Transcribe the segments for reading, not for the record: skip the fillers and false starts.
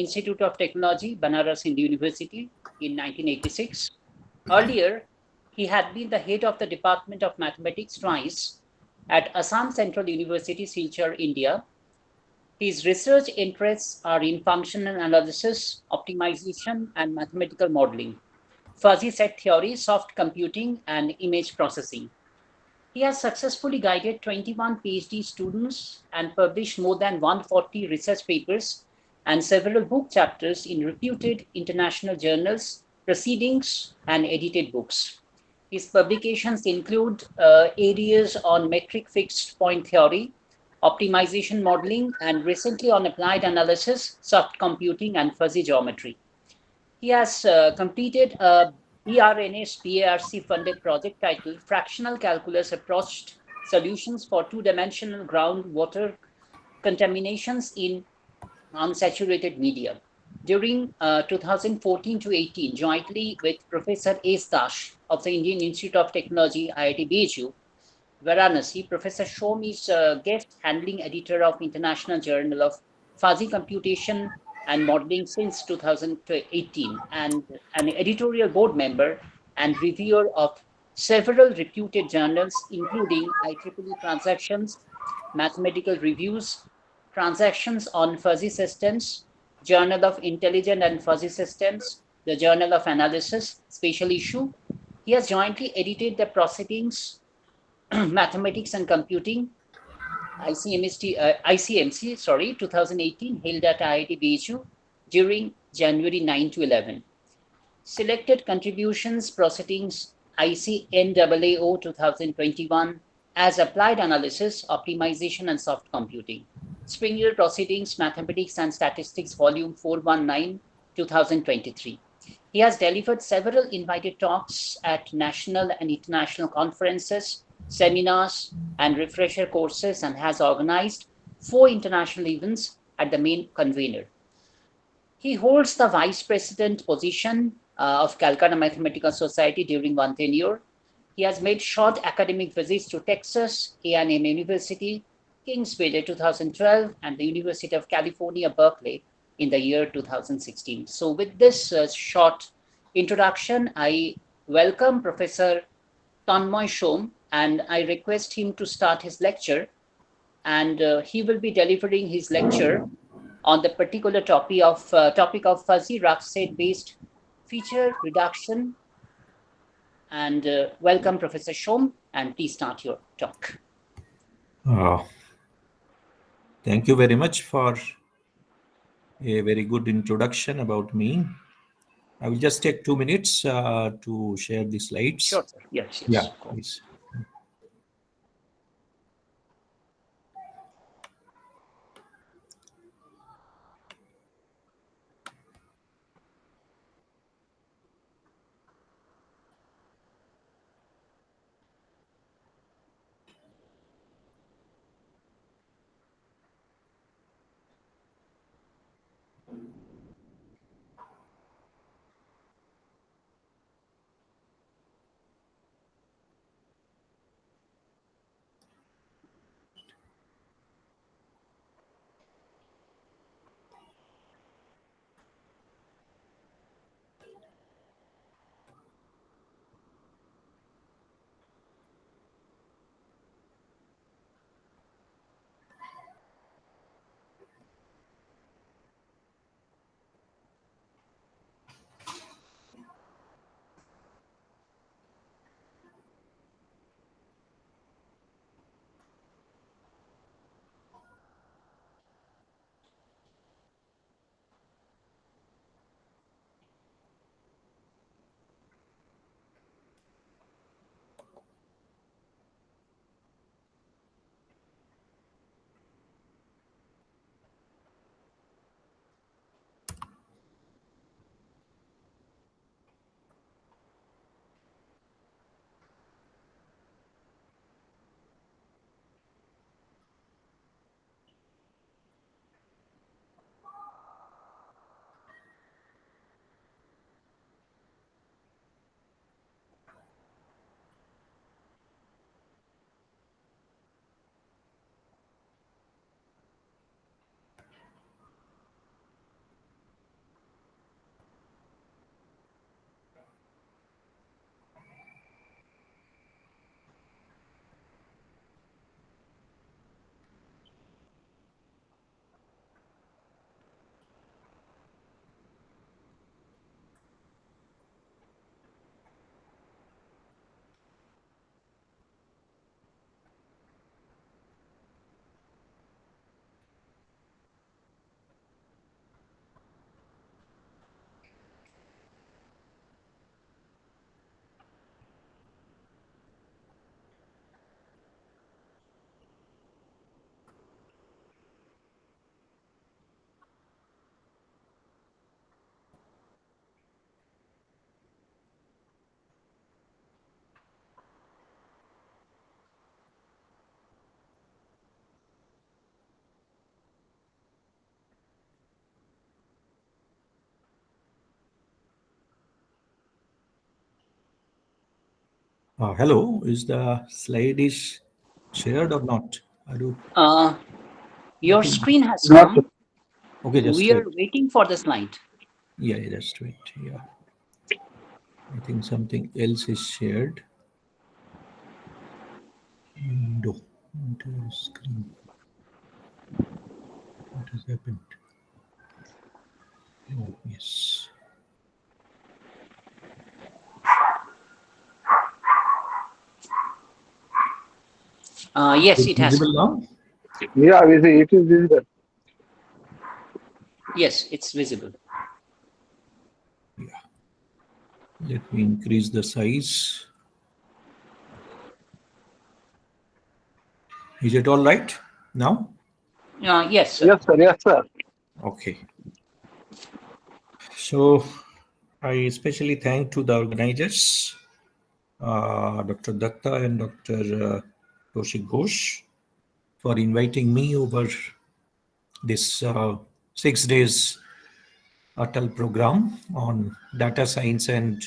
Institute of Technology, Banaras Hindu University in 1986. Earlier, he had been the head of the Department of Mathematics twice at Assam Central University, Silchar, India. His research interests are in functional analysis, optimization, and mathematical modeling, fuzzy set theory, soft computing, and image processing. He has successfully guided 21 PhD students and published more than 140 research papers and several book chapters in reputed international journals, proceedings, and edited books. His publications include areas on metric fixed point theory, optimization modeling, and recently on applied analysis, soft computing, and fuzzy geometry. He has completed a BRNS PARC funded project titled Fractional Calculus Approached Solutions for Two-Dimensional Groundwater Contaminations in Unsaturated Media. During 2014 to 18, jointly with Professor S. Dash of the Indian Institute of Technology, IIT BHU, Varanasi, Professor Shom is a guest handling editor of International Journal of Fuzzy Computation and Modeling since 2018 and an editorial board member and reviewer of several reputed journals, including IEEE Transactions, Mathematical Reviews, Transactions on Fuzzy Systems, Journal of Intelligent and Fuzzy Systems, the Journal of Analysis, Special Issue. He has jointly edited the proceedings Mathematics and Computing, ICMC, 2018, held at IIT BHU during January 9 to 11. Selected contributions proceedings ICNAAO 2021 as Applied Analysis, Optimization and Soft Computing. Springer Proceedings, Mathematics and Statistics, Volume 419, 2023. He has delivered several invited talks at national and international conferences, seminars, and refresher courses, and has organized 4 international events at the main convener. He holds the vice president position of Calcutta Mathematical Society during one tenure. He has made short academic visits to Texas, A&M University, Kingsville 2012, and the University of California, Berkeley in the year 2016. So with this short introduction, I welcome Professor Tanmoy Shom, and I request him to start his lecture. And he will be delivering his lecture on the particular topic of fuzzy rough set based feature reduction. And welcome, Professor Shom, and please start your talk. Thank you very much for a very good introduction about me. I will just take 2 minutes to share the slides. Sure, sir. Yes, Yeah, cool. please. Hello, is the slide is shared or not? I do Uh, your nothing. screen has Not come. Okay, just We are wait. waiting for the slide. Yeah, just wait. Yeah, I think something else is shared. Window, entire screen. What has happened? Oh, yes. Yes, It's it has visible come. now? yeah, we see it is visible. Yes, it's visible. Yeah. Let me increase the size. Is it all right now? Yes, sir. Yes, sir. Yes, sir. Okay. So I especially thank to the organizers, Dr. Datta and Dr. Koushik Ghosh, for inviting me over this 6 days ATAL program on data science and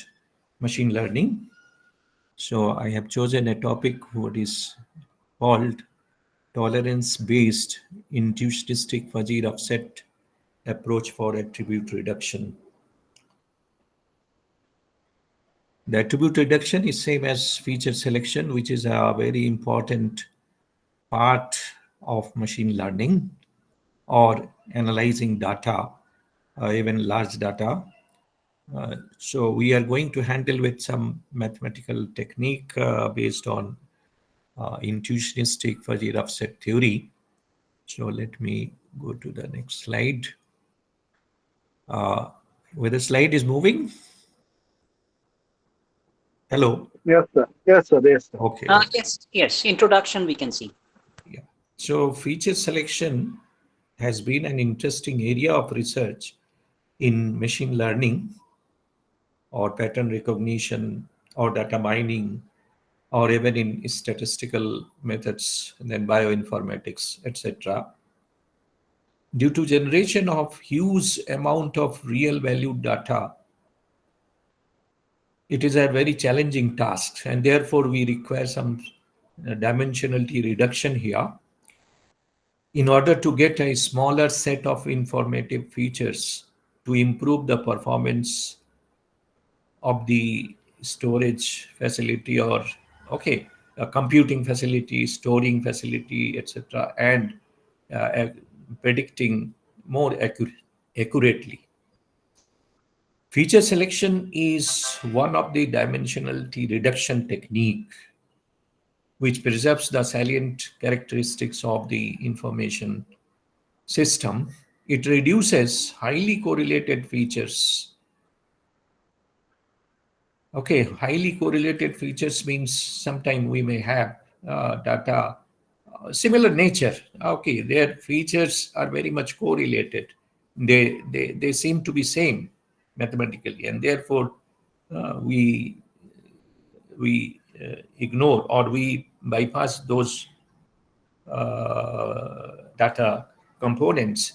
machine learning. So I have chosen a topic what is called tolerance-based intuitionistic fuzzy offset approach for attribute reduction. The attribute reduction is same as feature selection, which is a very important part of machine learning or analyzing data, even large data. So we are going to handle with some mathematical technique based on intuitionistic fuzzy offset theory. So let me go to the next slide. Where the slide is moving. Hello. Yes, sir. Yes, sir. Yes, sir. Okay. Okay. Yes, yes. Introduction we can see. Yeah. So feature selection has been an interesting area of research in machine learning or pattern recognition or data mining or even in statistical methods and then bioinformatics, etc. Due to generation of huge amount of real value data, it is a very challenging task and therefore we require some dimensionality reduction here in order to get a smaller set of informative features to improve the performance of the storage facility or okay a computing facility, storing facility, etc., and uh, predicting more accurately. Feature selection is one of the dimensionality reduction technique which preserves the salient characteristics of the information system. It reduces highly correlated features. Okay, highly correlated features means sometime we may have data similar nature. Okay, their features are very much correlated. They seem to be same mathematically, and therefore we ignore or we bypass those data components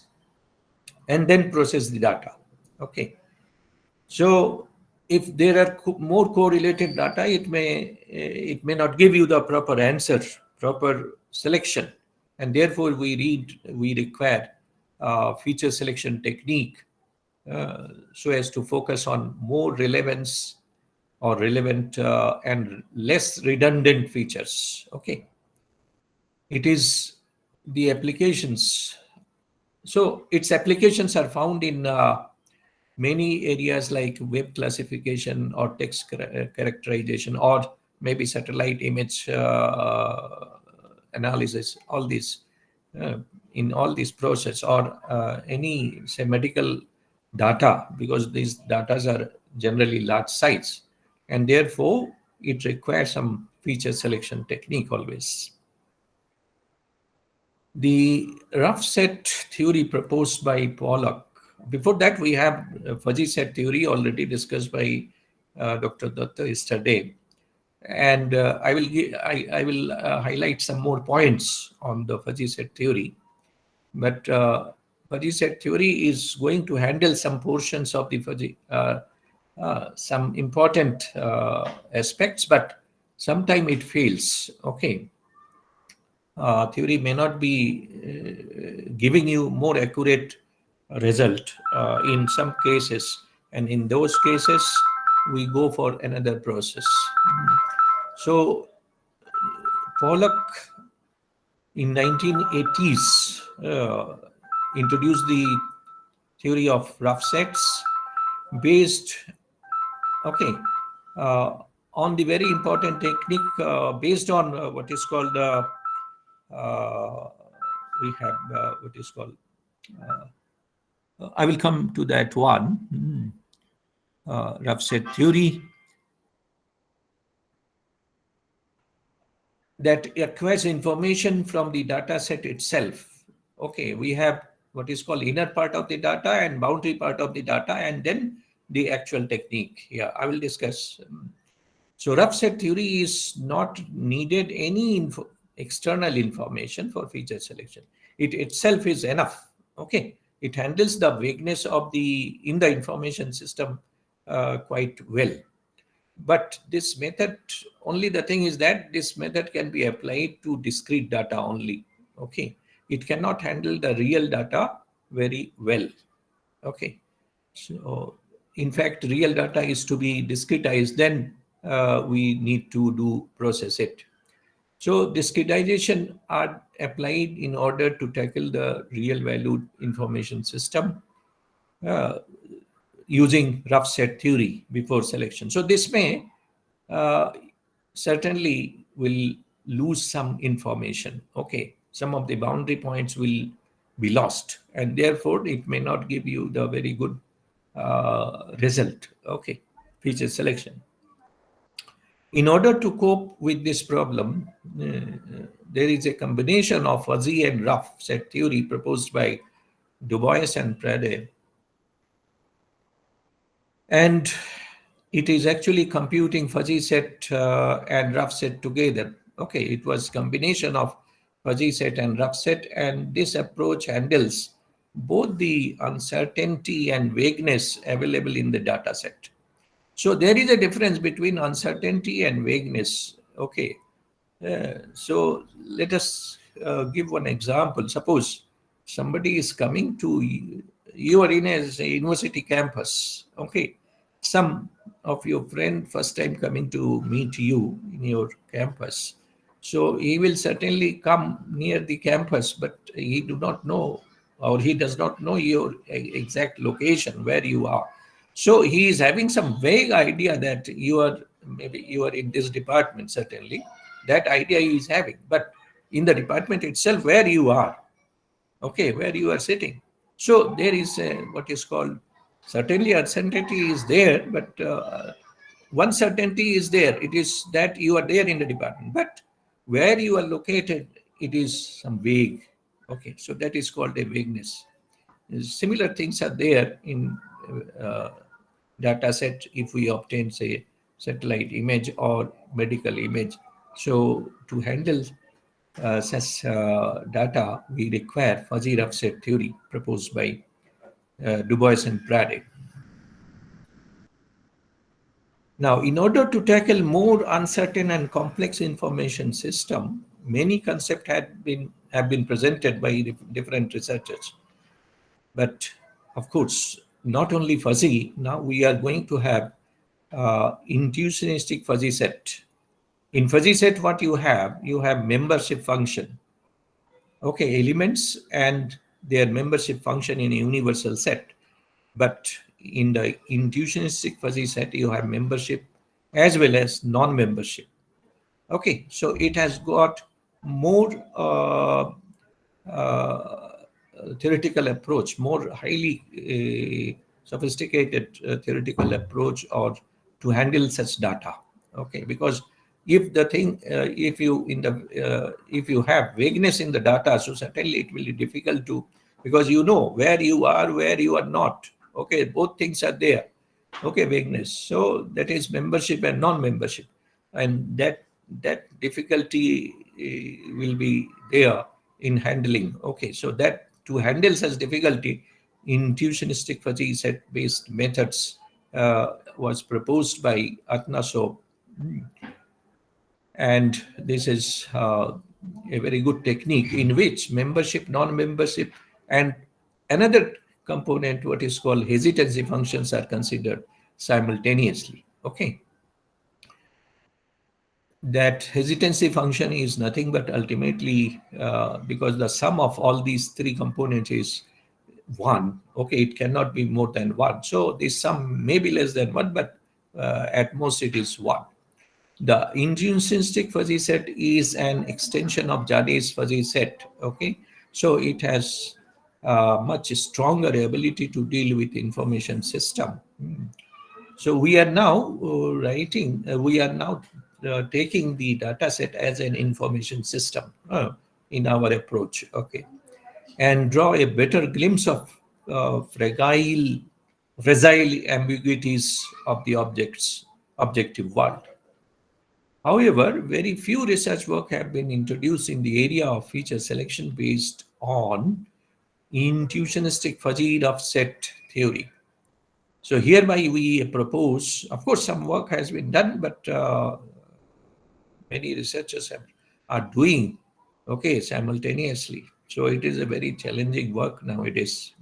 and then process the data. Okay, so if there are more correlated data, it may not give you the proper answer, proper selection, and therefore we require feature selection technique so as to focus on more relevance or relevant and less redundant features. Okay, it is the applications. So its applications are found in many areas like web classification or text characterization or maybe satellite image analysis, all these uh, in all these process or any say medical data, because these data are generally large size and therefore it requires some feature selection technique always. The rough set theory proposed by Pollock. Before that, we have fuzzy set theory already discussed by Dr. Datta yesterday. And I will highlight some more points on the fuzzy set theory. But fuzzy set theory is going to handle some portions of the fuzzy, some important aspects, but Sometimes it fails. Okay. Theory may not be giving you more accurate result in some cases, and in those cases we go for another process. So Pollock in 1980s introduced the theory of rough sets based, okay, uh, on the very important technique based on what is called we have what is called I will come to that one. Rough set theory that acquires information from the data set itself. Okay, we have what is called inner part of the data and boundary part of the data, and then the actual technique. Yeah, I will discuss. So rough set theory is not needed any external information for feature selection. It itself is enough. Okay, it handles the vagueness of the in the information system quite well. But this method, only the thing is that this method can be applied to discrete data only. Okay, it cannot handle the real data very well. Okay, so in fact, real data is to be discretized, then we need to process it. So discretization are applied in order to tackle the real valued information system using rough set theory before selection. So this may uh, certainly will lose some information. Okay, some of the boundary points will be lost, and therefore it may not give you the very good result. Okay, feature selection. In order to cope with this problem, there is a combination of fuzzy and rough set theory proposed by Du Bois and Prade. And it is actually computing fuzzy set and rough set together. Okay, it was combination of fuzzy set and rough set, and this approach handles both the uncertainty and vagueness available in the data set. So there is a difference between uncertainty and vagueness. Okay, so let us give one example. Suppose somebody is coming to you are in a university campus. Okay, some of your friend first time coming to meet you in your campus. So he will certainly come near the campus, but he do not know or he does not know your exact location where you are. So he is having some vague idea that you are maybe you are in this department, certainly. That idea he is having. But in the department itself, where you are, okay, where you are sitting. So there is what is called certainly uncertainty is there, but one certainty is there. It is that you are there in the department. But where you are located, it is some vague. Okay, so that is called a vagueness. Similar things are there in uh, data set if we obtain, say, satellite image or medical image. So to handle such data, we require fuzzy rough set theory proposed by Du Bois and Prade. Now, in order to tackle more uncertain and complex information system, many concepts have been presented by different researchers. But of course, not only fuzzy, now we are going to have intuitionistic fuzzy set. In fuzzy set, what you have membership function. Okay, elements and their membership function in a universal set. But in the intuitionistic fuzzy set, you have membership as well as non-membership. Okay, so it has got more theoretical approach, more highly sophisticated theoretical approach or to handle such data. Okay, because if the thing, if you have vagueness in the data, so certainly it will be difficult to, because you know where you are, where you are not. Okay, both things are there. Okay, vagueness. So that is membership and non-membership, and that difficulty will be there in handling. Okay, so that to handle such difficulty, intuitionistic fuzzy set based methods was proposed by Atnasoh And this is a very good technique in which membership, non-membership, and another component, what is called hesitancy functions, are considered simultaneously. Okay. That hesitancy function is nothing but ultimately because the sum of all these three components is 1. Okay, it cannot be more than 1. So this sum may be less than 1, but at most it is 1. The intrinsic fuzzy set is an extension of Jade's fuzzy set. Okay, so it has much stronger ability to deal with information system. So we are now we are now taking the data set as an information system in our approach. Okay, and draw a better glimpse of fragile ambiguities of the objective world. However, very few research work have been introduced in the area of feature selection based on intuitionistic fuzzy rough set theory. So hereby we propose, of course, some work has been done, but many researchers are doing simultaneously. So it is a very challenging work nowadays.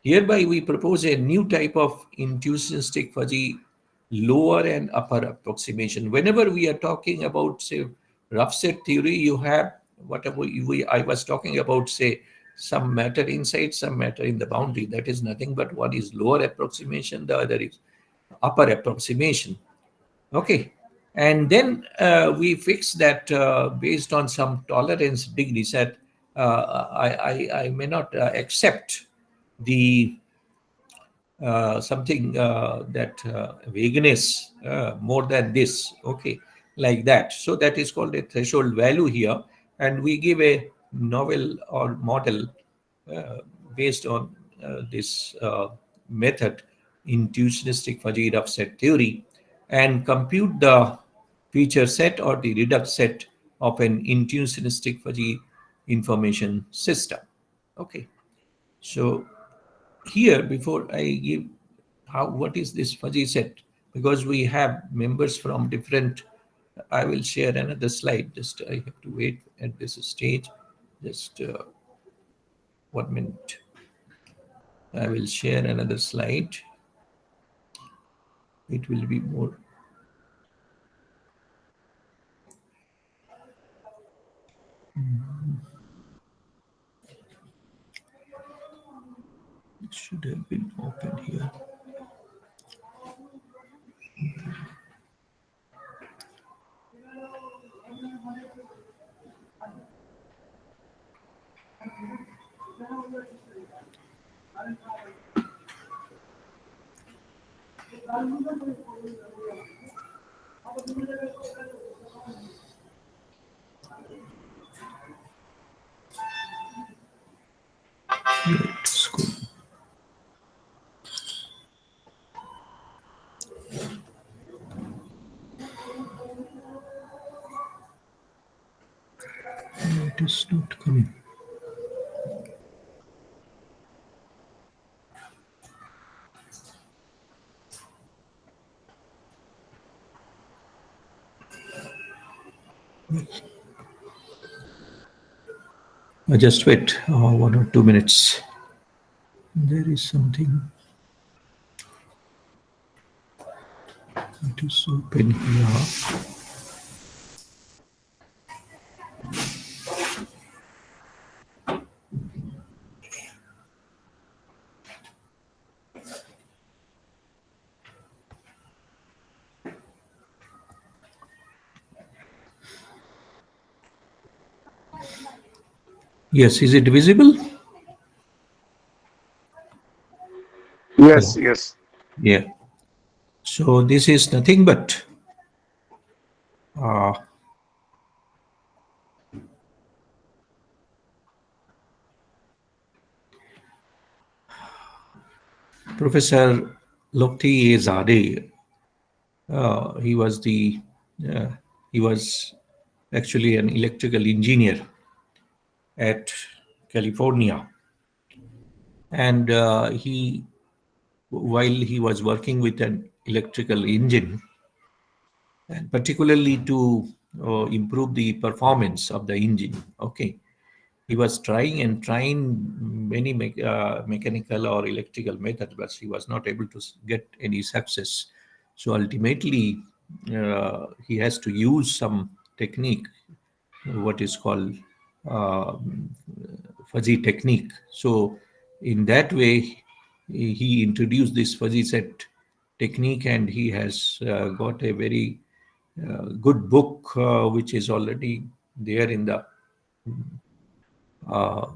Hereby we propose a new type of intuitionistic fuzzy lower and upper approximation. Whenever we are talking about, say, rough set theory, you have whatever I was talking about, say, some matter inside, some matter in the boundary. That is nothing but one is lower approximation, the other is upper approximation. Okay. And then we fix that based on some tolerance degree set. I may not accept the something that vagueness more than this, okay, like that. So that is called a threshold value here, and we give a novel or model uh, based on this method, intuitionistic fuzzy rough set theory, and compute the feature set or the redux set of an intuitionistic fuzzy information system. Okay, so here, before I give what is this fuzzy set, because we have members from different, I will share another slide. Just I have to wait at this stage. Just 1 minute. I will share another slide. It will be more. It should have been open here. Let's go. It is not coming. Just wait 1 or 2 minutes. There is something. It is open here. Yes, is it visible? Yes, yes. Yeah. So this is nothing but Professor Lokti Zade. He was uh, he was actually an electrical engineer at California, and while he was working with an electrical engine, and particularly to improve the performance of the engine. Okay, he was trying and trying many mechanical or electrical methods, but he was not able to get any success. So ultimately, he has to use some technique, what is called uh, fuzzy technique. So in that way, he introduced this fuzzy set technique, and he has got a very good book which is already there in the uh,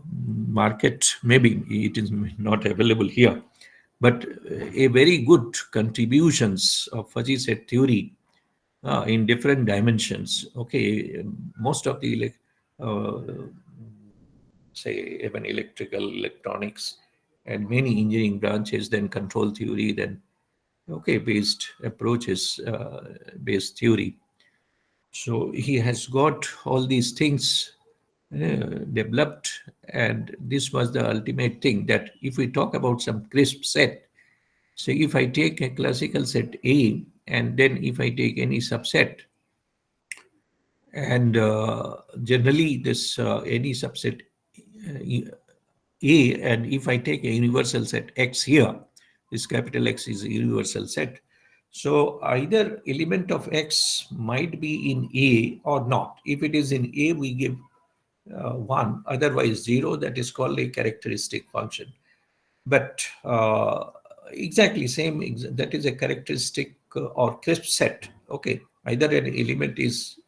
market. Maybe it is not available here, but a very good contributions of fuzzy set theory in different dimensions. Okay, most of the uh, say even electrical, electronics, and many engineering branches, then control theory, then okay based approaches, based theory. So he has got all these things developed, and this was the ultimate thing, that if we talk about some crisp set, so if I take a classical set A, and then if I take any subset, and generally this any subset A, and if I take a universal set X here, this capital X is a universal set. So either element of X might be in A or not. If it is in A, we give 1, otherwise 0, that is called a characteristic function. But exactly same, that is a characteristic or crisp set. Okay, either an element is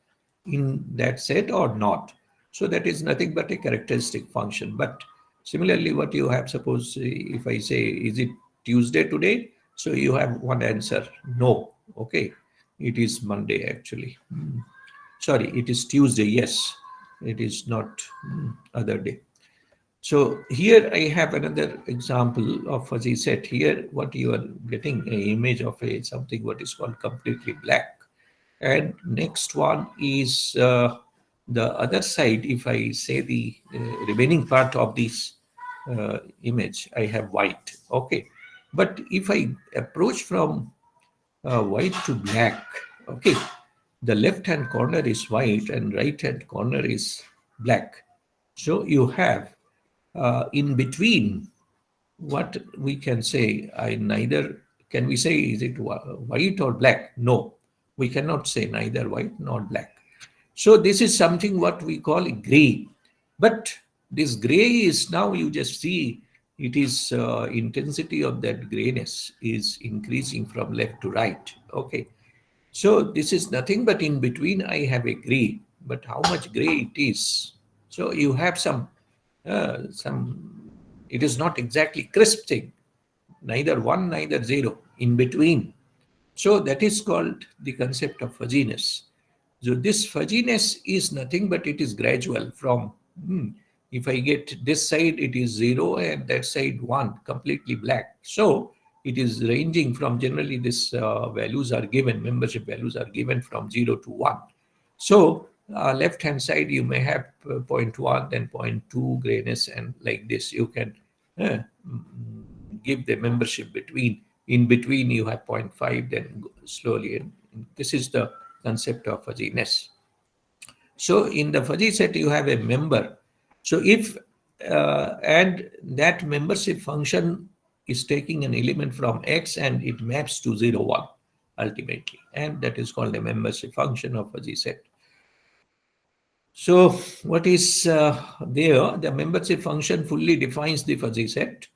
in that set or not. So that is nothing but a characteristic function. But similarly, what you have, suppose if I say, is it Tuesday today? So you have one answer, no. Okay, it is Monday actually. Sorry, it is Tuesday. Yes, it is not other day. So here I have another example of fuzzy set. Here, what you are getting an image of a something what is called completely black. And next one is the other side. If I say the remaining part of this image, I have white. Okay, but if I approach from white to black, okay, the left hand corner is white and right hand corner is black. So you have in between, what we can say, I neither, can we say is it white or black? No, we cannot say neither white nor black. So this is something what we call gray. But this gray is now, you just see, it is intensity of that grayness is increasing from left to right. Okay, so this is nothing but in between I have a gray, but how much gray it is? So you have some, it is not exactly crisp thing, neither 1, neither 0, in between. So that is called the concept of fuzziness. So this fuzziness is nothing but it is gradual from, if I get this side, it is 0, and that side 1, completely black. So it is ranging from, generally this values are given, membership values are given from 0 to 1. So left hand side you may have 0.1, then 0.2 grayness, and like this you can give the membership between. In between you have 0.5, then slowly, and this is the concept of fuzziness. So in the fuzzy set you have a member. So if and that membership function is taking an element from X and it maps to 0, 1 ultimately, and that is called a membership function of fuzzy set. So what is there? The membership function fully defines the fuzzy set.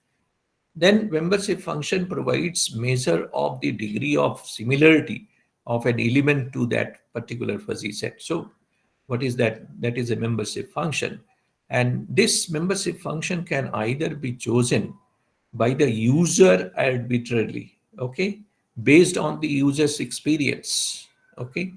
Then membership function provides measure of the degree of similarity of an element to that particular fuzzy set. So what is that? That is a membership function. And this membership function can either be chosen by the user arbitrarily, okay, based on the user's experience, okay.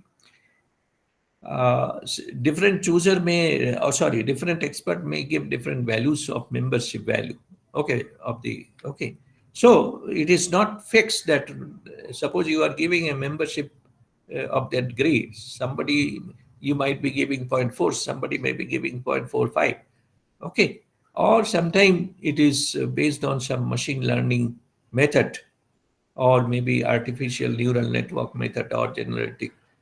Different chooser may, different expert may give different values of membership value, okay, of the, okay. So it is not fixed that, suppose you are giving a membership of that grade, somebody, you might be giving 0.4, somebody may be giving 0.45, okay. Or sometime it is based on some machine learning method, or maybe artificial neural network method, or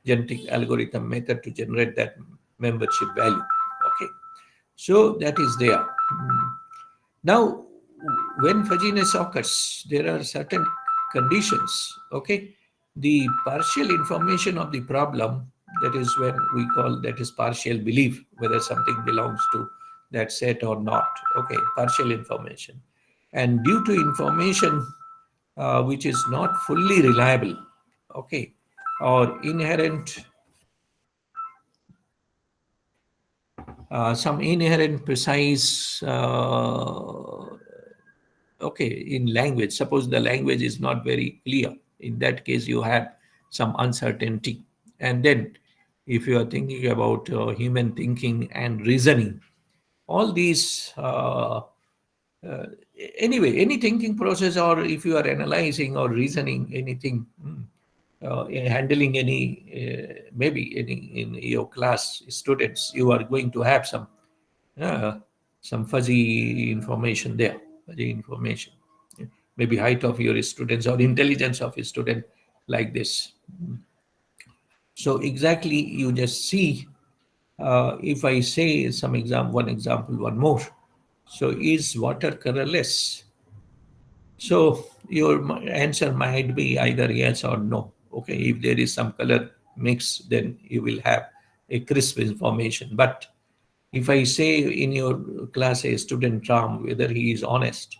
genetic algorithm method to generate that membership value. Okay, so that is there. Now, when fuzziness occurs, there are certain conditions. Okay, the partial information of the problem, that is when we call that is partial belief whether something belongs to that set or not. Okay, partial information, and due to information which is not fully reliable, okay, or inherent some inherent precise okay, in language. Suppose the language is not very clear. In that case, you have some uncertainty. And then if you are thinking about human thinking and reasoning, all these anyway, any thinking process, or if you are analyzing or reasoning anything, handling any maybe any in your class students, you are going to have uh, some fuzzy information there, fuzzy information. Maybe height of your students or intelligence of a student, like this. So exactly, you just see, if I say one example, one more. So is water colorless? So your answer might be either yes or no. Okay, if there is some color mix, then you will have a crisp information. But if I say in your class a student Ram, whether he is honest,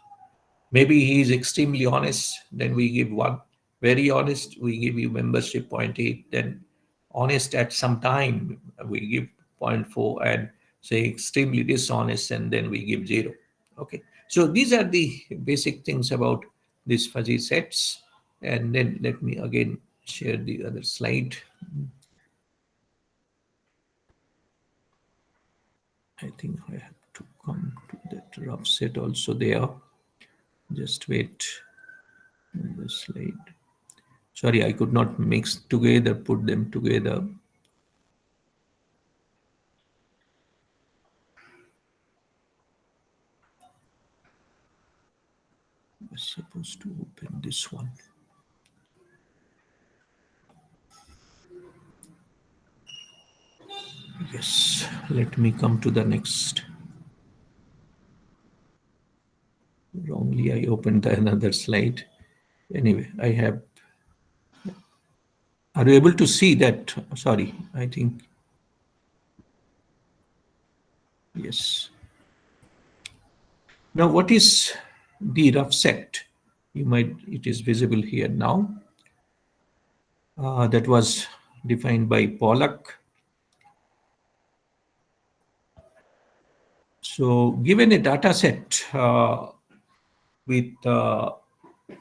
maybe he is extremely honest, then we give 1. Very honest, we give you membership 0.8. Then honest at some time, we give 0.4, and say extremely dishonest, and then we give 0. Okay. So these are the basic things about these fuzzy sets. And then let me again share the other slide. I think I have to come to that rough set also there. Just wait. The slide. Sorry, I could not mix together, put them together. I was supposed to open this one. Yes, let me come to the next. Wrongly, I opened another slide. Anyway, I have. Are you able to see that? Sorry, I think. Yes. Now, what is the rough set? It is visible here now. That was defined by Pollack. So, given a data set with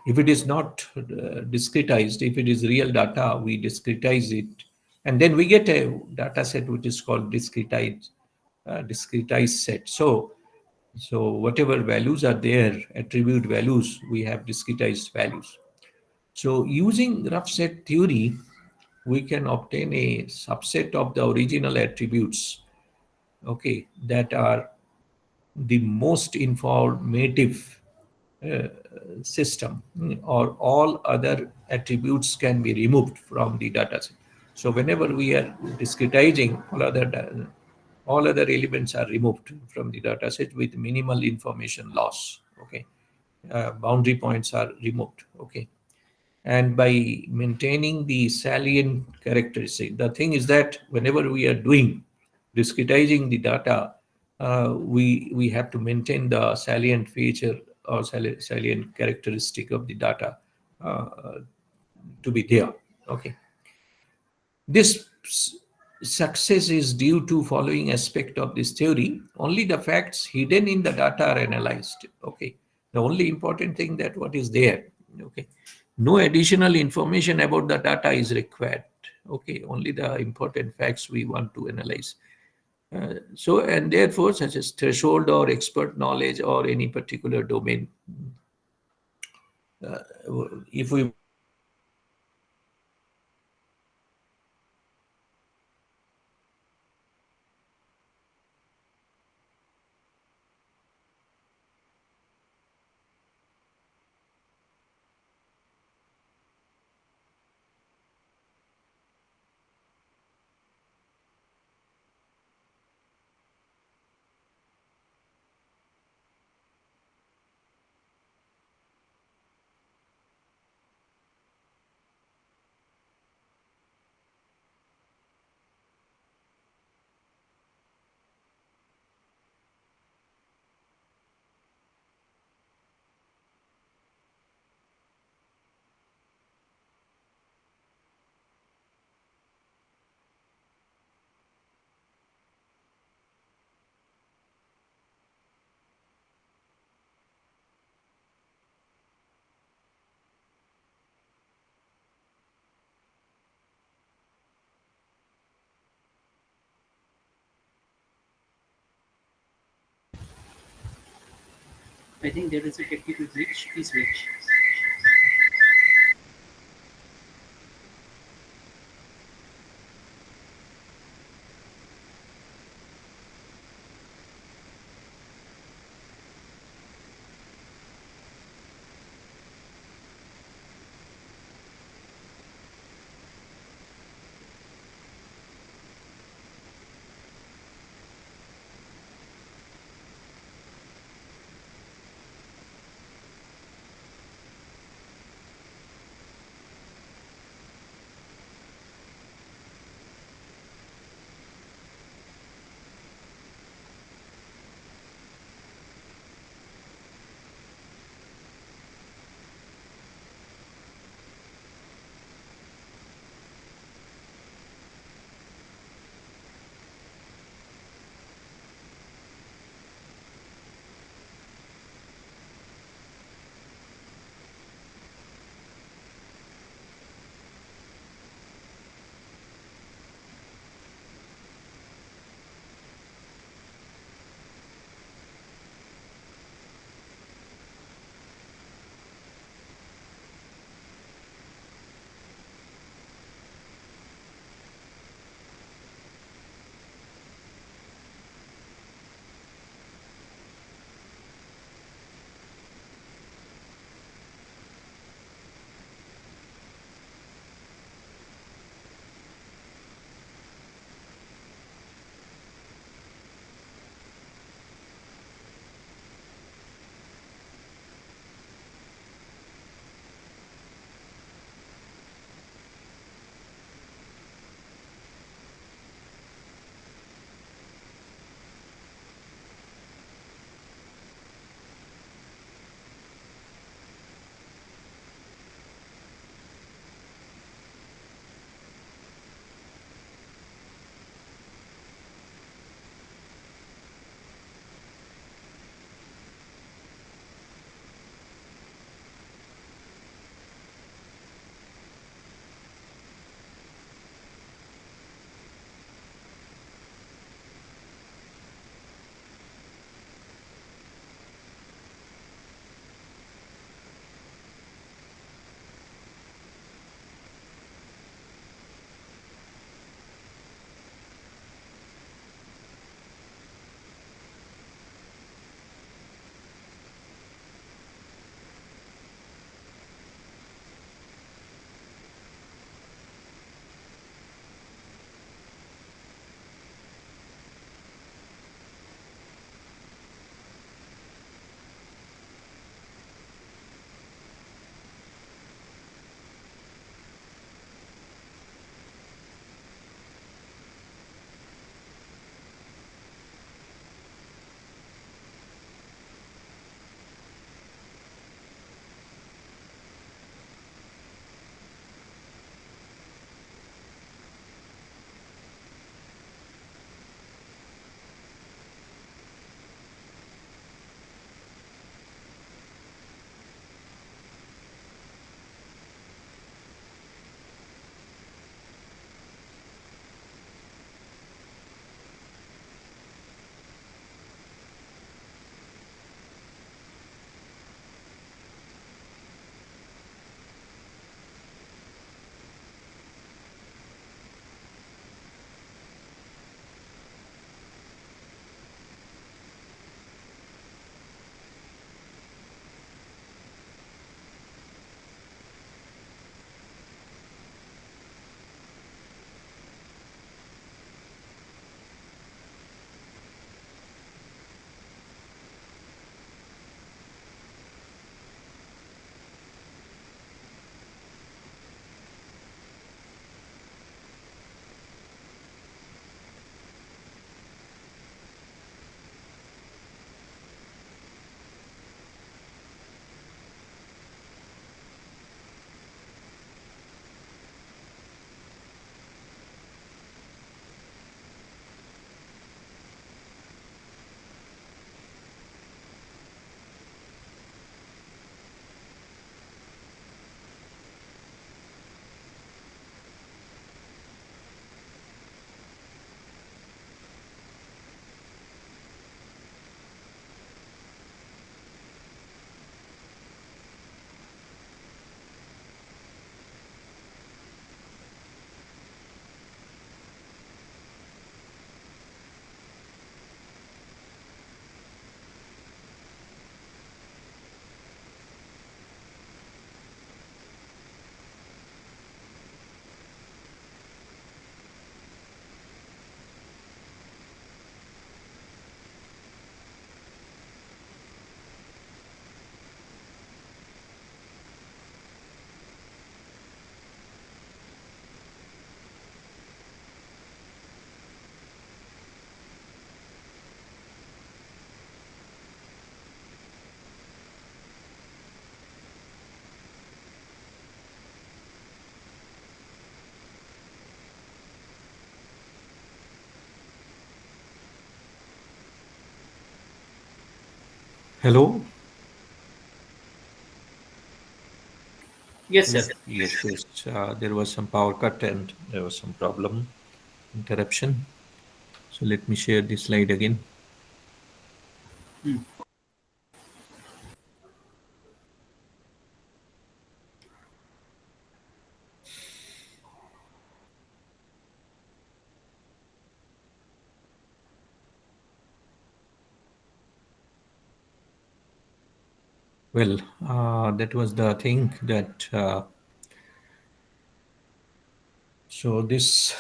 if it is not discretized, if it is real data, we discretize it, and then we get a data set which is called discretized set. So whatever values are there, attribute values, we have discretized values. So using rough set theory, we can obtain a subset of the original attributes, okay, that are the most informative system, or all other attributes can be removed from the data set. So whenever we are discretizing, all other elements are removed from the data set with minimal information loss. Okay, boundary points are removed. Okay, and by maintaining the salient characteristic, the thing is that whenever we are doing discretizing the data, we have to maintain the salient feature or salient characteristic of the data uh, to be there. Okay, this success is due to following aspect of this theory. Only the facts hidden in the data are analyzed. Okay, the only important thing that what is there. Okay, no additional information about the data is required. Okay, only the important facts we want to analyze. So, and therefore, such as threshold or expert knowledge or any particular domain. Uh, if we I think there is a technical glitch. Please wait. Hello? Yes, sir. Yes, yes, yes. There was some power cut and there was some problem, interruption. So let me share this slide again. Hmm. Well, that was the thing that so this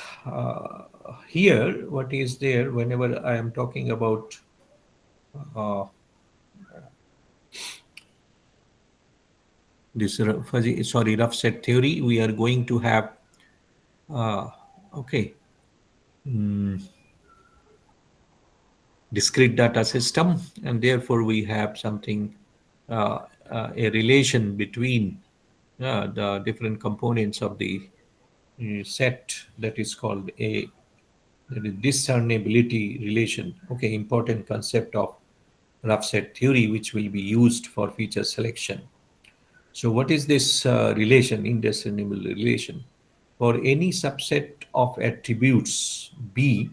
here, what is there whenever I am talking about uh, this fuzzy, sorry, rough set theory, we are going to have uh, okay, mm, discrete data system, and therefore we have something uh, a relation between the different components of the set that is called a that is discernibility relation. Okay, important concept of rough set theory which will be used for feature selection. So what is this relation, indiscernible relation? For any subset of attributes B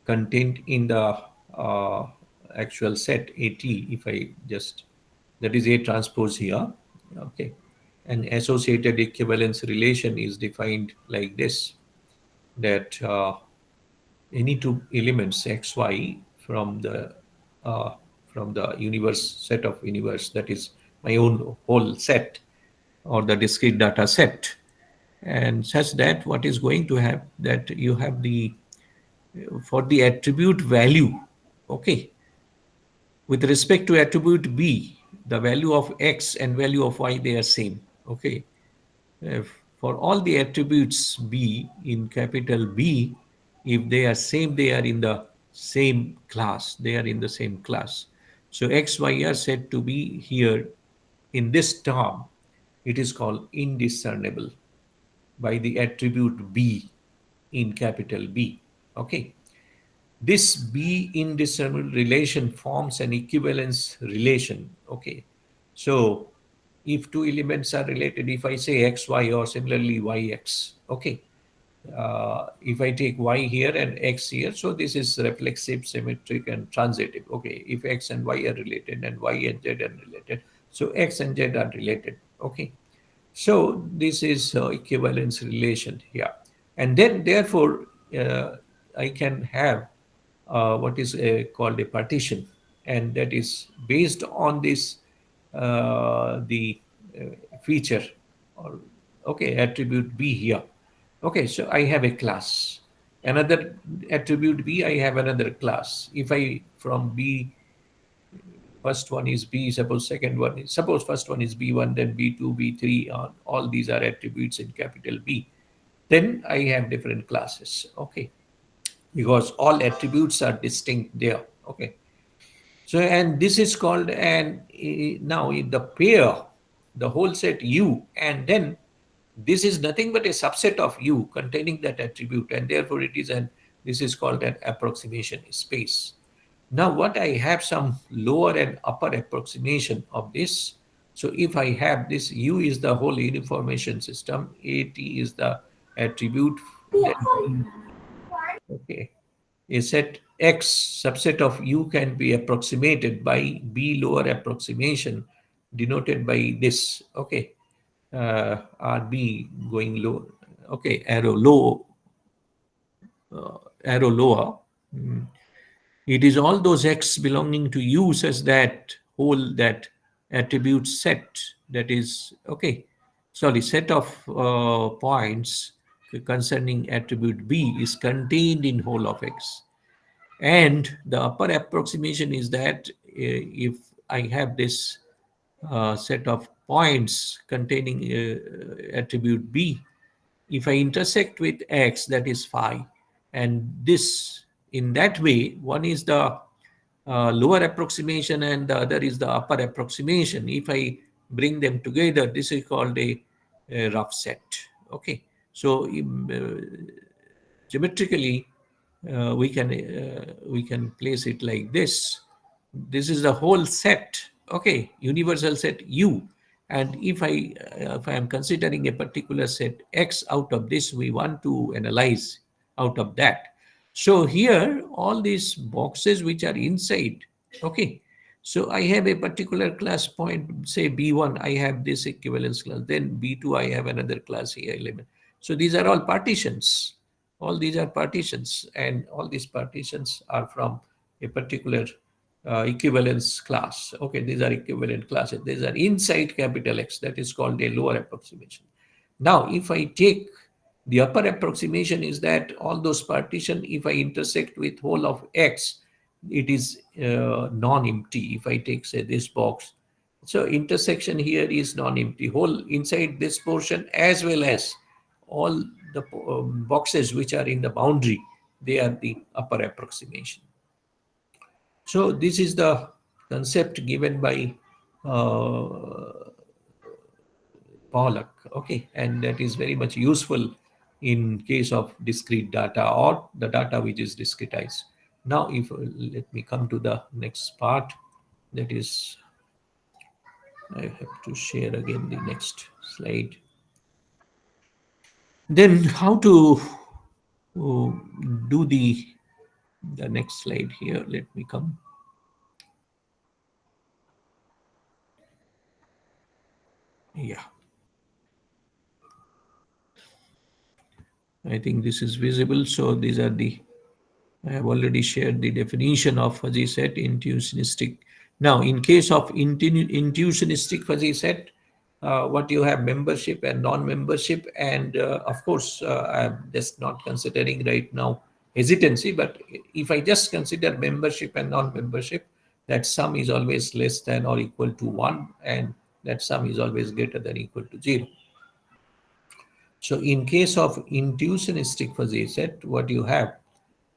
contained in the uh, actual set AT, if I just, that is A transpose here, okay. An associated equivalence relation is defined like this, that any two elements xy from the uh, from the universe set of universe, that is my own whole set or the discrete data set, and such that what is going to have that you have the for the attribute value, okay, with respect to attribute b, the value of x and value of y, they are same, okay. If for all the attributes b in capital B, if they are same, they are in the same class, they are in the same class. So x y are said to be here in this term, it is called indiscernible by the attribute b in capital B, okay. This B indiscernible relation forms an equivalence relation. Okay. So if two elements are related, if I say XY or similarly YX, okay. If I take Y here and X here, so this is reflexive, symmetric, and transitive. Okay. If X and Y are related and Y and Z are related, so X and Z are related. Okay. So this is equivalence relation here. And then therefore, I can have what is called a partition, and that is based on this the uh, feature or okay attribute B here. Okay, so I have a class. Another attribute B, I have another class. If I from B, first one is B, suppose second one is, suppose first one is B1, then B2, B3, all these are attributes in capital B. Then I have different classes, okay, because all attributes are distinct there, okay. So, and this is called, and now in the pair, the whole set U, and then this is nothing but a subset of U containing that attribute, and therefore it is an, this is called an approximation space. Now, what I have some lower and upper approximation of this. So, if I have this U is the whole information system, AT is the attribute, then okay, a set X subset of U can be approximated by B lower approximation denoted by this, okay, RB going low, okay, arrow low, arrow lower. Mm. It is all those X belonging to U such that whole that attribute set, that is, okay, sorry, set of points concerning attribute B is contained in whole of X. And the upper approximation is that if I have this set of points containing attribute B, if I intersect with X, that is phi, and this, in that way, one is the lower approximation and the other is the upper approximation. If I bring them together, this is called a rough set. Okay, so geometrically we can place it like this. this is the whole set, okay, universal set U. And if I am considering a particular set X, out of this we want to analyze out of that. So here all these boxes which are inside, okay, so I have a particular class point, say B1, I have this equivalence class, then B2 I have another class here element. So these are all partitions, all these are partitions, and all these partitions are from a particular equivalence class. Okay, these are equivalent classes. These are inside capital X. That is called a lower approximation. Now, if I take the upper approximation, is that all those partition, if I intersect with whole of X, it is non-empty. If I take, say, this box, so intersection here is non-empty. Whole inside this portion as well as all the boxes which are in the boundary, they are the upper approximation. So this is the concept given by uh, Pollock, okay, and that is very much useful in case of discrete data or the data which is discretized. Now, if let me come to the next part, that is, I have to share again the next slide. Then how to do the next slide here. Let me come. Yeah. I think this is visible. So these are the, I have already shared the definition of fuzzy set, intuitionistic. Now, in case of intuitionistic fuzzy set, what you have membership and non-membership, and of course, I'm just not considering right now hesitancy, but if I just consider membership and non-membership, that sum is always less than or equal to 1, and that sum is always greater than equal to 0. So in case of intuitionistic fuzzy set, what you have,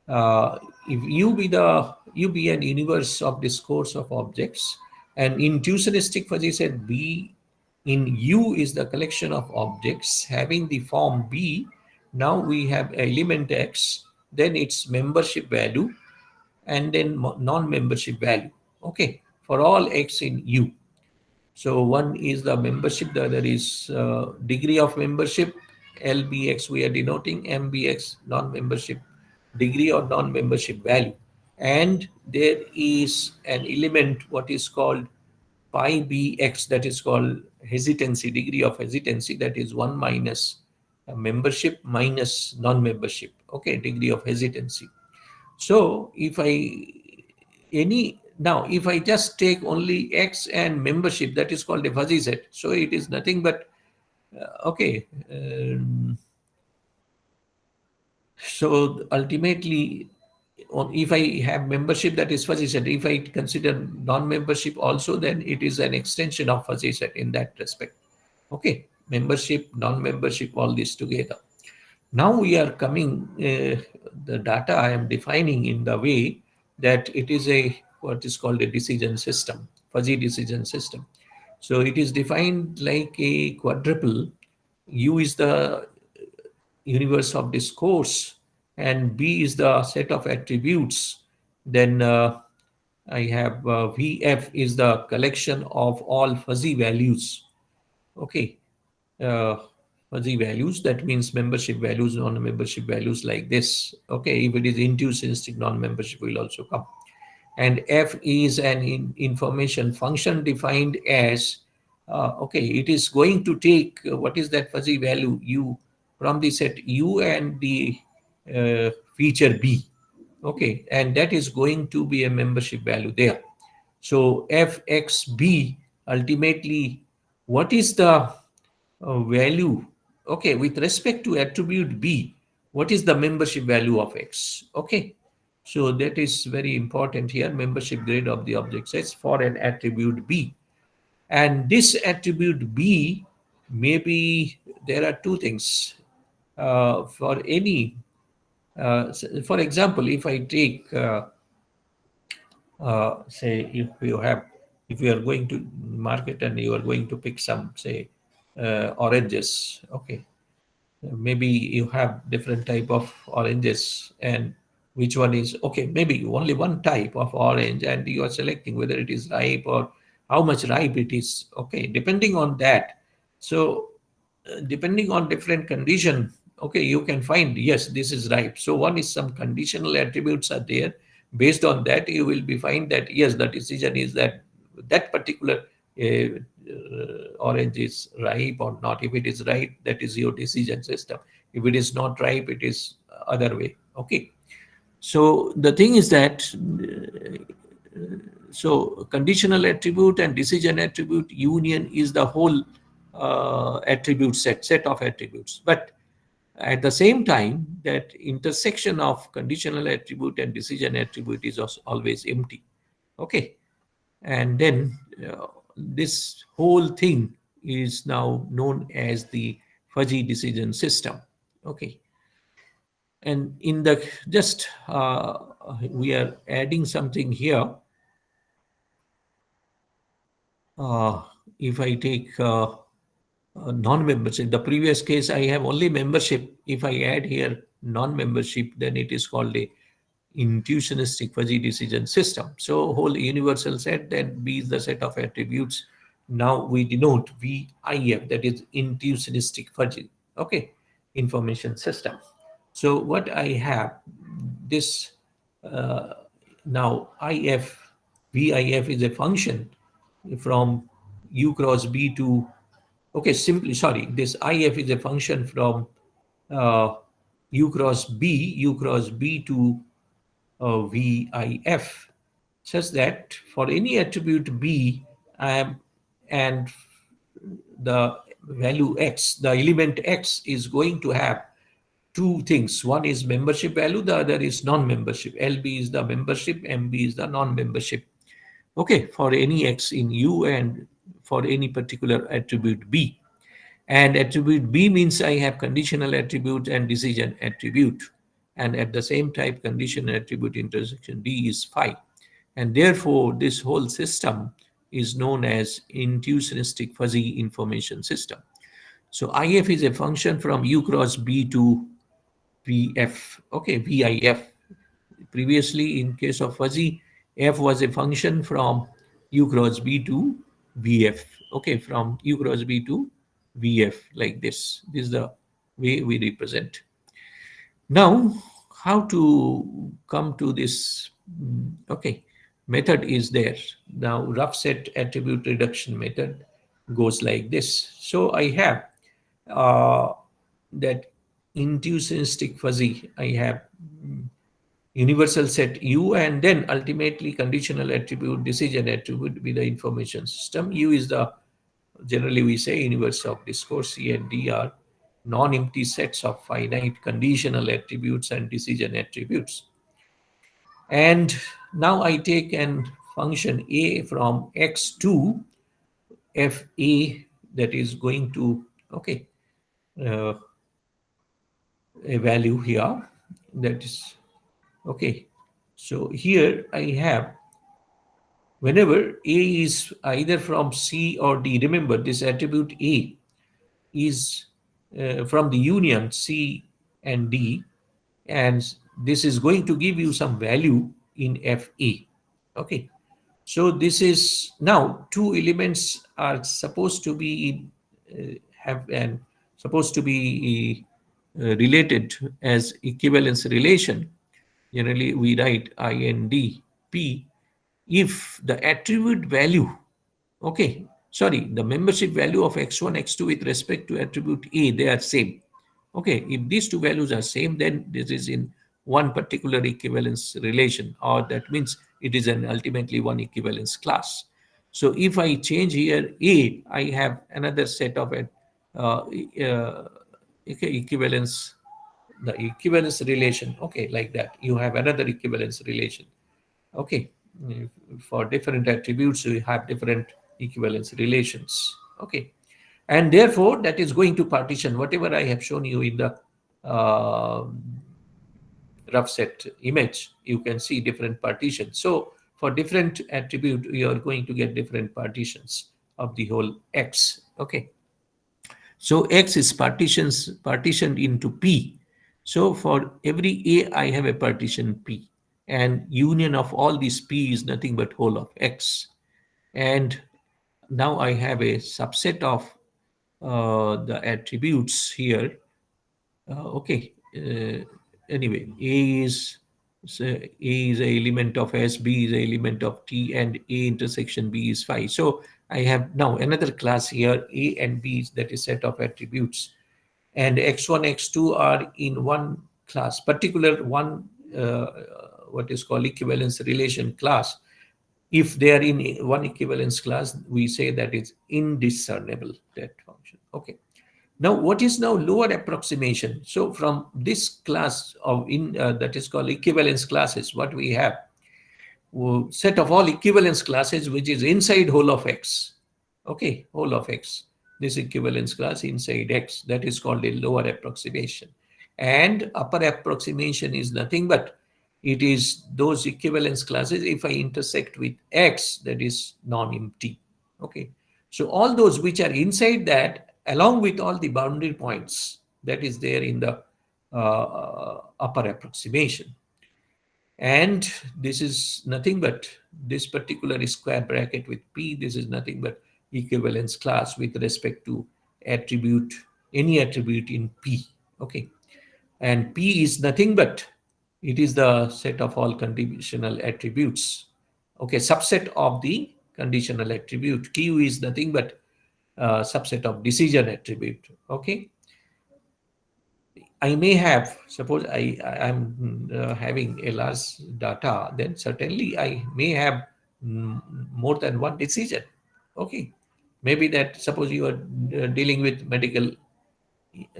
if you be an universe of discourse of objects, and intuitionistic fuzzy set B in U is the collection of objects having the form B. Now we have element X, then its membership value, and then non-membership value, okay, for all X in U. So one is the membership, the other is degree of membership. LBX we are denoting, MBX non-membership degree or non-membership value. And there is an element what is called pi BX, that is called hesitancy, degree of hesitancy, that is 1 minus membership minus non-membership, okay, degree of hesitancy. So if I just take only X and membership, that is called a fuzzy set. So it is nothing but, okay. So ultimately, if I have membership, that is fuzzy set. If I consider non-membership also, then it is an extension of fuzzy set in that respect. Okay, membership, non-membership, all this together. Now we are coming, the data I am defining in the way that it is a what is called a decision system, fuzzy decision system. So it is defined like a quadruple. U is the universe of discourse, and B is the set of attributes. Then I have VF is the collection of all fuzzy values. Okay, uh, fuzzy values, that means membership values, non-membership values, like this. Okay, if it is intuitionistic, non-membership will also come. And F is an information function defined as, okay, it is going to take what is that fuzzy value U from the set U and the feature B. Okay, and that is going to be a membership value there. So FXB, ultimately, what is the value, okay, with respect to attribute B, what is the membership value of X? Okay, so that is very important here, membership grade of the object sets for an attribute B. And this attribute B, maybe there are two things. For any, for example, if I take, say, if you are going to market and you are going to pick some, say, oranges, okay, maybe you have different type of oranges, and which one is okay, maybe only one type of orange, and you are selecting whether it is ripe or how much ripe it is, okay, depending on that. So depending on different condition, okay, you can find yes, this is ripe. So one is some conditional attributes are there. Based on that, you will be find that yes, the decision is that that particular orange is ripe or not. If it is ripe, that is your decision system. If it is not ripe, it is other way. Okay. So the thing is that so conditional attribute and decision attribute union is the whole attribute set of attributes. But at the same time, that intersection of conditional attribute and decision attribute is always empty. Okay. And then this whole thing is now known as the fuzzy decision system. Okay. And in the just we are adding something here. uh, if I take non-membership, the previous case I have only membership. If I add here non-membership, then it is called a intuitionistic fuzzy decision system. So whole universal set, then B is the set of attributes. Now we denote VIF, that is intuitionistic fuzzy, okay, information system. So what I have, this uh, now IF, VIF is a function from U cross B to, okay, simply, sorry, this IF is a function from uh, U cross B to VIF, such that for any attribute B, and the value X, the element X is going to have two things. One is membership value, the other is non-membership. LB is the membership, MB is the non-membership. Okay, for any X in U and for any particular attribute B. And attribute B means I have conditional attribute and decision attribute. And at the same type, condition attribute intersection D is phi. And therefore, this whole system is known as intuitionistic fuzzy information system. So IF is a function from U cross B to VF, okay, VIF. Previously, in case of fuzzy, F was a function from U cross B to VF, okay, from U cross B to VF, like this. This is the way we represent. Now, how to come to this? Okay, method is there. Now, rough set attribute reduction method goes like this. So I have that intuitionistic fuzzy. I have universal set U, and then ultimately conditional attribute, decision attribute be the information system. U is the, generally we say, universe of discourse. C and D are non-empty sets of finite conditional attributes and decision attributes. And now I take an function A from X to FA, that is going to, okay, uh, a value here, that is, okay. So here I have, whenever A is either from C or D, remember this attribute A is from the union C and D, and this is going to give you some value in FA. Okay. So this is now two elements are supposed to be have and supposed to be related as equivalence relation. Generally, we write IND if the attribute value, okay, sorry, the membership value of x1, x2 with respect to attribute A, they are same. Okay, if these two values are same, then this is in one particular equivalence relation, or that means it is an ultimately one equivalence class. So if I change here A, I have another set of equivalence, the equivalence relation, okay, like that. You have another equivalence relation, okay. For different attributes, we have different equivalence relations, okay. And therefore, that is going to partition whatever I have shown you in the uh, rough set image. You can see different partitions. So for different attribute, you are going to get different partitions of the whole X, okay. So X is partitioned into P. So for every A, I have a partition P, and union of all these P is nothing but whole of X. And now I have a subset of the attributes here. Okay. Anyway, A is a element of S, B is a element of T, and A intersection B is phi. So I have now another class here, A and B, that is set of attributes, and X1, X2 are in one class, particular one, uh, what is called equivalence relation class. If they are in one equivalence class, we say that it's indiscernible, that function. Okay. Now, what is now lower approximation? So from this class of that is called equivalence classes, what we have, set of all equivalence classes, which is inside whole of X. Okay, whole of X. This equivalence class inside X, that is called a lower approximation. And upper approximation is nothing but it is those equivalence classes if I intersect with X, that is non-empty. Okay. So all those which are inside that, along with all the boundary points that is there in the upper approximation. And this is nothing but this particular square bracket with P, this is nothing but equivalence class with respect to attribute, any attribute in P. Okay. And P is nothing but it is the set of all conditional attributes. Okay, subset of the conditional attribute. Q is nothing but subset of decision attribute. Okay. I may have, suppose I'm having a large data, then certainly I may have more than one decision. Okay. Maybe that, suppose you are dealing with medical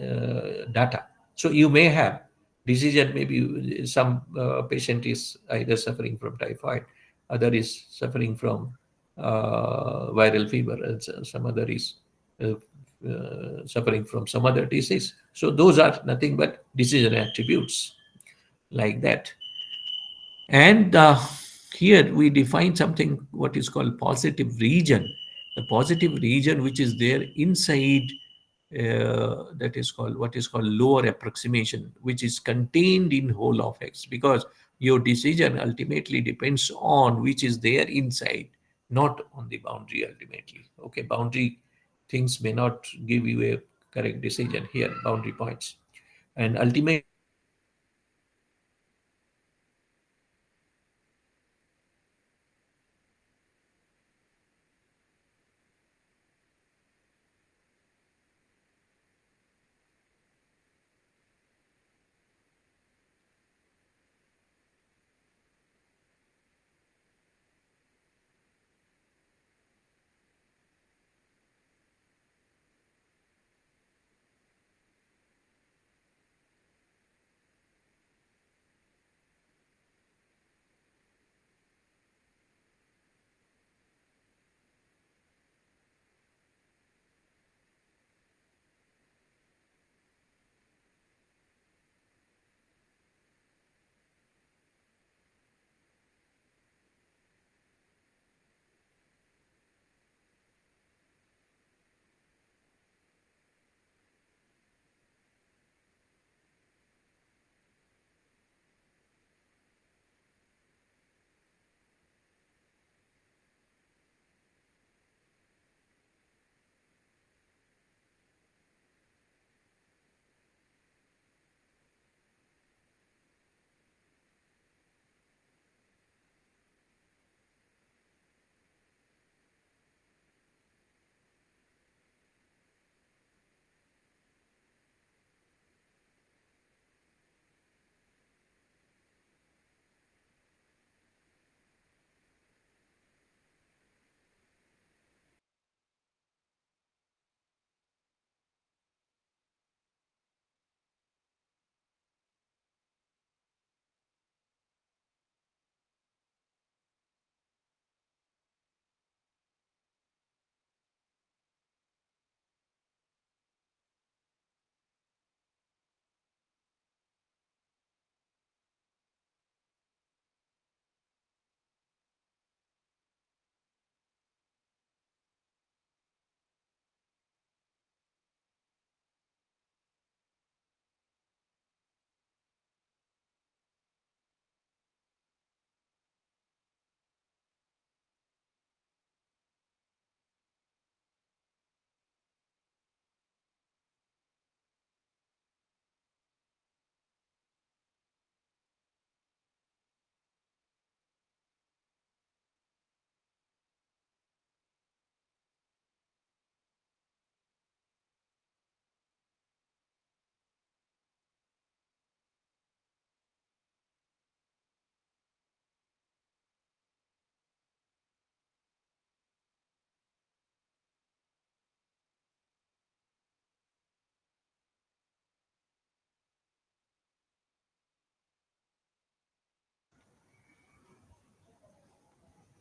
data. So you may have decision, maybe some patient is either suffering from typhoid, other is suffering from viral fever, and some other is suffering from some other disease. So those are nothing but decision attributes like that. And here we define something what is called positive region. The positive region which is there inside that is called what is called lower approximation, which is contained in whole of X, because your decision ultimately depends on which is there inside, not on the boundary ultimately. Okay, boundary things may not give you a correct decision here, boundary points. And ultimately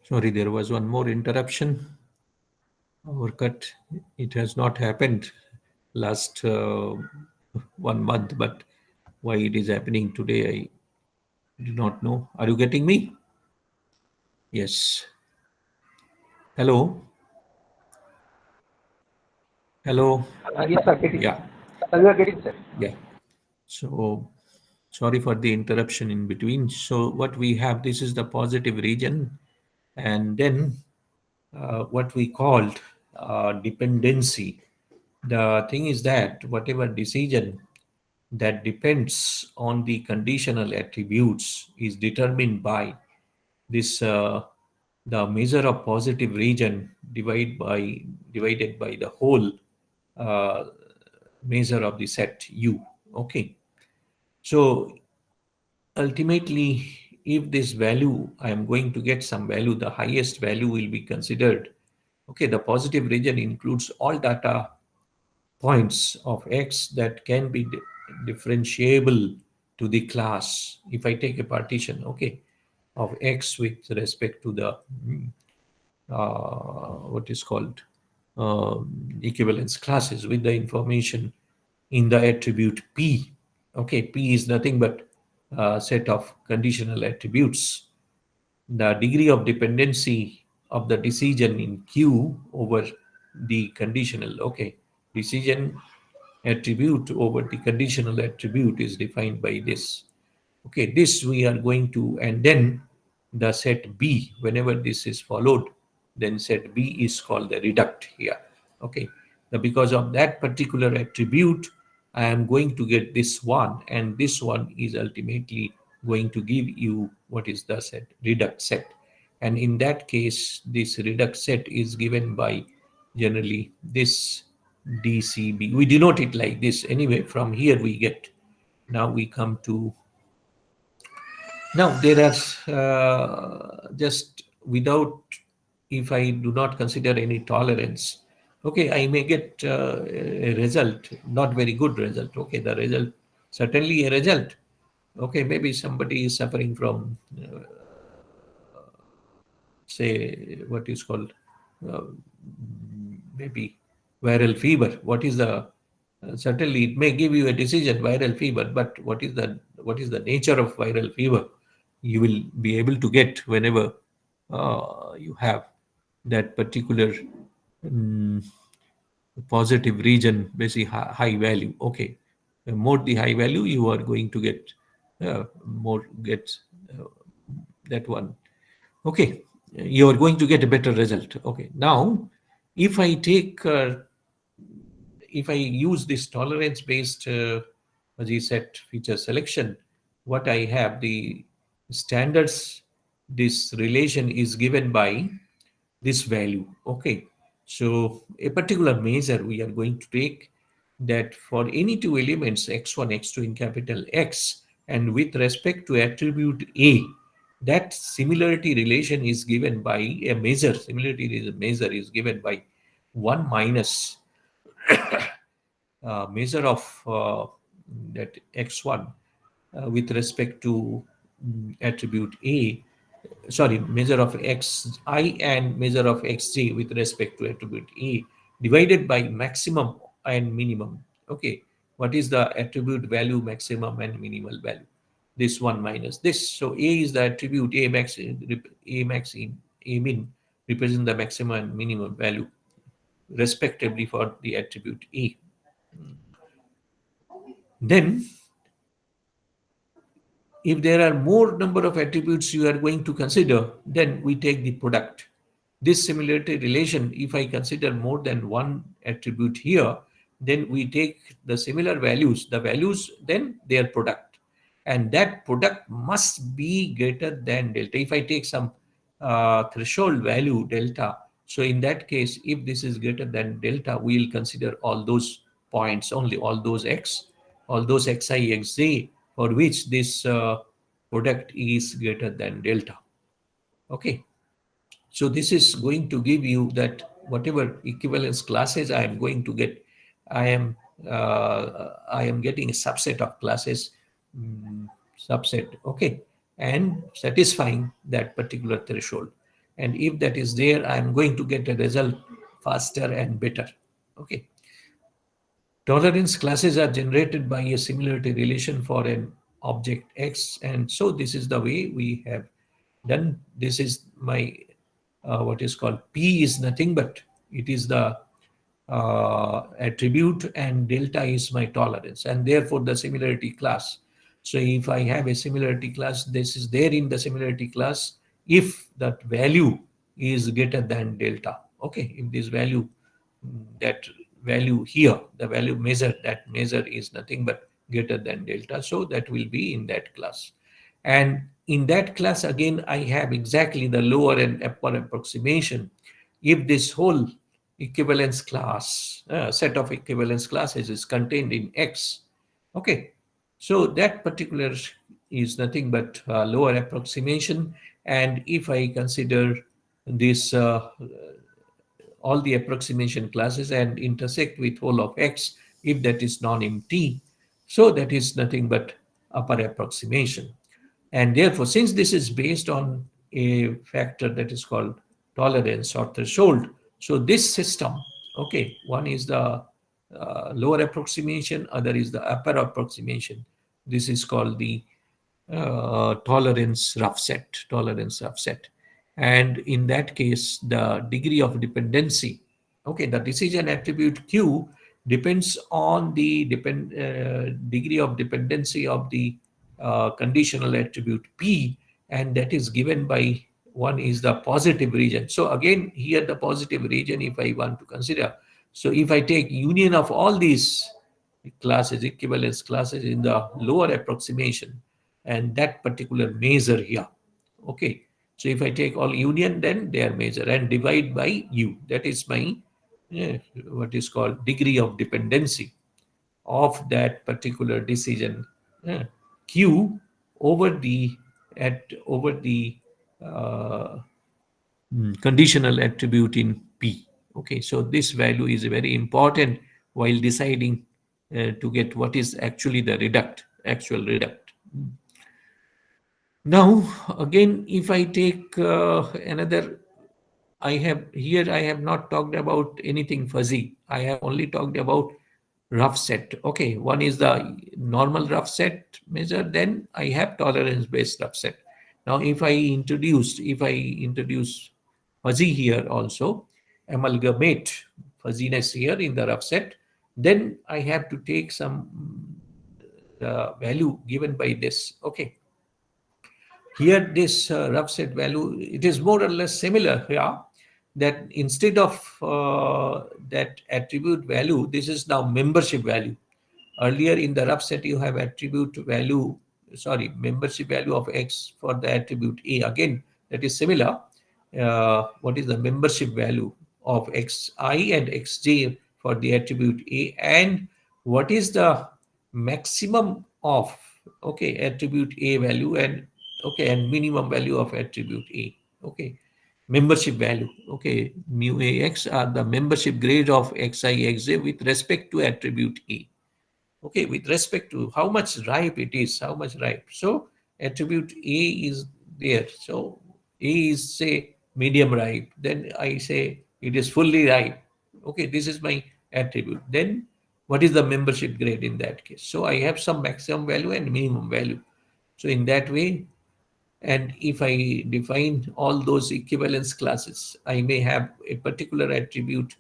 Sorry, there was one more interruption. Our cut. It has not happened last 1 month, but why it is happening today, I do not know. Are you getting me? Yes. Hello. Hello. Yes, sir, getting. Yeah. Sir, we are getting, sir. Yeah. So sorry for the interruption in between. So what we have, this is the positive region, and then what we called dependency. The thing is that whatever decision that depends on the conditional attributes is determined by this the measure of positive region divided by the whole uh, measure of the set U. Okay, so ultimately, if this value, I am going to get some value, the highest value will be considered. Okay, the positive region includes all data points of x that can be differentiable to the class. If I take a partition, okay, of x with respect to the what is called uh, equivalence classes with the information in the attribute p. Okay, p is nothing but a set of conditional attributes. The degree of dependency of the decision in q over the conditional, okay, decision attribute over the conditional attribute is defined by this. Okay, this we are going to, and then the set B, whenever this is followed, then set B is called the reduct here. Okay, now because of that particular attribute, I am going to get this one, and this one is ultimately going to give you what is the set, reduct set. And in that case, this reduct set is given by generally this DCB. We denote it like this. Anyway, from here we get, now we come to, now there are just without, if I do not consider any tolerance, okay, I may get a result, not very good result. Okay, the result, certainly a result. Okay, maybe somebody is suffering from say what is called uh, maybe viral fever. What is the certainly it may give you a decision viral fever, but what is the nature of viral fever, you will be able to get whenever you have that particular um, positive region, basically high value. Okay, the more the high value, you are going to get more get uh, that one. Okay, you are going to get a better result. Okay, now if I take if I use this tolerance based fuzzy set feature selection, what I have, the standards, this relation is given by this value. Okay, so a particular measure we are going to take, that for any two elements x1 x2 in capital X, and with respect to attribute A, that similarity relation is given by a measure, similarity is a measure is given by 1 minus measure of that x1 with respect to attribute A, sorry, measure of xi and measure of xj with respect to attribute A, divided by maximum and minimum. Okay, what is the attribute value, maximum and minimal value? This one minus this. So A is the attribute, A max, A max, A min represent the maximum and minimum value respectively for the attribute A. Then if there are more number of attributes you are going to consider, then we take the product. This similarity relation, if I consider more than one attribute here, then we take the similar values, the values, then their product. And that product must be greater than delta. If I take some threshold value delta, so in that case, if this is greater than delta, we will consider all those points only, all those x, all those xi, xj, for which this product is greater than delta. Okay, so this is going to give you that whatever equivalence classes I am going to get, I am getting a subset of classes, subset, okay, and satisfying that particular threshold. And if that is there, I am going to get a result faster and better. Okay. Tolerance classes are generated by a similarity relation for an object X. And so this is the way we have done. This is my what is called P is nothing but it is the attribute, and delta is my tolerance, and therefore the similarity class. So if I have a similarity class, this is there in the similarity class if that value is greater than delta. Okay, if this value, that value here, the value measure, that measure is nothing but greater than delta, so that will be in that class. And in that class again, I have exactly the lower and upper approximation if this whole equivalence class, set of equivalence classes is contained in X. Okay, so that particular is nothing but lower approximation. And if I consider this all the approximation classes and intersect with whole of X, if that is non-empty, so that is nothing but upper approximation. And therefore, since this is based on a factor that is called tolerance or threshold, so this system, okay, one is the lower approximation, other is the upper approximation. This is called the tolerance rough set, tolerance rough set. And in that case, the degree of dependency, okay, the decision attribute Q depends on the degree of dependency of the conditional attribute P, and that is given by one is the positive region. So again, here the positive region, if I want to consider, so if I take union of all these classes, equivalence classes in the lower approximation, and that particular measure here, okay, so if I take all union, then their measure and divide by U, that is my what is called degree of dependency of that particular decision Q over the uh, conditional attribute in P. Okay, so this value is very important while deciding to get what is actually the actual reduct. Now, again, if I take another, I have not talked about anything fuzzy. I have only talked about rough set. Okay, one is the normal rough set measure, then I have tolerance based rough set. Now, if I introduce fuzzy here also, amalgamate fuzziness here in the rough set, then I have to take some value given by this. Okay, here this rough set value, it is more or less similar here, that instead of that attribute value, this is now membership value. Earlier in the rough set, you have attribute value, sorry, membership value of X for the attribute A. Again, that is similar. What is the membership value of Xi and Xj for the attribute A, and what is the maximum of, okay, attribute A value, and okay, and minimum value of attribute A. Okay, membership value. Okay, mu AX are the membership grade of Xi, Xj with respect to attribute A. Okay, with respect to how much ripe it is, how much ripe. So attribute A is there. So A is, say, medium ripe. Then I say it is fully ripe. Okay, this is my attribute. Then what is the membership grade in that case? So I have some maximum value and minimum value. So in that way, and if I define all those equivalence classes, I may have a particular attribute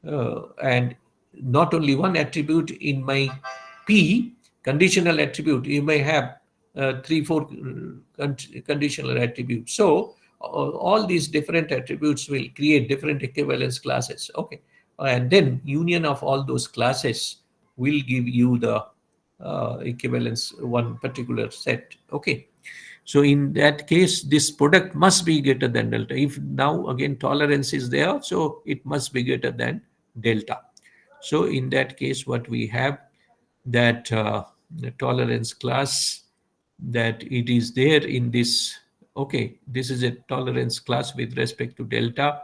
and not only one attribute in my P conditional attribute. You may have three, four conditional attributes. So all these different attributes will create different equivalence classes. Okay, and then union of all those classes will give you the equivalence one particular set. Okay, so in that case, this product must be greater than delta. If now again tolerance is there, so it must be greater than delta. So in that case, what we have, that the tolerance class, that it is there in this, okay, this is a tolerance class with respect to delta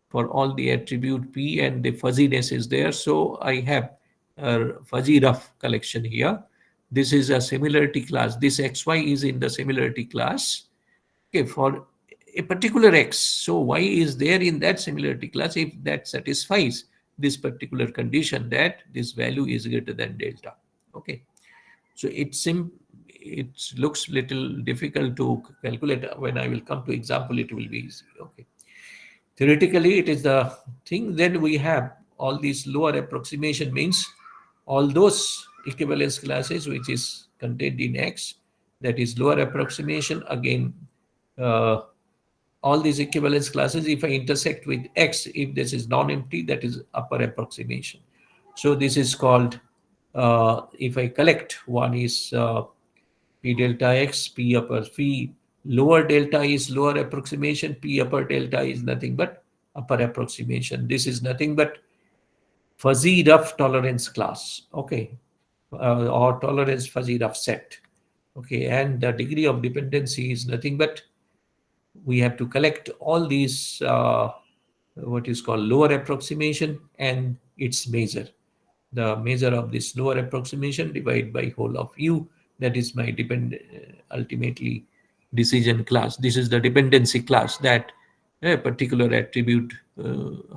for all the attribute P, and the fuzziness is there. So I have a fuzzy rough collection here. This is a similarity class. This XY is in the similarity class. Okay, for a particular x. So y is there in that similarity class if that satisfies this particular condition that this value is greater than delta. Okay. So it looks little difficult to calculate. When I will come to example, it will be easy. Okay. Theoretically, it is the thing. Then we have all these lower approximation means all those equivalence classes which is contained in X, that is lower approximation. Again, all these equivalence classes, if I intersect with X, if this is non-empty, that is upper approximation. So this is called, if I collect, one is P delta X, P upper Phi, lower delta is lower approximation, P upper delta is nothing but upper approximation. This is nothing but fuzzy rough tolerance class, okay, or tolerance fuzzy rough set, okay, and the degree of dependency is nothing but we have to collect all these what is called lower approximation and its measure. The measure of this lower approximation divided by whole of U, that is my ultimately decision class. This is the dependency class that a particular attribute,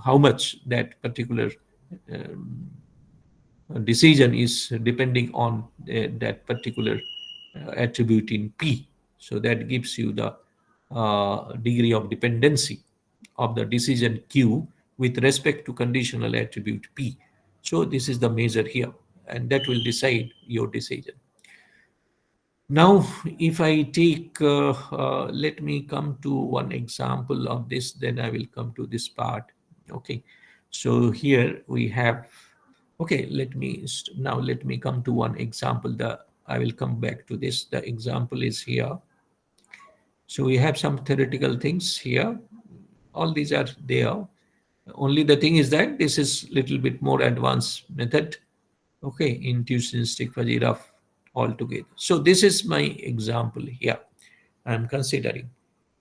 how much that particular um, decision is depending on that particular attribute in P. So that gives you the degree of dependency of the decision Q with respect to conditional attribute P. So this is the measure here, and that will decide your decision. Now, if I take, let me come to one example of this, then I will come to this part. Okay, so here we have, okay, now let me come to one example. I will come back to this. The example is here. So we have some theoretical things here. All these are there. Only the thing is that this is little bit more advanced method. Okay, intuitionistic fuzzy rough altogether. So this is my example here. I'm considering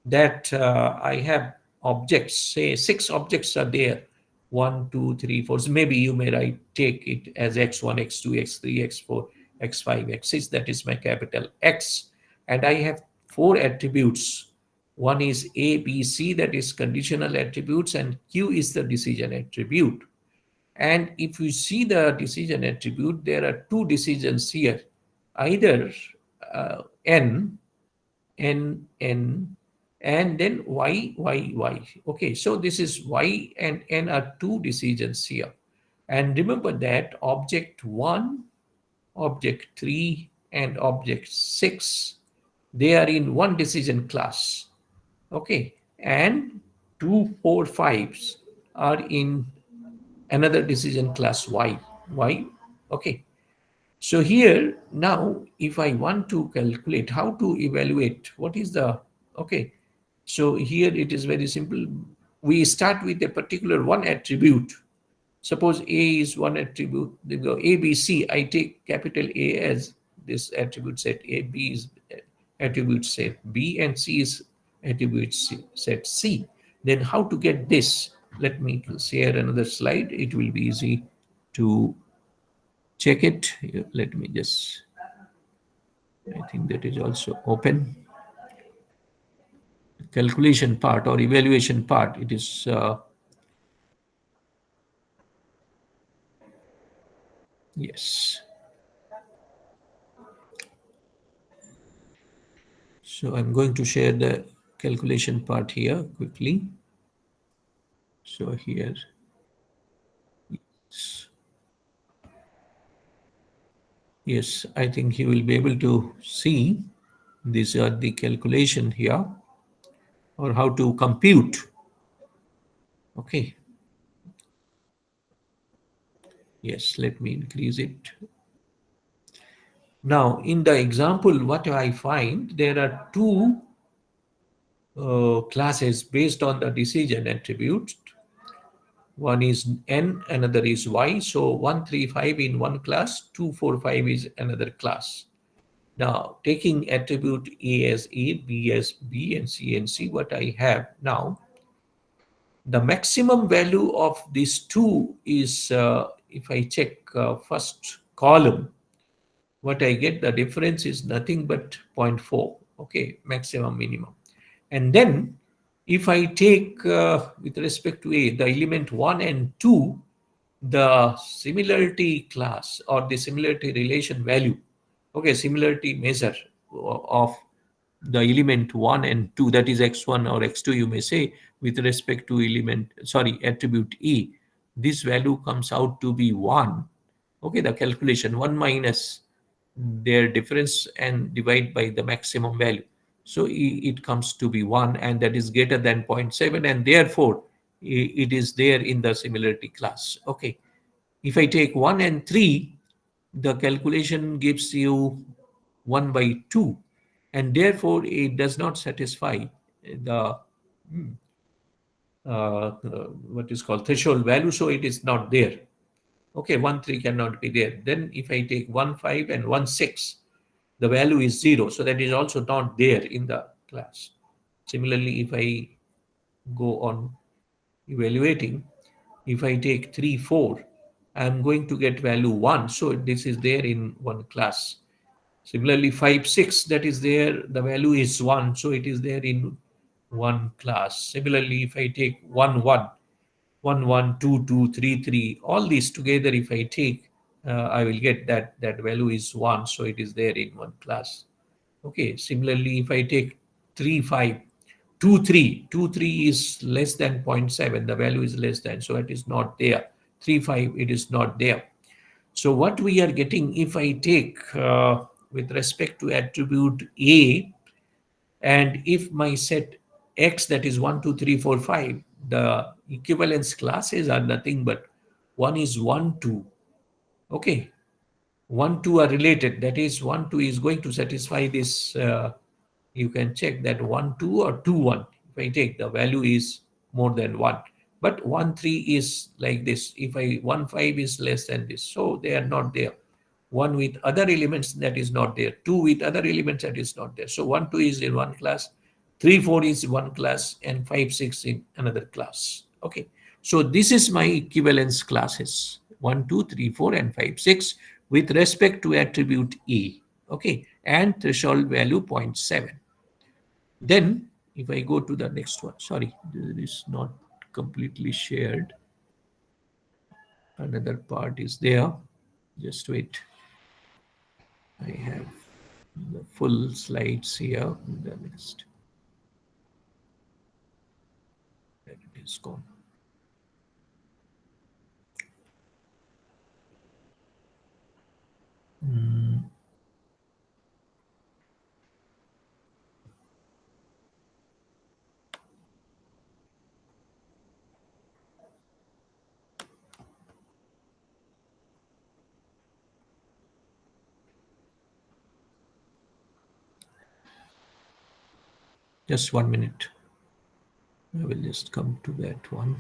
that I have objects, say 6 objects are there. 1, 2, 3, 4. So maybe you may take it as x1, x2, x3, x4, x5, x6. That is my capital X. And I have 4 attributes. One is A, B, C, that is conditional attributes, and Q is the decision attribute. And if you see the decision attribute, there are 2 decisions here, either N, N, N, and then Y, Y, Y. Okay, so this is Y and N are 2 decisions here. And remember that object 1, object 3, and object 6, they are in one decision class. Okay, and 2, 4, 5s are in another decision class Y. Y. Okay. So here now, if I want to calculate how to evaluate what is the, okay. So here it is very simple. We start with a particular one attribute. Suppose A is one attribute. They go A, B, C. I take capital A as this attribute set A, B is attribute set B, and C is attribute set C. Then how to get this? Let me share another slide. It will be easy to check it. Let me just, I think that is also open. Calculation part or evaluation part, it is yes. So I'm going to share the calculation part here quickly. So here, yes, I think you will be able to see these are the calculation here, or how to compute. Okay. Yes, let me increase it. Now, in the example, what I find, there are 2 classes based on the decision attribute. One is N, another is Y. So 1, 3, 5 in one class, 2, 4, 5 is another class. Now, taking attribute A as A, B as B, and C and C, what I have now, the maximum value of these 2 is, if I check first column, what I get, the difference is nothing but 0.4, okay, maximum, minimum. And then If I take with respect to A, the element 1 and 2, the similarity class or the similarity relation value, okay, similarity measure of the element 1 and 2, that is x1 or x2, you may say, with respect to attribute E, this value comes out to be 1. Okay, the calculation 1 minus their difference and divide by the maximum value. So it comes to be 1, and that is greater than 0.7, and therefore it is there in the similarity class. Okay. If I take 1 and 3, the calculation gives you 1 by 2, and therefore it does not satisfy the what is called threshold value, so it is not there. Okay, 1, 3 cannot be there. Then if I take 1, 5 and 1, 6, the value is 0, so that is also not there in the class. Similarly, if I go on evaluating, if I take 3, 4, I'm going to get value 1, so this is there in one class. Similarly, 5, 6, that is there, the value is 1, so it is there in one class. Similarly, if I take 1, 1, 1, 1, 2, 2, 3, 3, all these together, if I take, I will get that value is 1, so it is there in one class. Okay, similarly, if I take 3, 5, 2, 3, 2, 3 is less than 0.7, the value is less than, so it is not there. 3, 5, it is not there. So what we are getting, if I take with respect to attribute A, and if my set X, that is 1, 2, 3, 4, 5, the equivalence classes are nothing but one is 1, 2. Okay, 1, 2 are related. That is 1, 2 is going to satisfy this. You can check that 1, 2 or 2, 1. If I take, the value is more than 1. But 1, 3 is like this. If 1, 5 is less than this. So they are not there. 1 with other elements, that is not there. 2 with other elements, that is not there. So 1, 2 is in one class. 3, 4 is one class, and 5, 6 in another class. Okay. So this is my equivalence classes 1, 2, 3, 4, and 5, 6 with respect to attribute A. Okay. And threshold value 0.7. Then if I go to the next one, sorry, this is not completely shared. Another part is there. Just wait. I have the full slides here. The next. There it is gone. Just 1 minute. I will just come to that one.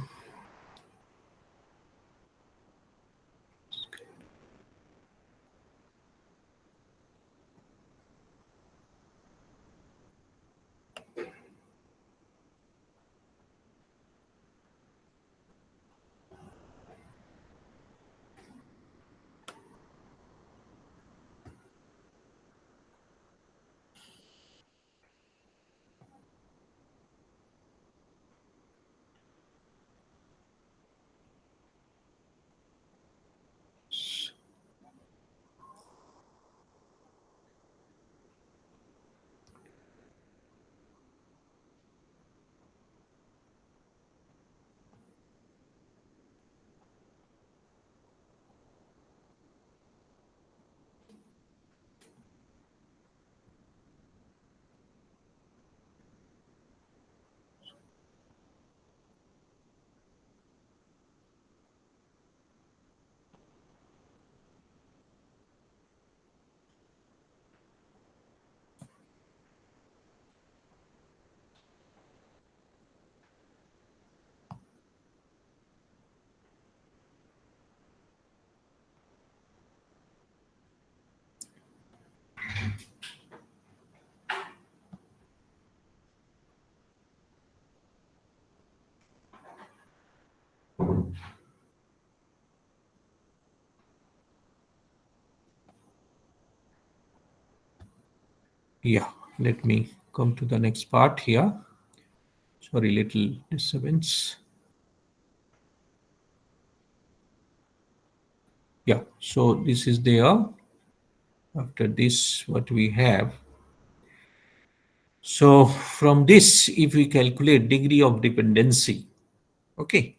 Yeah, let me come to the next part here. Sorry, little disturbance. Yeah, so this is there. After this, what we have. So from this, if we calculate degree of dependency, okay.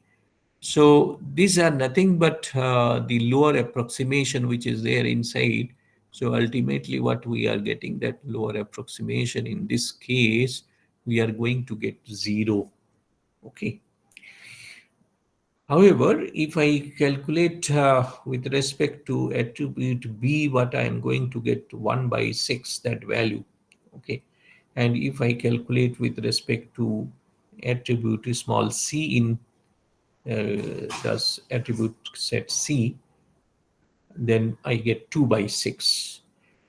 So these are nothing but the lower approximation which is there inside. So ultimately what we are getting, that lower approximation, in this case, we are going to get 0. Okay. However, if I calculate with respect to attribute B, what I am going to get 1 by 6, that value. Okay. And if I calculate with respect to attribute small c in does attribute set C, then I get 2 by 6.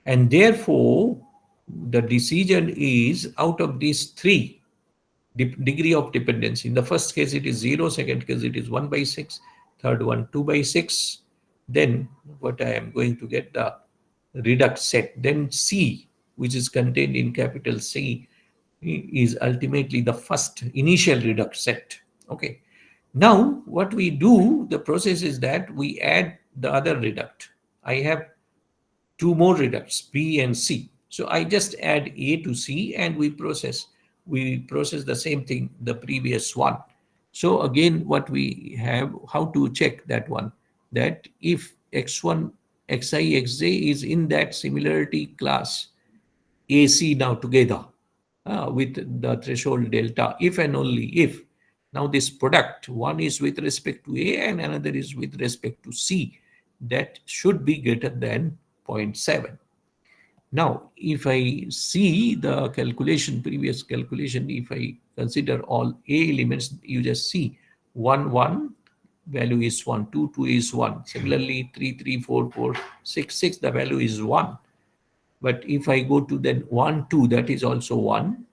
And therefore, the decision is out of these 3 degree of dependency. In the first case, it is 0. Second case, it is 1 by 6. Third one, 2 by 6. Then what I am going to get, the reduct set. Then C, which is contained in capital C, is ultimately the first initial reduct set. Okay. Now, what we do, the process is that we add the other reduct. I have 2 more reducts, B and C. So I just add A to C and we process. We process the same thing, the previous one. So again, what we have, how to check that one, that if X1, Xi, Xj is in that similarity class, AC now together with the threshold delta, if and only if. Now this product, one is with respect to A and another is with respect to C, that should be greater than 0.7. Now, if I see the calculation, previous calculation, if I consider all A elements, you just see 1, 1, value is 1, 2, 2 is 1. Similarly, 3, 3, 4, 4, 6, 6, the value is 1. But if I go to then 1, 2, that is also 1.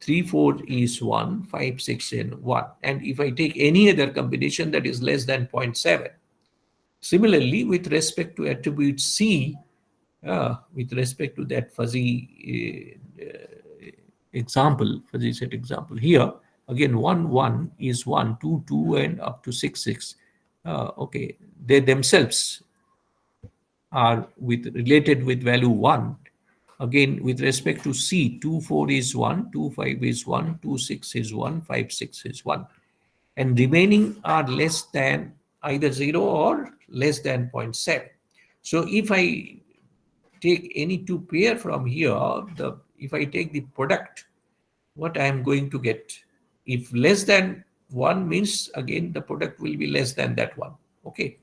3, 4 is 1, 5, 6, and 1. And if I take any other combination that is less than 0.7. Similarly, with respect to attribute C, with respect to that fuzzy example, fuzzy set example here, again 1, 1 is 1, 2, 2, and up to 6, 6. Okay, they themselves are related with value 1. Again, with respect to C, 2, 4 is 1, 2, 5 is 1, 2, 6 is 1, 5, 6 is 1. And remaining are less than either 0 or less than 0.7. So if I take any 2 pair from here, if I take the product, what I am going to get? If less than 1 means, again, the product will be less than that one. Okay.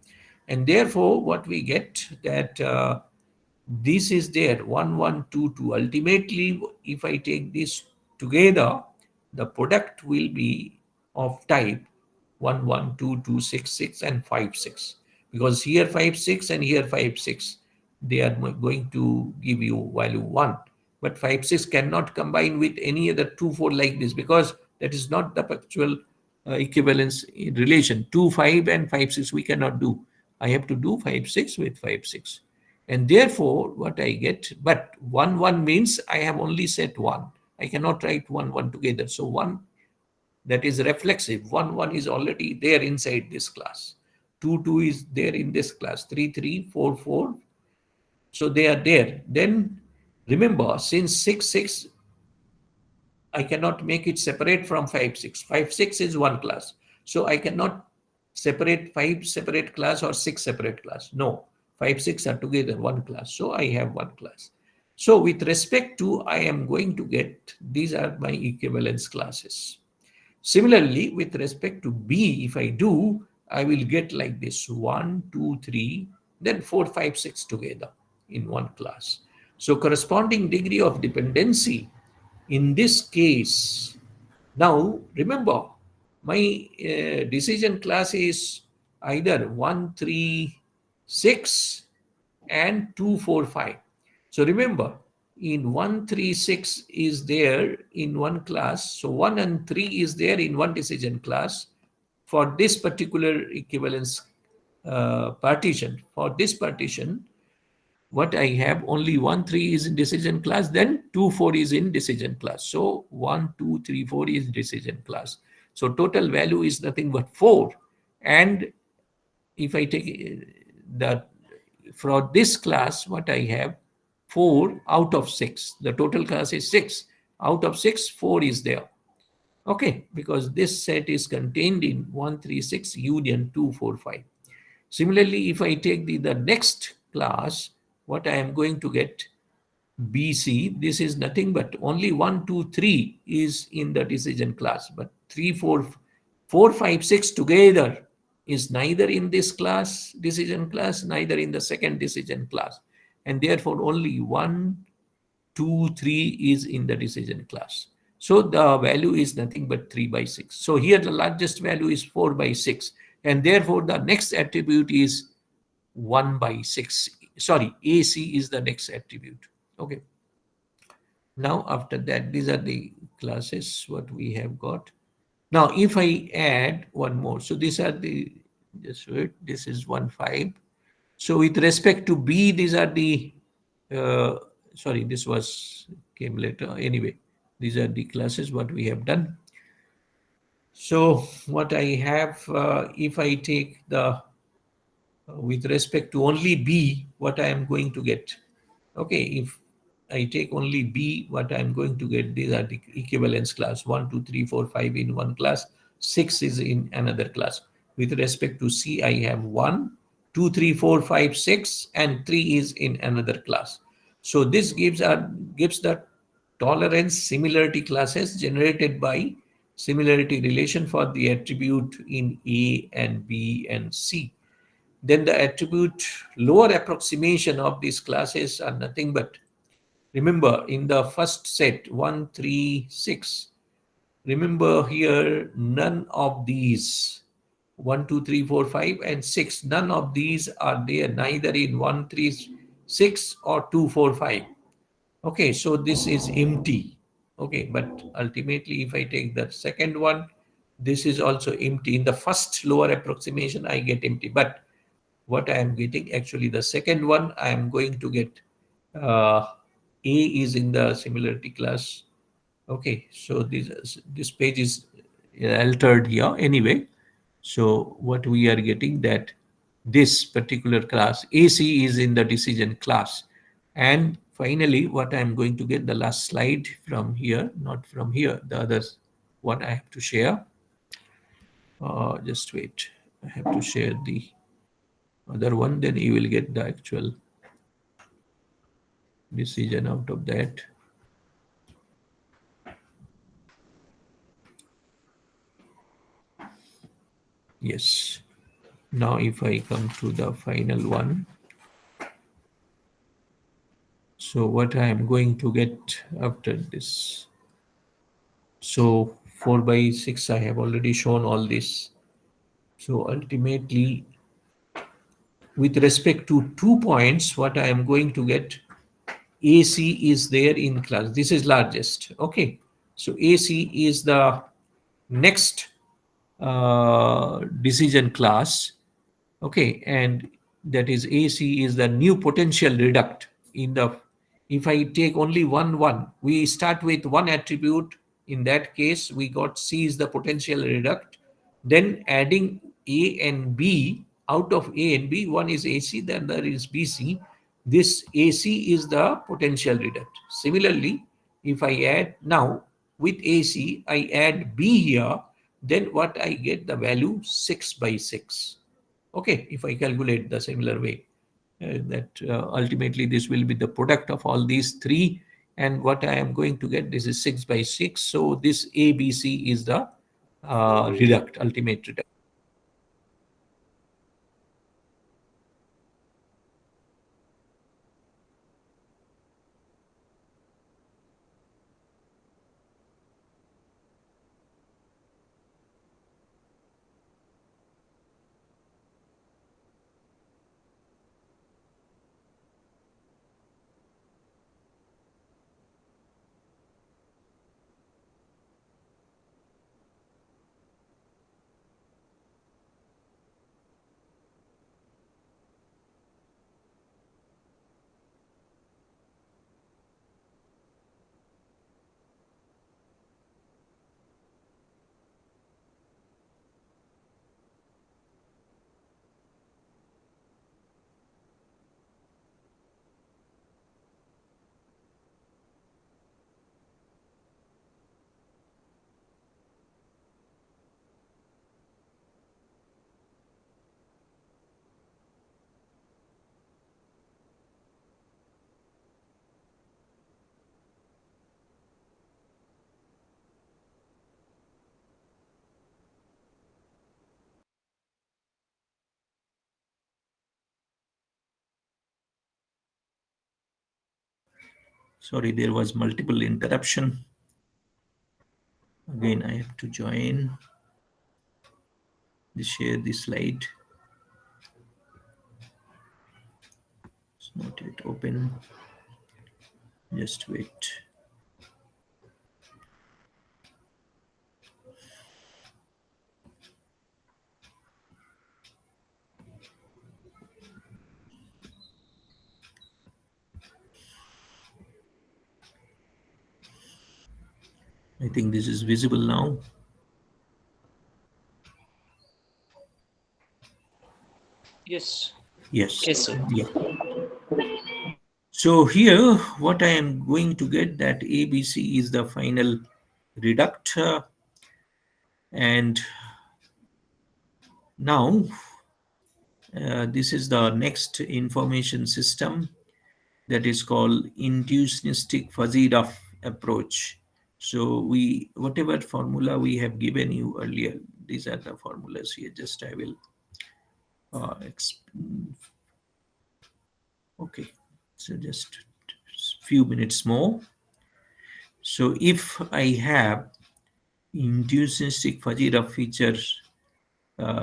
And therefore, what we get, that this is there 1, 1, 2, 2. Ultimately, if I take this together, the product will be of type 1, 1, 2, 2, 6, 6, and 5, 6. Because here 5, 6 and here 5, 6, they are going to give you value 1. But 5, 6 cannot combine with any other 2, 4 like this, because that is not the actual equivalence in relation. 2, 5 and 5, 6 we cannot do. I have to do 5, 6 with 5, 6. And therefore, what I get, but 1, 1 means I have only set 1. I cannot write 1, 1 together. So 1, that is reflexive. 1, 1 is already there inside this class. 2, 2 is there in this class. 3, 3, 4, 4. So they are there. Then remember, since 6, 6, I cannot make it separate from 5, 6. 5, 6 is one class. So I cannot separate 5 separate class or 6 separate class. No, 5, 6 are together one class. So I have one class. So with respect to, I am going to get, these are my equivalence classes. Similarly, with respect to B, if I do, I will get like this 1, 2, 3, then 4, 5, 6 together in one class. So corresponding degree of dependency in this case, now remember, my decision class is either 1, 3, 6 and 2, 4, 5. So remember, in 1, 3, 6 is there in one class. So 1 and 3 is there in one decision class for this particular equivalence partition. For this partition, what I have, only 1, 3 is in decision class, then 2, 4 is in decision class. So 1, 2, 3, 4 is decision class. So total value is nothing but 4. And if I take the, for this class, what I have, 4 out of 6. The total class is 6. Out of 6, 4 is there. Okay, because this set is contained in 1, 3, 6 union 2, 4, 5. Similarly, if I take the next class, what I am going to get, BC, this is nothing but only 1, 2, 3 is in the decision class, but 3, 4, 4, 5, 6 together is neither in this class, decision class, neither in the second decision class. And therefore only 1, 2, 3 is in the decision class. So the value is nothing but 3 by 6. So here the largest value is 4 by 6. And therefore the next attribute is 1 by 6. Sorry, AC is the next attribute. Okay. Now after that, these are the classes what we have got. Now if I add one more, so these are the, just wait, this is 1, 5. So with respect to B, these are the, sorry, this was came later. Anyway, these are the classes what we have done. So what I have, if I take the, with respect to only B, what I am going to get. Okay, if I take only B, what I'm going to get, these are the equivalence class, 1, 2, 3, 4, 5 in one class, 6 is in another class. With respect to C, I have 1, 2, 3, 4, 5, 6, and 3 is in another class. So this gives the tolerance similarity classes generated by similarity relation for the attribute in A and B and C. Then the attribute lower approximation of these classes are nothing but, remember in the first set 1, 3, 6, remember here none of these 1, 2, 3, 4, 5 and 6, none of these are there, neither in 1, 3, 6 or 2, 4, 5. Okay, so this is empty. Okay, but ultimately if I take the second one, this is also empty. In the first lower approximation I get empty, but what I am getting, actually the second one I am going to get, A is in the similarity class. Okay, so this page is altered here anyway. So what we are getting, that this particular class AC is in the decision class. And finally what I'm going to get, the last slide from here, not from here, the other one I have to share. Just wait, I have to share the other one, then you will get the actual decision out of that. Yes. Now if I come to the final one, so what I am going to get after this, so 4 by 6 I have already shown all this. So ultimately with respect to 2 points, what I am going to get, AC is there in class, this is largest. Okay, so AC is the next decision class. Okay, and that is AC is the new potential reduct in the, if I take only 1, 1, we start with one attribute. In that case we got C is the potential reduct, then adding A and B, out of A and B, one is AC, then there is BC. This AC is the potential reduct. Similarly, if I add now with AC, I add B here, then what I get, the value 6 by 6. Okay, if I calculate the similar way, that ultimately this will be the product of all these three, and what I am going to get, this is 6 by 6. So this ABC is the reduct, ultimate reduct. Sorry, there was multiple interruption. Again, I have to join. Share the slide. It's not yet open. Just wait. I think this is visible now. Yes. Yes. Yes, sir. Yeah. So here, what I am going to get that ABC is the final reduct, and now this is the next information system that is called inductionistic fuzzy rough approach. So we, whatever formula we have given you earlier, these are the formulas here. Just I will okay. So just few minutes more. So if I have inductionistic fuzzy rough feature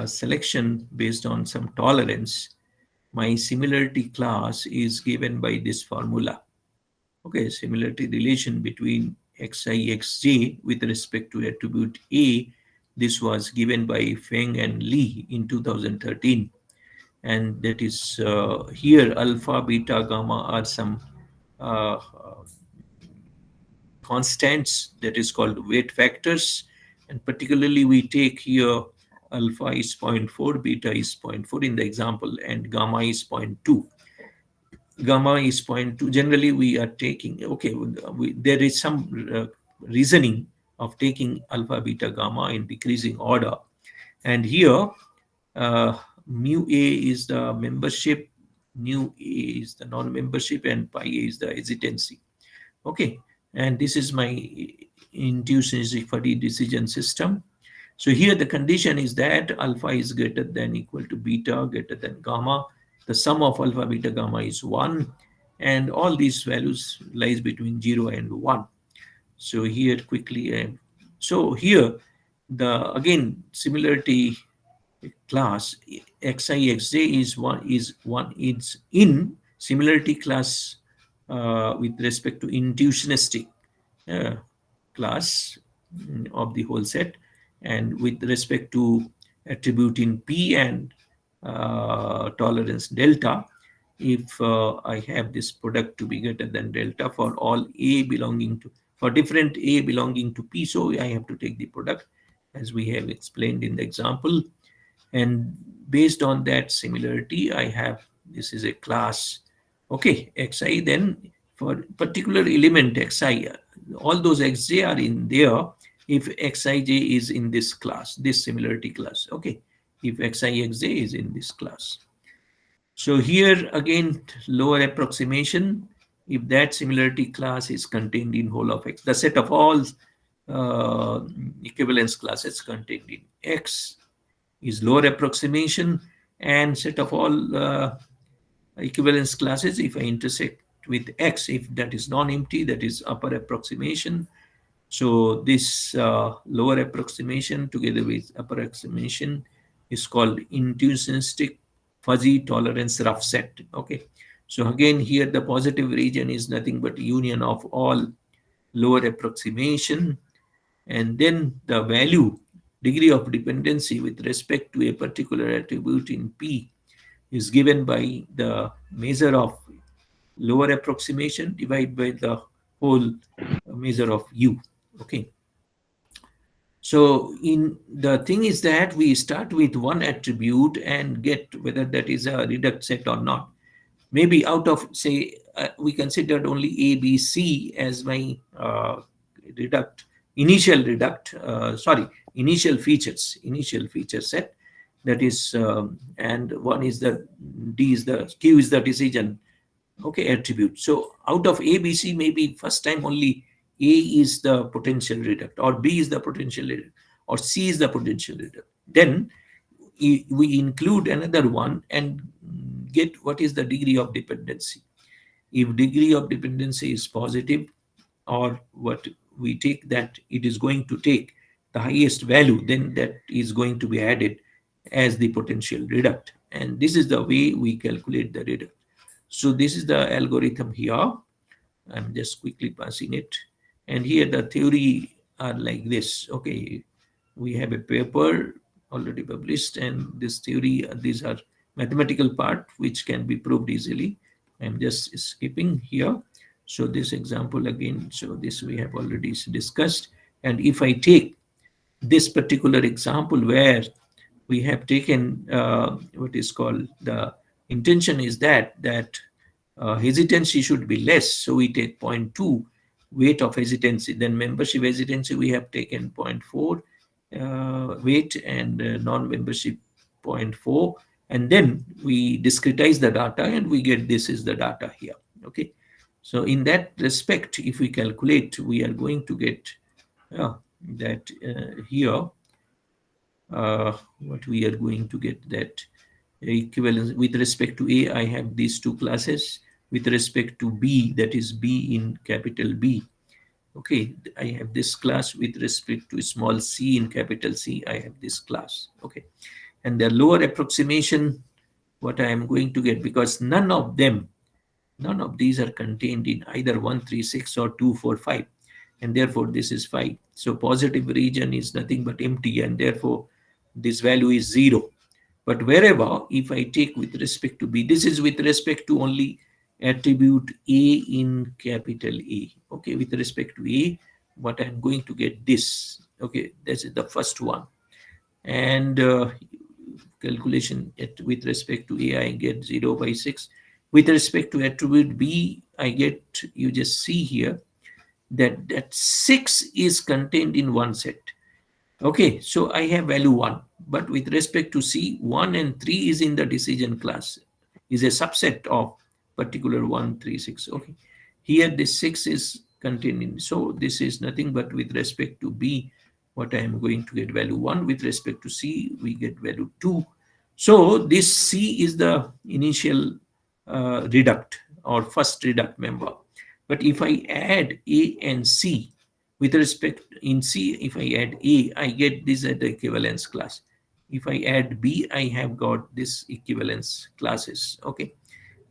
selection based on some tolerance, my similarity class is given by this formula. Okay, similarity relation between xi xj with respect to attribute A. This was given by Feng and Lee in 2013, and that is here alpha, beta, gamma are some uh, constants that is called weight factors, and particularly we take here alpha is 0 0.4, beta is 0 0.4 in the example, and gamma is 0.2. Gamma is 0.2. Generally we are taking, okay, there is some reasoning of taking alpha, beta, gamma in decreasing order, and here mu a is the membership, nu a is the non-membership, and pi a is the hesitancy. Okay, and this is my inductionistic fuzzy decision system. So here the condition is that alpha is greater than equal to beta greater than gamma. The sum of alpha, beta, gamma is 1, and all these values lies between 0 and 1. So here quickly, so here the again similarity class xi xj is one is in similarity class with respect to inductionistic uh, class of the whole set, and with respect to attribute in P and tolerance delta, if I have this product to be greater than delta for all A belonging to, for different A belonging to P, so I have to take the product as we have explained in the example, and based on that similarity I have, this is a class, okay, xi, then for particular element xi, all those xj are in there if xij is in this class, this similarity class, okay, if xi xj is in this class. So here again lower approximation, if that similarity class is contained in whole of x, the set of all equivalence classes contained in x is lower approximation, and set of all equivalence classes if I intersect with x, if that is non-empty, that is upper approximation. So this lower approximation together with upper approximation is called inductionistic fuzzy tolerance rough set. Okay, so again here the positive region is nothing but union of all lower approximation, and then the value degree of dependency with respect to a particular attribute in P is given by the measure of lower approximation divided by the whole measure of U. Okay. So in the thing is that we start with one attribute and get whether that is a reduct set or not. Maybe out of, say, we considered only A, B, C as my reduct, initial reduct, initial feature set. That is, and one is the D is the Q is the decision, okay, attribute. So out of A, B, C, maybe first time only A is the potential reduct, or B is the potential reduct, or C is the potential reduct. Then we include another one and get what is the degree of dependency. if degree of dependency is positive, or what we take that it is going to take the highest value, then that is going to be added as the potential reduct. And this is the way we calculate the reduct. So this is the algorithm here. I'm just quickly passing it. And here the theory are like this. Okay, we have a paper already published, and this theory, these are mathematical part which can be proved easily. I'm just skipping here. So this example again, so this we have already discussed. And if I take this particular example where we have taken what is called, the intention is that hesitancy should be less, so we take 0.2 weight of hesitancy. Then membership hesitancy we have taken 0.4 weight, and non-membership 0.4, and then we discretize the data and we get this is the data here. Okay, so in that respect, if we calculate, we are going to get that here what we are going to get, that equivalence with respect to A, I have these two classes. With respect to B, that is B in capital B, okay, I have this class. With respect to small c in capital C, I have this class. Okay, and the lower approximation, what I am going to get, because none of these are contained in either 136 or 245, and therefore this is 5. So positive region is nothing but empty, and therefore this value is 0. But wherever, if I take with respect to B, this is with respect to only attribute A in capital A. Okay, with respect to A, what I'm going to get this. Okay, this is the first one. And calculation with respect to A, I get 0 by 6. With respect to attribute B, I get, you just see here, that 6 is contained in one set. Okay, so I have value 1. But with respect to C, 1 and 3 is in the decision class, is a subset of particular 1, 3, 6. Okay, here this 6 is contained in. So this is nothing but with respect to B, what I am going to get value 1. With respect to C, we get value 2. So this C is the initial reduct or first reduct member. But if I add A and C, with respect in C, if I add A, I get this at the equivalence class. If I add B, I have got this equivalence classes. Okay,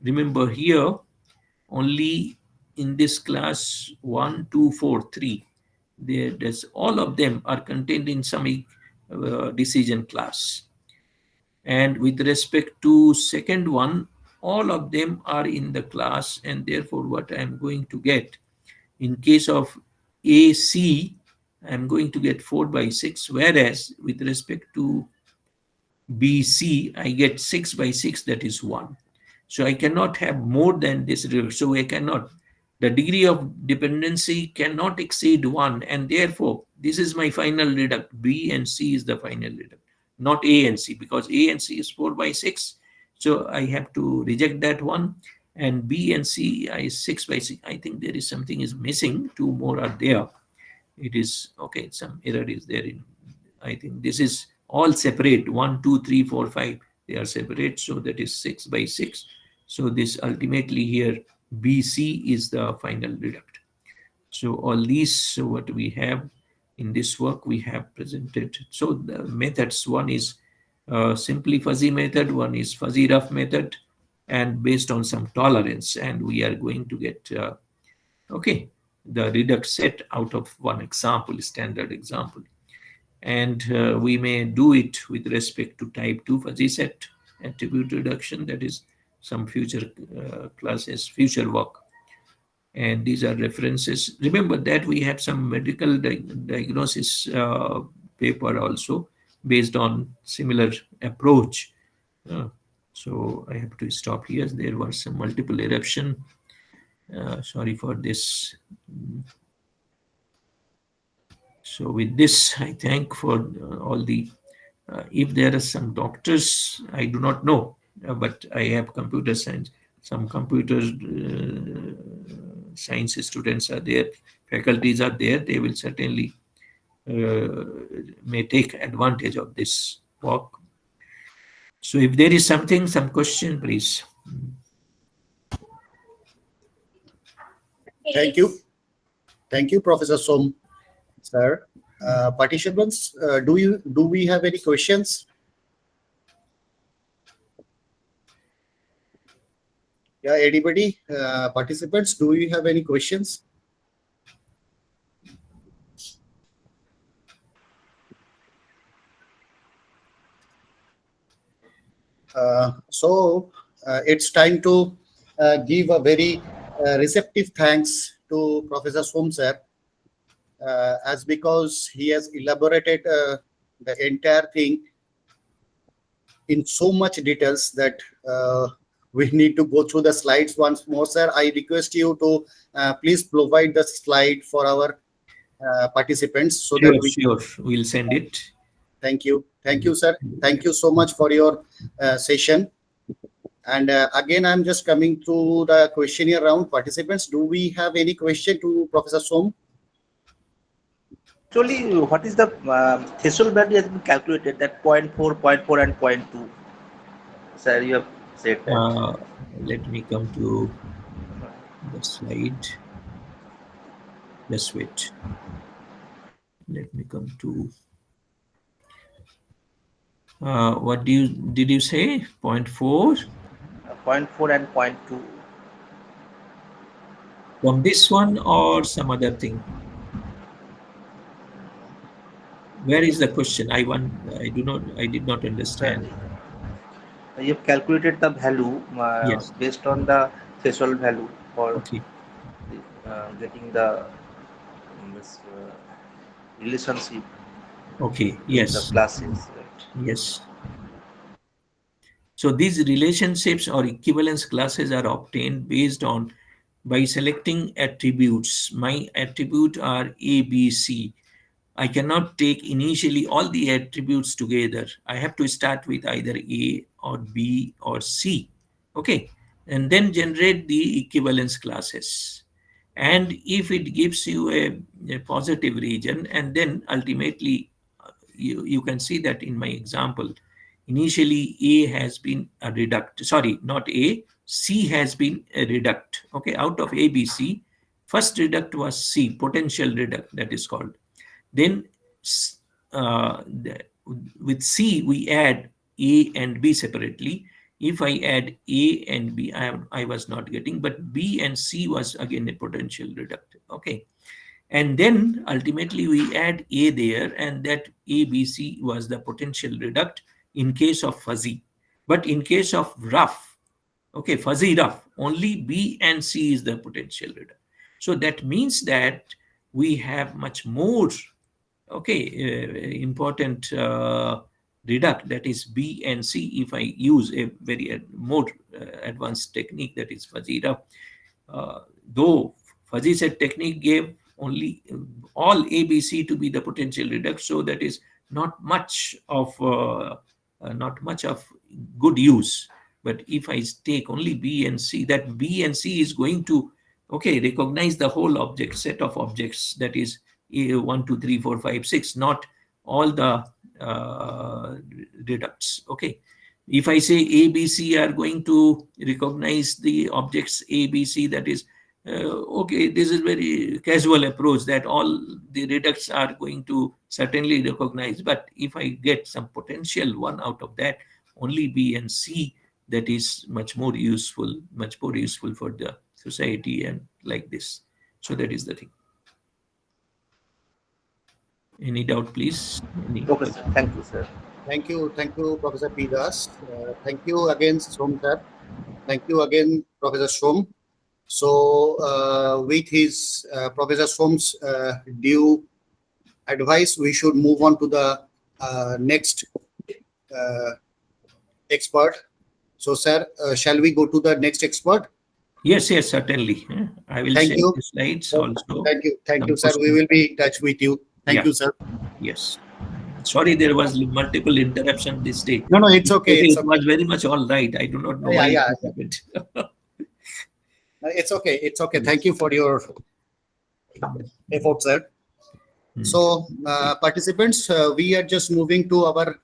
remember here only in this class 1, 2, 4, 3, there's all of them are contained in some decision class. And with respect to second one, all of them are in the class, and therefore what I am going to get in case of AC, I'm going to get 4 by 6, whereas with respect to BC, I get 6 by 6, that is 1. So I cannot have more than this. So I cannot, the degree of dependency cannot exceed 1, and therefore this is my final reduct. B and C is the final reduct, not A and C, because A and C is 4 by 6. So I have to reject that one. And B and C is 6 by 6. I think there is something is missing. 2 more are there. It is okay. Some error is there. I think this is all separate. 1, 2, 3, 4, 5. They are separate. So that is 6 by 6. So this ultimately here BC is the final reduct. So all these, so what we have in this work we have presented. So the methods, one is simply fuzzy method, one is fuzzy rough method, and based on some tolerance, and we are going to get okay, the reduct set out of one example, standard example. And we may do it with respect to type 2 fuzzy set attribute reduction, that is some future classes, future work. And these are references. Remember that we have some medical diagnosis paper also based on similar approach. So I have to stop here. There was some multiple eruption. Sorry for this. So with this, I thank for all the, if there are some doctors, I do not know, but I have computer science, some computer science students are there, faculties are there, they will certainly may take advantage of this work. So if there is something, some question, please. Thank you. Thank you, Professor Som, sir. Participants, do we have any questions? Yeah, anybody? Participants, do you have any questions? It's time to give a very receptive thanks to Professor Som sir, as because he has elaborated the entire thing in so much details that we need to go through the slides once more, sir. I request you to please provide the slide for our participants so that we. Sure. We'll send it. Thank you, sir. Thank you so much for your session. And again, I'm just coming to the questionnaire round. Participants, do we have any question to Professor Som? Actually, what is the threshold value has been calculated? That 0.4, 0.4, and 0.2. Sir, you have said that. Let me come to the slide. Just wait. Let me come to. What did you say? 0.4? 0.4 and 0.2. From this one or some other thing? Where is the question? I did not understand. You have calculated the value Yes. based on the threshold value for getting the this, relationship. Okay. In Yes. the classes. Right? Yes. So these relationships or equivalence classes are obtained based on by selecting attributes. My attribute are A, B, C. I cannot take initially all the attributes together. I have to start with either A or B or C. Okay. And then generate the equivalence classes. And if it gives you a positive region, and then ultimately you can see that in my example, initially A has been a reduct. Sorry, not A. C has been a reduct. Okay. Out of A, B, C, first reduct was C, potential reduct, that is called. Then with C, we add A and B separately. If I add A and B, I was not getting, but B and C was again a potential reduct. Okay. And then ultimately we add A there, and that A, B, C was the potential reduct in case of fuzzy. But in case of rough, okay, fuzzy rough, only B and C is the potential reduct. So that means that we have much more important reduct, that is B and C, if I use a very more advanced technique, that is fuzzy rough. Though fuzzy set technique gave only all A, B, C to be the potential reduct, so that is not much of good use. But if I take only B and C, that B and C is going to recognize the whole object set of objects, that is 1, 2, 3, 4, 5, 6, not all the reducts. Okay. If I say A, B, C are going to recognize the objects A, B, C, that is this is very casual approach that all the reducts are going to certainly recognize. But if I get some potential one out of that, only B and C, that is much more useful for the society and like this. So that is the thing. Any doubt, please? Okay, sir. Thank you, sir. Thank you, Professor P. Das. Thank you again, Som sir. Thank you again, Professor Som. So, with his Professor Som's due advice, we should move on to the next expert. So, sir, shall we go to the next expert? Yes, certainly. I will share the slides also. Thank you, sir. We will be in touch with you. Thank you, sir. Yes. Sorry, there was multiple interruption this day. No, it's okay. It was very much all right. I do not know why it happened. It's okay. It's okay. Thank you for your effort, sir. So, participants, we are just moving to our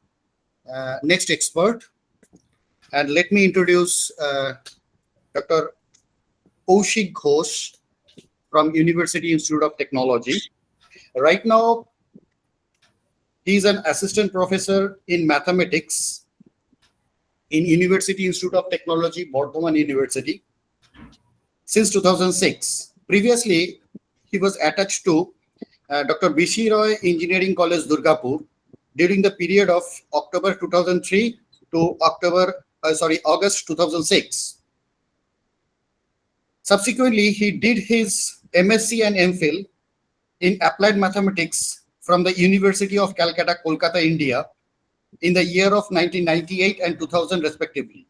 next expert. And let me introduce Dr. Koushik Ghosh. from University Institute of Technology. Right now, he is an assistant professor in mathematics in University Institute of Technology, Bardhaman University, since 2006. Previously, he was attached to Dr. B.C. Roy Engineering College, Durgapur, during the period of October 2003 to August 2006. Subsequently, he did his MSc and MPhil in Applied Mathematics from the University of Calcutta, Kolkata, India, in the year of 1998 and 2000 respectively.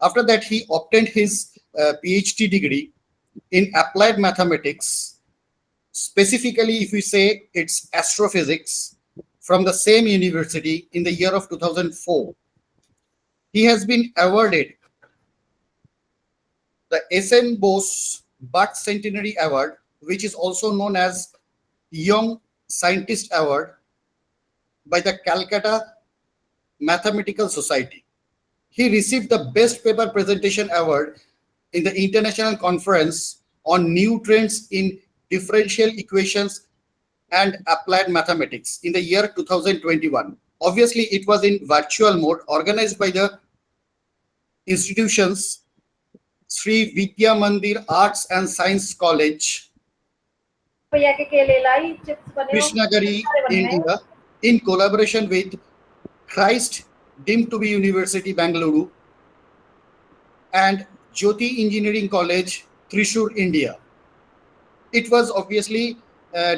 After that, he obtained his PhD degree in Applied Mathematics, specifically if we say it's astrophysics, from the same university in the year of 2004. He has been awarded the S.N. Bose Birth Centenary Award, which is also known as Young Scientist Award, by the Calcutta Mathematical Society. He received the Best Paper Presentation Award in the International Conference on New Trends in Differential Equations and Applied Mathematics in the year 2021. Obviously, it was in virtual mode, organized by the institutions Sri Vidya Mandir Arts and Science College, Krishnagiri, India, in collaboration with Christ Deemed to be University, Bangalore, and Jyoti Engineering College, Thrissur, India. It was obviously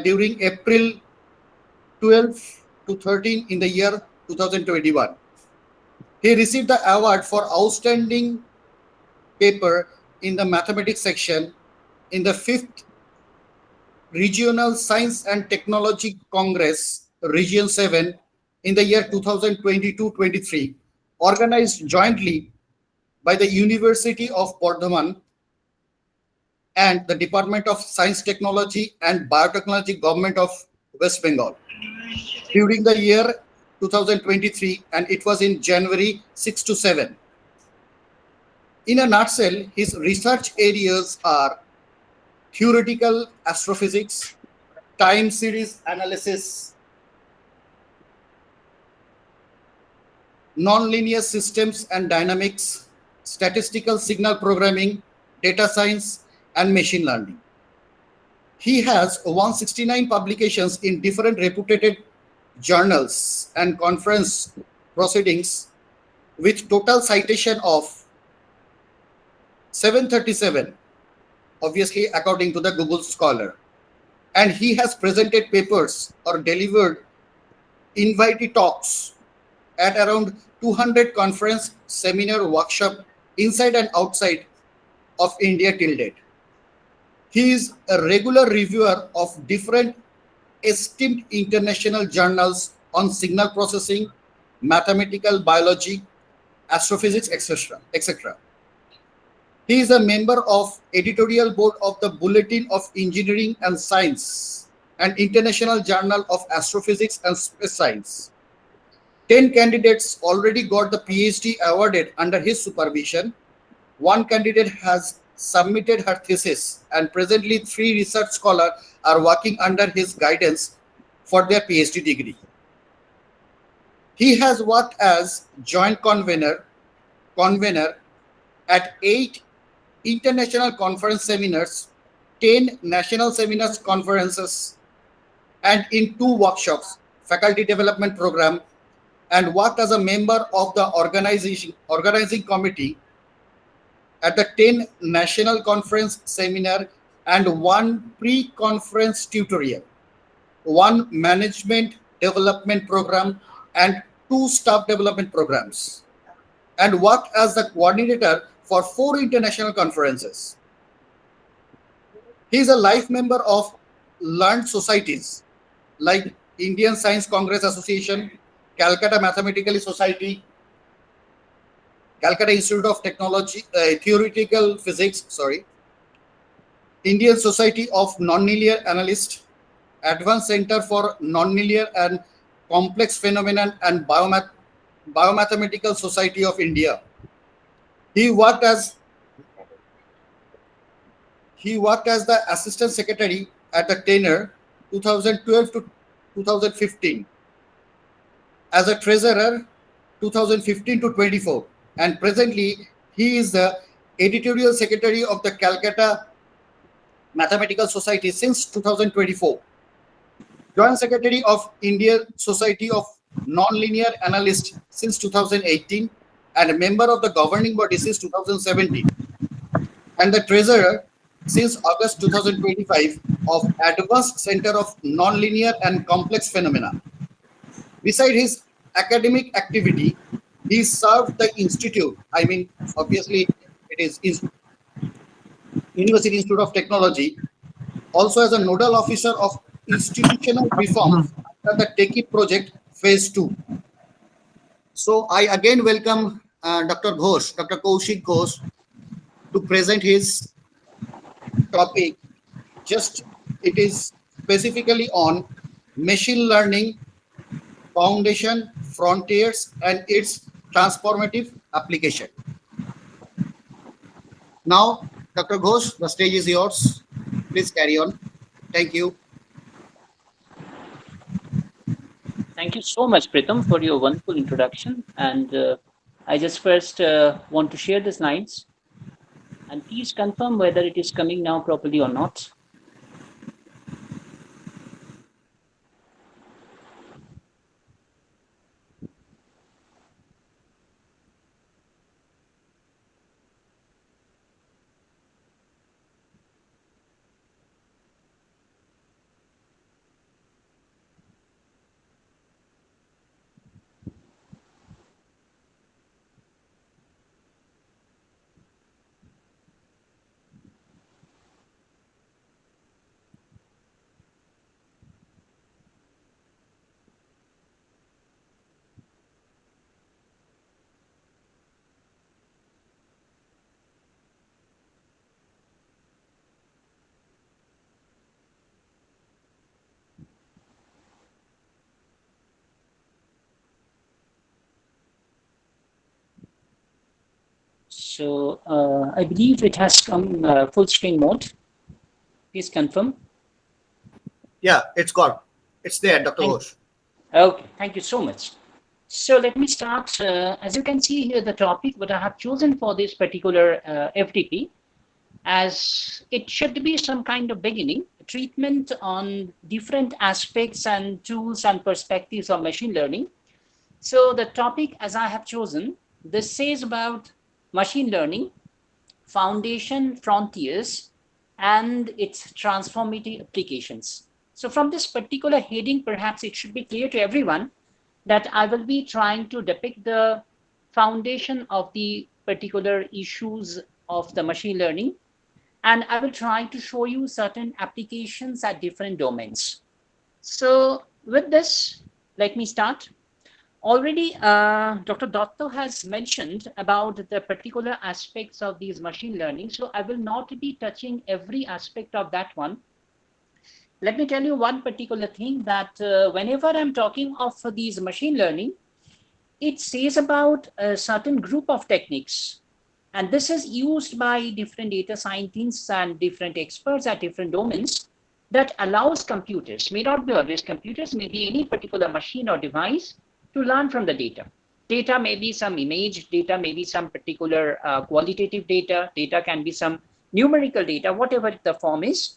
during April 12 to 13 in the year 2021. He received the award for outstanding paper in the mathematics section in the 5th Regional Science and Technology Congress, Region 7, in the year 2022-23, organized jointly by the University of Bardhaman and the Department of Science, Technology and Biotechnology, Government of West Bengal, during the year 2023, and it was in January 6 to 7. In a nutshell, his research areas are theoretical astrophysics, time series analysis, nonlinear systems and dynamics, statistical signal programming, data science, and machine learning. He has 169 publications in different reputed journals and conference proceedings, with total citation of 737, obviously according to the Google Scholar. And he has presented papers or delivered invitee talks at around 200 conference, seminar, workshop inside and outside of India till date. He is a regular reviewer of different esteemed international journals on signal processing, mathematical biology, astrophysics, etc. He is a member of editorial board of the Bulletin of Engineering and Science and International Journal of Astrophysics and Space Science. 10 candidates already got the PhD awarded under his supervision. One candidate has submitted her thesis, and presently 3 research scholars are working under his guidance for their PhD degree. He has worked as joint convener at 8 international conference seminars, 10 national seminars conferences, and in 2 workshops, faculty development program, and worked as a member of the organizing committee at the 10 national conference seminar and 1 pre-conference tutorial, 1 management development program, and 2 staff development programs, and worked as the coordinator for 4 international conferences. He is a life member of learned societies like Indian Science Congress Association, Calcutta Mathematical Society, Calcutta Institute of Technology, Theoretical Physics, Indian Society of Nonlinear Analysts, Advanced Center for Nonlinear and Complex Phenomenon, and Biomathematical Society of India. He worked He worked as the Assistant Secretary at the tenure 2012 to 2015, as a Treasurer 2015 to 24, and presently he is the Editorial Secretary of the Calcutta Mathematical Society since 2024, Joint Secretary of Indian Society of Nonlinear Analysts since 2018, and a member of the governing body since 2017, and the Treasurer since August 2025 of Advanced Center of Nonlinear and Complex Phenomena. Beside his academic activity, he served the institute. I mean, obviously, it is University Institute of Technology, also as a nodal officer of institutional reform under the Techie project phase 2. So I again welcome Dr. Ghosh, Dr. Koushik Ghosh, to present his topic. Just it is specifically on machine learning, foundation, frontiers, and its transformative application. Now, Dr. Ghosh, the stage is yours. Please carry on. Thank you. Thank you so much, Pritham, for your wonderful introduction. And I just first want to share the slides. And please confirm whether it is coming now properly or not. So I believe it has come full screen mode. Please confirm. Yeah, it's got. It's there, Dr. Ghosh. Okay, thank you so much. So let me start. As you can see here, the topic what I have chosen for this particular FDP, as it should be some kind of beginning, treatment on different aspects and tools and perspectives of machine learning. So the topic as I have chosen, this says about machine learning, foundation, frontiers, and its transformative applications. So from this particular heading, perhaps it should be clear to everyone that I will be trying to depict the foundation of the particular issues of the machine learning, and I will try to show you certain applications at different domains. So with this, let me start. Already, Dr. Datta has mentioned about the particular aspects of these machine learning. So I will not be touching every aspect of that one. Let me tell you one particular thing that whenever I'm talking of these machine learning, it says about a certain group of techniques. And this is used by different data scientists and different experts at different domains that allows computers, may not be always computers, may be any particular machine or device, to learn from the data. Data may be some image, data may be some particular qualitative data, data can be some numerical data, whatever the form is,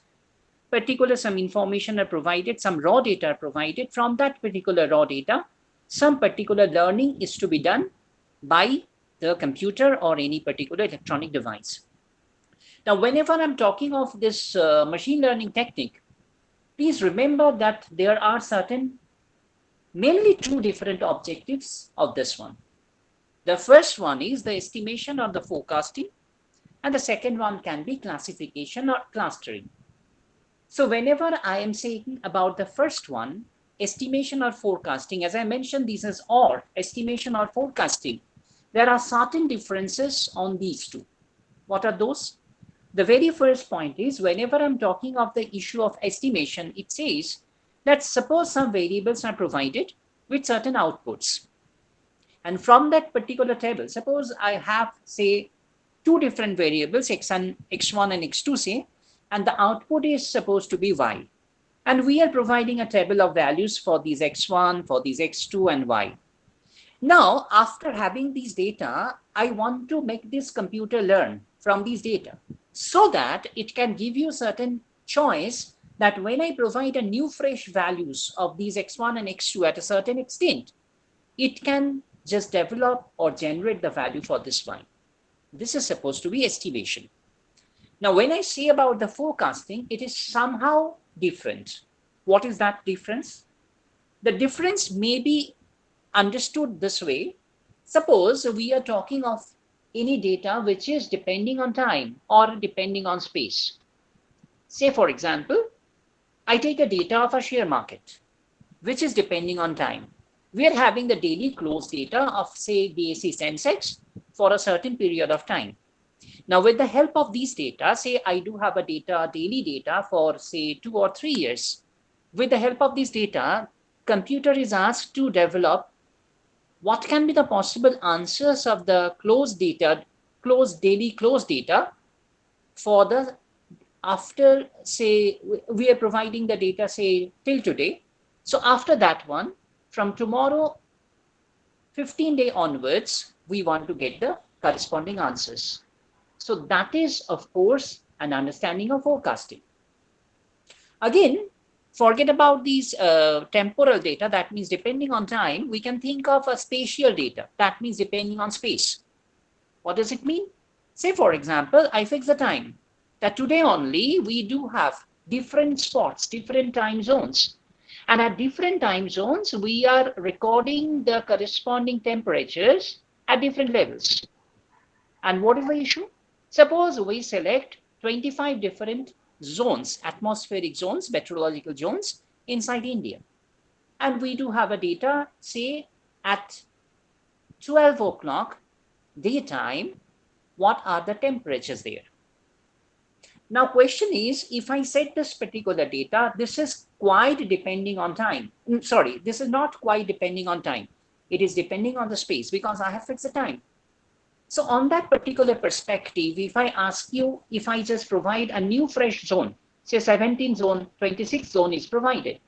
particular some information are provided, some raw data are provided. From that particular raw data, some particular learning is to be done by the computer or any particular electronic device. Now, whenever I'm talking of this machine learning technique, please remember that there are certain mainly two different objectives of this one. The first one is the estimation or the forecasting, and the second one can be classification or clustering. So whenever I am saying about the first one, estimation or forecasting, as I mentioned, this is or estimation or forecasting. There are certain differences on these two. What are those? The very first point is whenever I'm talking of the issue of estimation, it says that suppose some variables are provided with certain outputs. And from that particular table, suppose I have, say, two different variables, x1 and x2, say, and the output is supposed to be y. And we are providing a table of values for these x1, for these x2 and y. Now, after having these data, I want to make this computer learn from these data so that it can give you certain choice that when I provide a new fresh values of these x1 and x2 at a certain extent, it can just develop or generate the value for this y. This is supposed to be estimation. Now, when I say about the forecasting, it is somehow different. What is that difference? The difference may be understood this way. Suppose we are talking of any data which is depending on time or depending on space. Say, for example, I take a data of a share market, which is depending on time. We are having the daily close data of, say, BSE Sensex for a certain period of time. Now, with the help of these data, say I do have a daily data for, say, 2 or 3 years. With the help of this data, computer is asked to develop what can be the possible answers of the daily close data for the after, say, we are providing the data, say, till today. So after that one, from tomorrow, 15-day onwards, we want to get the corresponding answers. So that is, of course, an understanding of forecasting. Again, forget about these temporal data. That means depending on time, we can think of a spatial data. That means depending on space. What does it mean? Say, for example, I fix the time that today only we do have different spots, different time zones. And at different time zones, we are recording the corresponding temperatures at different levels. And what is the issue? Suppose we select 25 different zones, atmospheric zones, meteorological zones inside India. And we do have a data, say, at 12 o'clock daytime, what are the temperatures there? Now, question is, if I set this particular data, this is quite depending on time. Sorry, this is not quite depending on time. It is depending on the space because I have fixed the time. So on that particular perspective, if I ask you, if I just provide a new fresh zone, say 17 zone, 26 zone is provided,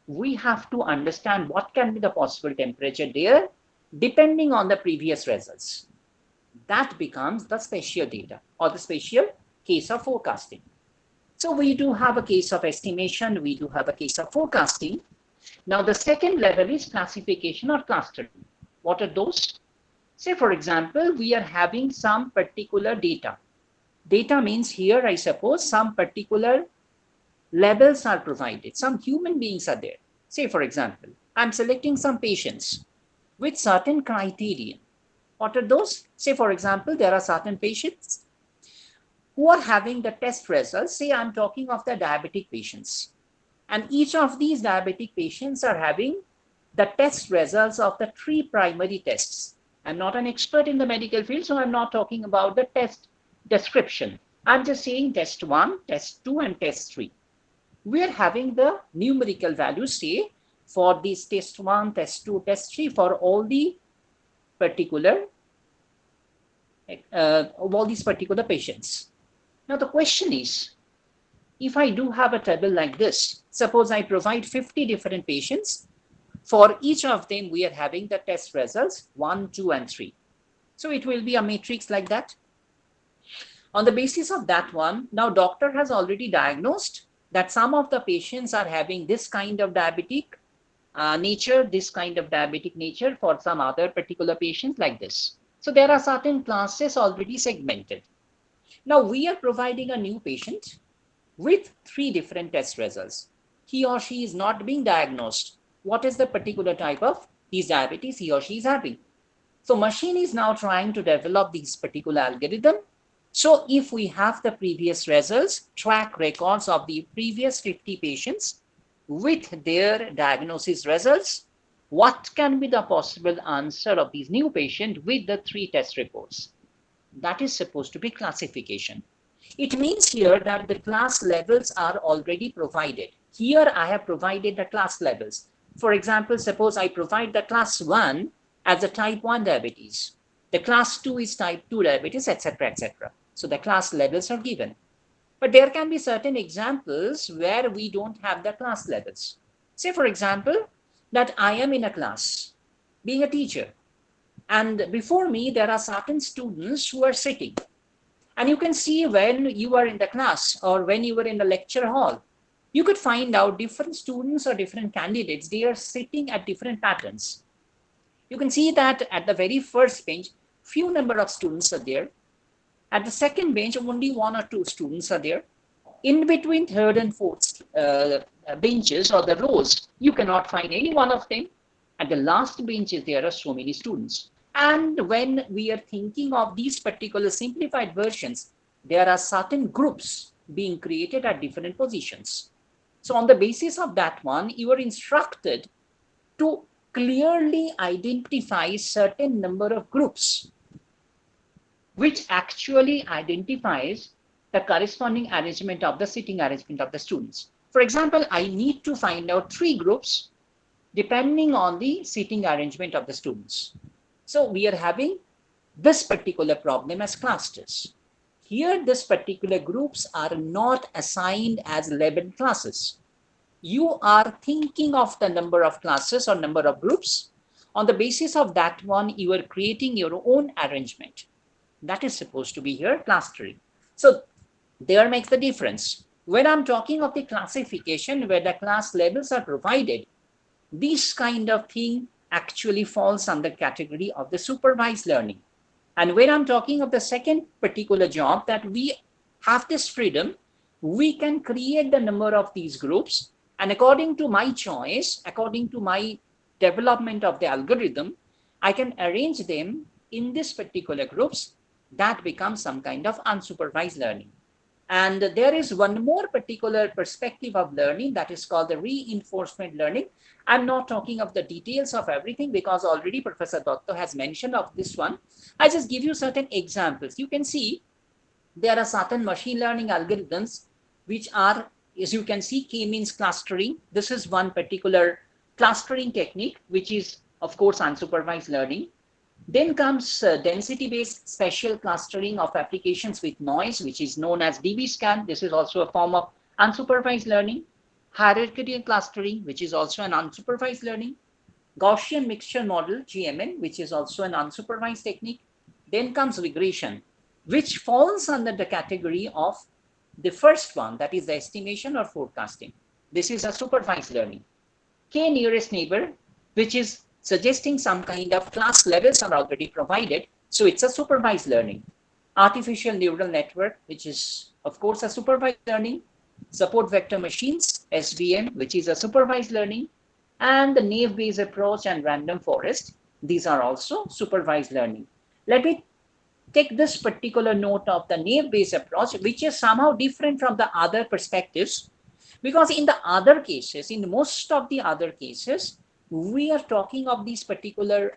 we have to understand what can be the possible temperature there depending on the previous results. That becomes the spatial data or the spatial case of forecasting. So we do have a case of estimation, we do have a case of forecasting. Now the second level is classification or clustering. What are those? Say, for example, we are having some particular data. Data means here, I suppose, some particular levels are provided. Some human beings are there. Say, for example, I'm selecting some patients with certain criteria. What are those? Say, for example, there are certain patients who are having the test results. Say, I'm talking of the diabetic patients. And each of these diabetic patients are having the test results of the 3 primary tests. I'm not an expert in the medical field, so I'm not talking about the test description. I'm just saying test 1, test 2, and test 3. We are having the numerical values, say, for these test 1, test 2, test 3, for all the particular, all these particular patients. Now the question is, if I do have a table like this, suppose I provide 50 different patients. For each of them, we are having the test results 1, 2, and 3. So it will be a matrix like that. On the basis of that one, now doctor has already diagnosed that some of the patients are having this kind of diabetic nature, this kind of diabetic nature for some other particular patients like this. So there are certain classes already segmented. Now we are providing a new patient with 3 different test results. He or she is not being diagnosed. What is the particular type of these diabetes he or she is having? So machine is now trying to develop this particular algorithm. So if we have the previous results, track records of the previous 50 patients with their diagnosis results, what can be the possible answer of these new patient with the 3 test reports? That is supposed to be classification. It means here that the class levels are already provided. Here I have provided the class levels. For example, suppose I provide the class 1 as a type 1 diabetes. The class 2 is type 2 diabetes, etc., etc. So the class levels are given. But there can be certain examples where we don't have the class levels. Say, for example, that I am in a class, being a teacher, and before me, there are certain students who are sitting. And you can see when you are in the class or when you were in the lecture hall, you could find out different students or different candidates, they are sitting at different patterns. You can see that at the very first bench, few number of students are there. At the second bench, only one or two students are there. In between third and fourth benches or the rows, you cannot find any one of them. At the last benches, there are so many students. And when we are thinking of these particular simplified versions, there are certain groups being created at different positions. So on the basis of that one, you are instructed to clearly identify certain number of groups, which actually identifies the corresponding arrangement of the sitting arrangement of the students. For example, I need to find out 3 groups depending on the seating arrangement of the students. So we are having this particular problem as clusters. Here, this particular groups are not assigned as labeled classes. You are thinking of the number of classes or number of groups. On the basis of that one, you are creating your own arrangement. That is supposed to be here clustering. So there makes the difference. When I'm talking of the classification where the class labels are provided, this kind of thing actually falls under category of the supervised learning. And when I'm talking of the second particular job, that we have this freedom, we can create the number of these groups, and according to my choice, according to my development of the algorithm, I can arrange them in this particular groups. That becomes some kind of unsupervised learning. And there is one more particular perspective of learning that is called the reinforcement learning. I'm not talking of the details of everything because already Professor Dotto has mentioned of this one. I just give you certain examples. You can see there are certain machine learning algorithms which are, as you can see, k-means clustering. This is one particular clustering technique, which is, of course, unsupervised learning. Then comes density-based spatial clustering of applications with noise, which is known as DB-scan. This is also a form of unsupervised learning. Hierarchical clustering, which is also an unsupervised learning. Gaussian mixture model, GMN, which is also an unsupervised technique. Then comes regression, which falls under the category of the first one, that is the estimation or forecasting. This is a supervised learning. K nearest neighbor, which is suggesting some kind of class levels are already provided. So it's a supervised learning. Artificial neural network, which is, of course, a supervised learning. Support vector machines, SVM, which is a supervised learning. And the naive-based approach and random forest, these are also supervised learning. Let me take this particular note of the naive-based approach, which is somehow different from the other perspectives. Because in the other cases, in most of the other cases, we are talking of these particular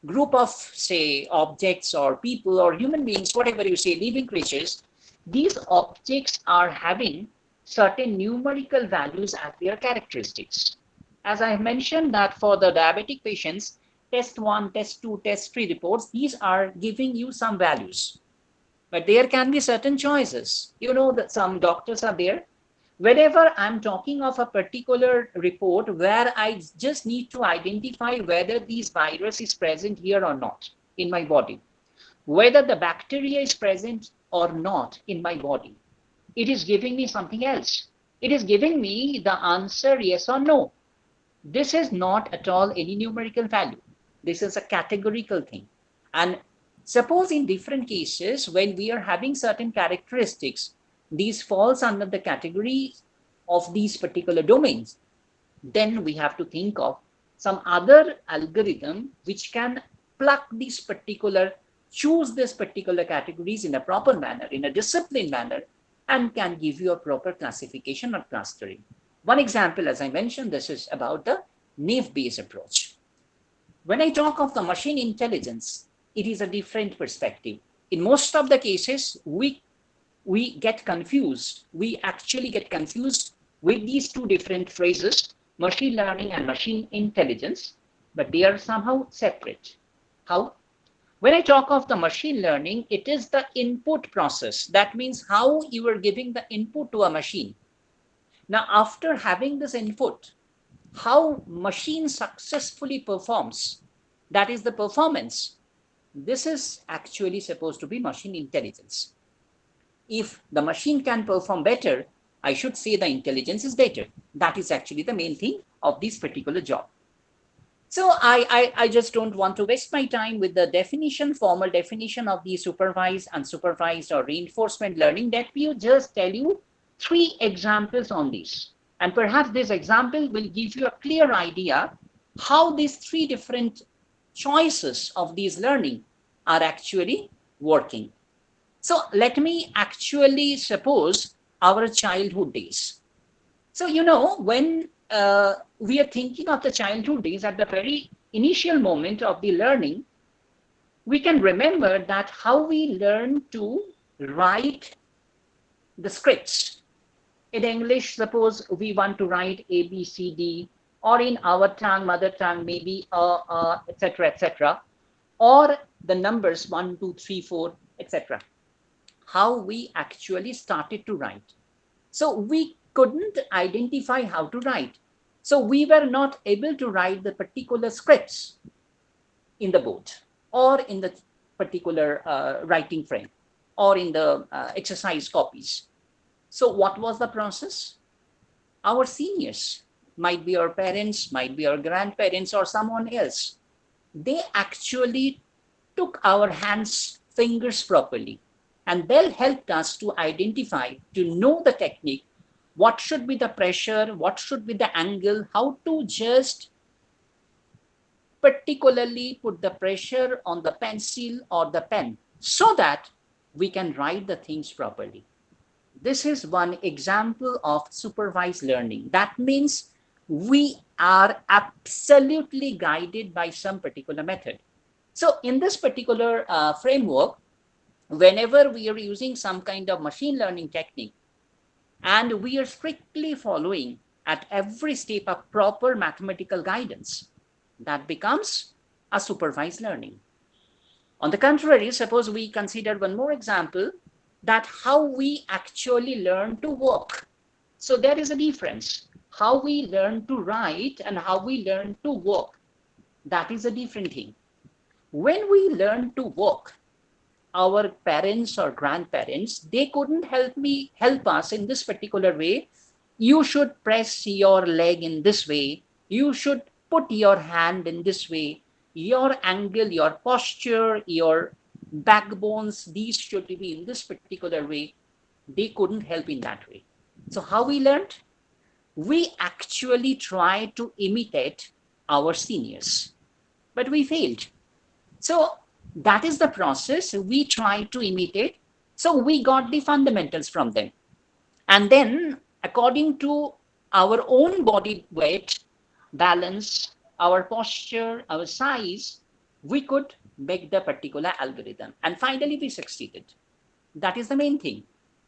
group of, say, objects or people or human beings, whatever you say, living creatures. These objects are having certain numerical values as their characteristics. As I mentioned that for the diabetic patients, test 1, test 2, test 3 reports, these are giving you some values. But there can be certain choices. You know that some doctors are there. Whenever I'm talking of a particular report where I just need to identify whether this virus is present here or not in my body, whether the bacteria is present or not in my body, it is giving me something else. It is giving me the answer yes or no. This is not at all any numerical value. This is a categorical thing. And suppose in different cases, when we are having certain characteristics, these falls under the category of these particular domains, then we have to think of some other algorithm which can pluck these particular, choose these particular categories in a proper manner, in a disciplined manner, and can give you a proper classification or clustering. One example, as I mentioned, this is about the naive-based approach. When I talk of the machine intelligence, it is a different perspective. In most of the cases, we get confused. We actually get confused with these two different phrases, machine learning and machine intelligence, but they are somehow separate. How? When I talk of the machine learning, it is the input process. That means how you are giving the input to a machine. Now, after having this input, how machine successfully performs, that is the performance. This is actually supposed to be machine intelligence. If the machine can perform better, I should say the intelligence is better. That is actually the main thing of this particular job. So I just don't want to waste my time with the definition, formal definition of the supervised, unsupervised, or reinforcement learning. Let me just tell you 3 examples on this. And perhaps this example will give you a clear idea how these 3 different choices of these learning are actually working. So let me actually suppose our childhood days. So, you know, when we are thinking of the childhood days, at the very initial moment of the learning, we can remember that how we learn to write the scripts. In English, suppose we want to write A, B, C, D, or in our tongue, mother tongue, maybe etc., or the numbers 1, 2, 3, 4, etc. How we actually started to write. So we couldn't identify how to write. So we were not able to write the particular scripts in the board or in the particular writing frame or in the exercise copies. So what was the process? Our seniors, might be our parents, might be our grandparents or someone else, they actually took our hands, fingers properly, and they helped us to identify, to know the technique, what should be the pressure, what should be the angle, how to just particularly put the pressure on the pencil or the pen so that we can write the things properly. This is one example of supervised learning. That means we are absolutely guided by some particular method. So in this particular framework, whenever we are using some kind of machine learning technique, and we are strictly following at every step a proper mathematical guidance, that becomes a supervised learning. On the contrary, suppose we consider one more example, that how we actually learn to work. So there is a difference. How we learn to write and how we learn to work, that is a different thing. When we learn to work, our parents or grandparents, they couldn't help us in this particular way. You should press your leg in this way. You should put your hand in this way. Your angle, your posture, your backbones, these should be in this particular way. They couldn't help in that way. So how we learned? We actually tried to imitate our seniors, but we failed. So that is the process. We try to imitate. So we got the fundamentals from them. And then according to our own body weight, balance, our posture, our size, we could make the particular algorithm. And finally, we succeeded. That is the main thing.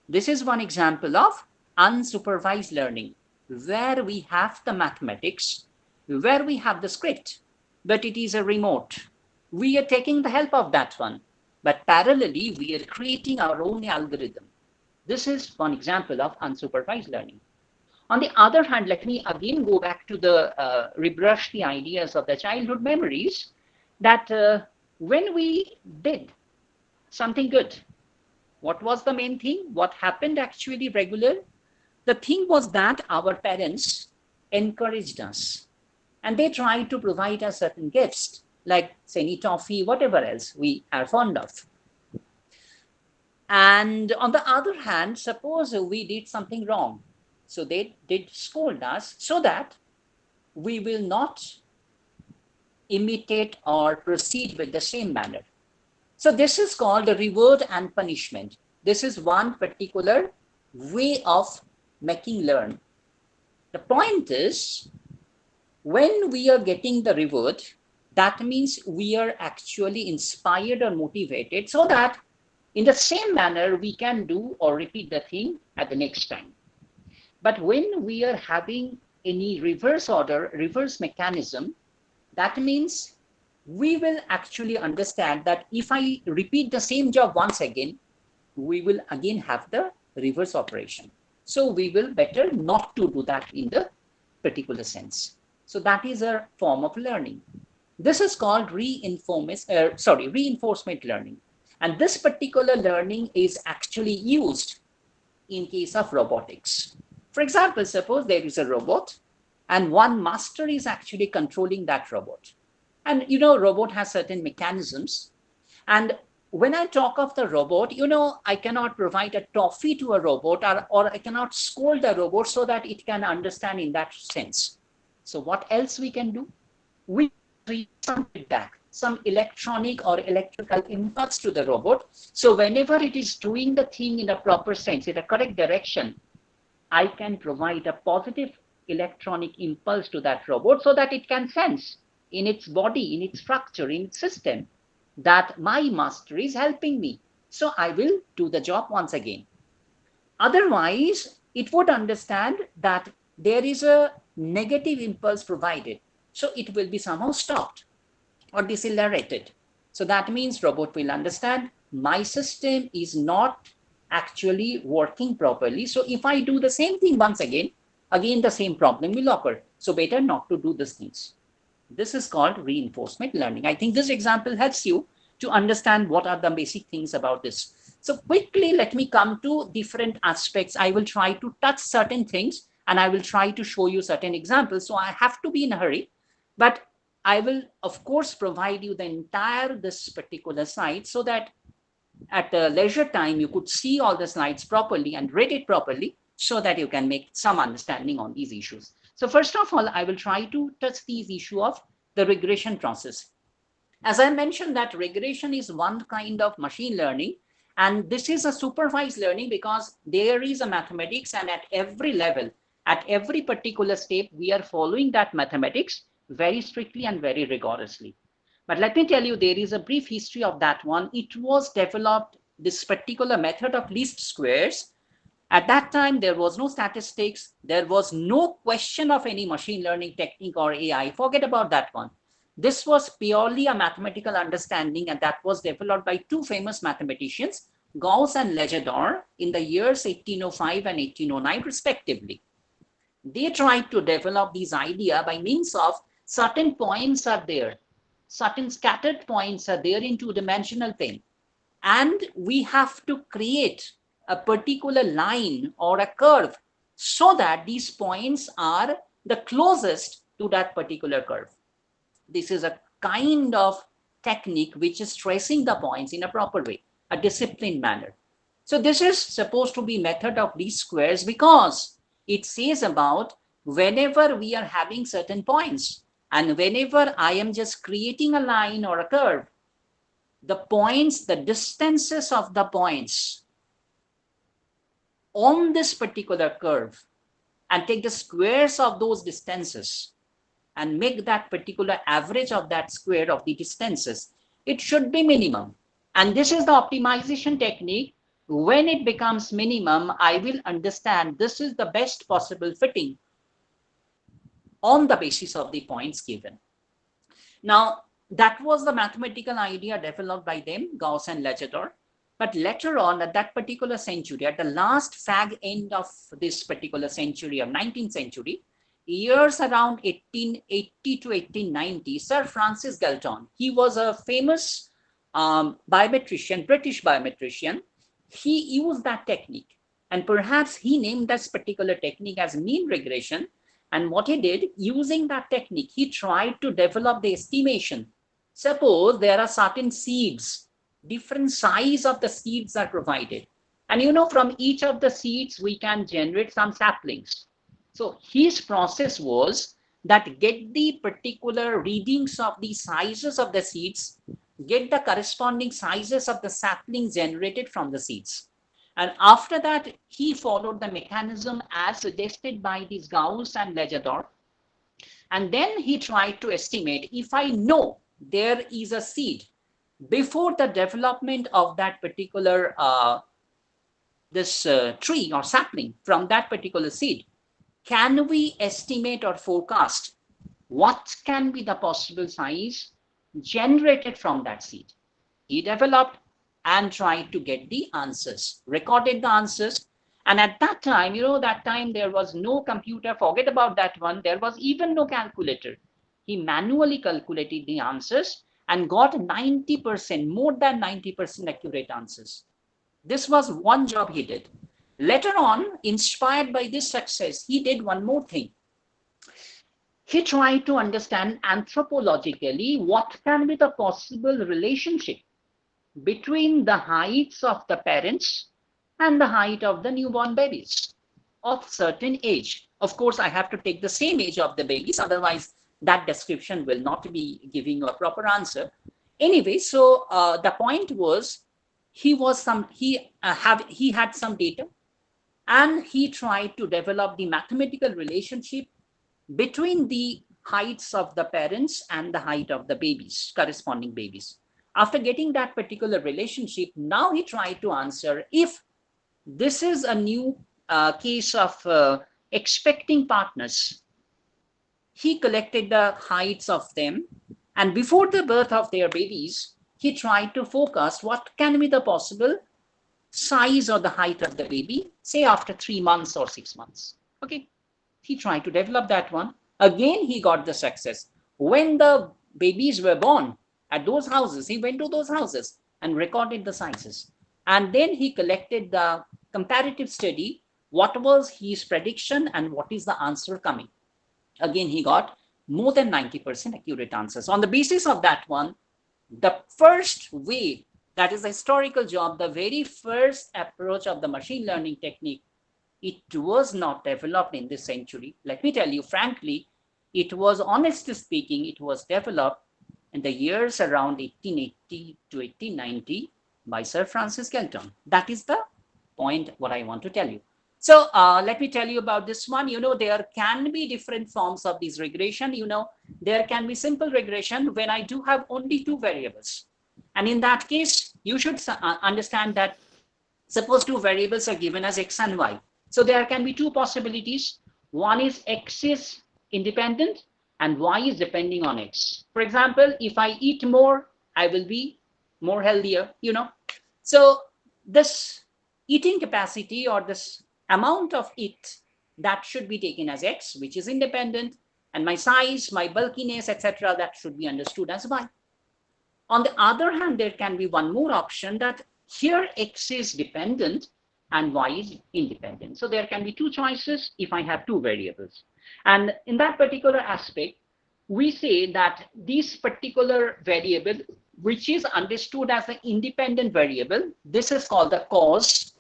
This is one example of unsupervised learning, where we have the mathematics, where we have the script, but it is a remote. We are taking the help of that one, but parallelly, we are creating our own algorithm. This is one example of unsupervised learning. On the other hand, let me again go back to the rebrush the ideas of the childhood memories, that when we did something good, what was the main thing? What happened actually regular? The thing was that our parents encouraged us, and they tried to provide us certain gifts, like say toffee, whatever else we are fond of. And on the other hand, suppose we did something wrong. So they did scold us so that we will not imitate or proceed with the same manner. So this is called the reward and punishment. This is one particular way of making learn. The point is, when we are getting the reward, that means we are actually inspired or motivated so that in the same manner we can do or repeat the thing at the next time. But when we are having any reverse order, reverse mechanism, that means we will actually understand that if I repeat the same job once again, we will again have the reverse operation. So we will better not to do that in the particular sense. So that is a form of learning. This is called reinforcement learning. And this particular learning is actually used in case of robotics. For example, suppose there is a robot and one master is actually controlling that robot. And robot has certain mechanisms. And when I talk of the robot, I cannot provide a toffee to a robot, or I cannot scold the robot so that it can understand in that sense. So what else we can do? We create some feedback, some electronic or electrical impulse to the robot. So whenever it is doing the thing in a proper sense, in a correct direction, I can provide a positive electronic impulse to that robot so that it can sense in its body, in its structure, in its system, that my master is helping me. So I will do the job once again. Otherwise, it would understand that there is a negative impulse provided. So it will be somehow stopped or decelerated. So that means robot will understand my system is not actually working properly. So if I do the same thing once again the same problem will occur. So better not to do these things. This is called reinforcement learning. I think this example helps you to understand what are the basic things about this. So quickly, let me come to different aspects. I will try to touch certain things and I will try to show you certain examples. So I have to be in a hurry, but I will, of course, provide you the entire this particular slide so that at a leisure time, you could see all the slides properly and read it properly so that you can make some understanding on these issues. So first of all, I will try to touch the issue of the regression process. As I mentioned that regression is one kind of machine learning, and this is a supervised learning because there is a mathematics, and at every level, at every particular step, we are following that mathematics very strictly and very rigorously. But let me tell you, there is a brief history of that one. It was developed, this particular method of least squares. At that time, there was no statistics. There was no question of any machine learning technique or AI. Forget about that one. This was purely a mathematical understanding, and that was developed by two famous mathematicians, Gauss and Legendre, in the years 1805 and 1809, respectively. They tried to develop this idea by means of certain points are there. Certain scattered points are there in two-dimensional plane. And we have to create a particular line or a curve so that these points are the closest to that particular curve. This is a kind of technique which is tracing the points in a proper way, a disciplined manner. So this is supposed to be method of least squares because it says about whenever we are having certain points and whenever I am just creating a line or a curve, the points, the distances of the points on this particular curve and take the squares of those distances and make that particular average of that square of the distances, it should be minimum. And this is the optimization technique. When it becomes minimum, I will understand this is the best possible fitting on the basis of the points given. Now, that was the mathematical idea developed by them, Gauss and Legendre. But later on, at that particular century, at the last fag end of this particular century of 19th century, years around 1880 to 1890, Sir Francis Galton, he was a famous biometrician, British biometrician. He used that technique, and perhaps he named this particular technique as mean regression. And what he did, using that technique, he tried to develop the estimation. Suppose there are certain seeds, different size of the seeds are provided. And from each of the seeds, we can generate some saplings. So his process was that get the particular readings of the sizes of the seeds, get the corresponding sizes of the saplings generated from the seeds. And after that, he followed the mechanism as suggested by these Gauss and Legendre. And then he tried to estimate, if I know there is a seed before the development of that particular tree or sapling from that particular seed, can we estimate or forecast what can be the possible size generated from that seed. He developed and tried to get the answers, recorded the answers. And at that time, that time there was no computer, forget about that one. There was even no calculator. He manually calculated the answers and got 90%, more than 90% accurate answers. This was one job he did. Later on, inspired by this success, he did one more thing. He tried to understand anthropologically what can be the possible relationship between the heights of the parents and the height of the newborn babies of certain age. Of course, I have to take the same age of the babies, otherwise that description will not be giving you a proper answer. Anyway, so the point was he had some data, and he tried to develop the mathematical relationship between the heights of the parents and the height of the babies, corresponding babies. After getting that particular relationship, now he tried to answer if this is a new case of expecting partners. He collected the heights of them, and before the birth of their babies, he tried to focus what can be the possible size or the height of the baby, say after 3 months or 6 months. Okay, he tried to develop that one. Again, he got the success. When the babies were born at those houses, he went to those houses and recorded the sizes. And then he collected the comparative study, what was his prediction and what is the answer coming. Again, he got more than 90% accurate answers. On the basis of that one, the first way, that is a historical job, the very first approach of the machine learning technique, it was not developed in this century. Let me tell you frankly, it was, honestly speaking, it was developed in the years around 1880 to 1890 by Sir Francis Galton. That is the point what I want to tell you. So let me tell you about this one. There can be different forms of this regression. There can be simple regression when I do have only 2 variables. And in that case, you should understand that suppose 2 variables are given as x and y. So there can be 2 possibilities. One is x is independent and y is depending on x. For example, if I eat more, I will be more healthier, So this eating capacity or this amount of it, that should be taken as x, which is independent, and my size, my bulkiness, etc., that should be understood as y. On the other hand, there can be one more option that here x is dependent and y is independent. So there can be 2 choices if I have 2 variables. And in that particular aspect, we say that this particular variable, which is understood as the independent variable, this is called the cause,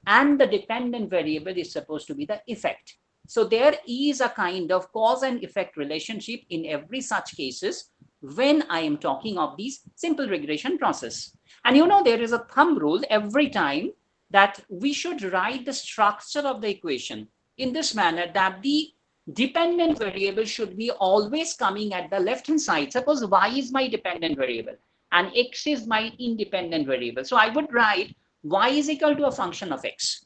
and the dependent variable is supposed to be the effect. So there is a kind of cause and effect relationship in every such cases when I am talking of these simple regression process. And there is a thumb rule every time that we should write the structure of the equation in this manner, that the dependent variable should be always coming at the left hand side. Suppose y is my dependent variable and x is my independent variable. So I would write y is equal to a function of x.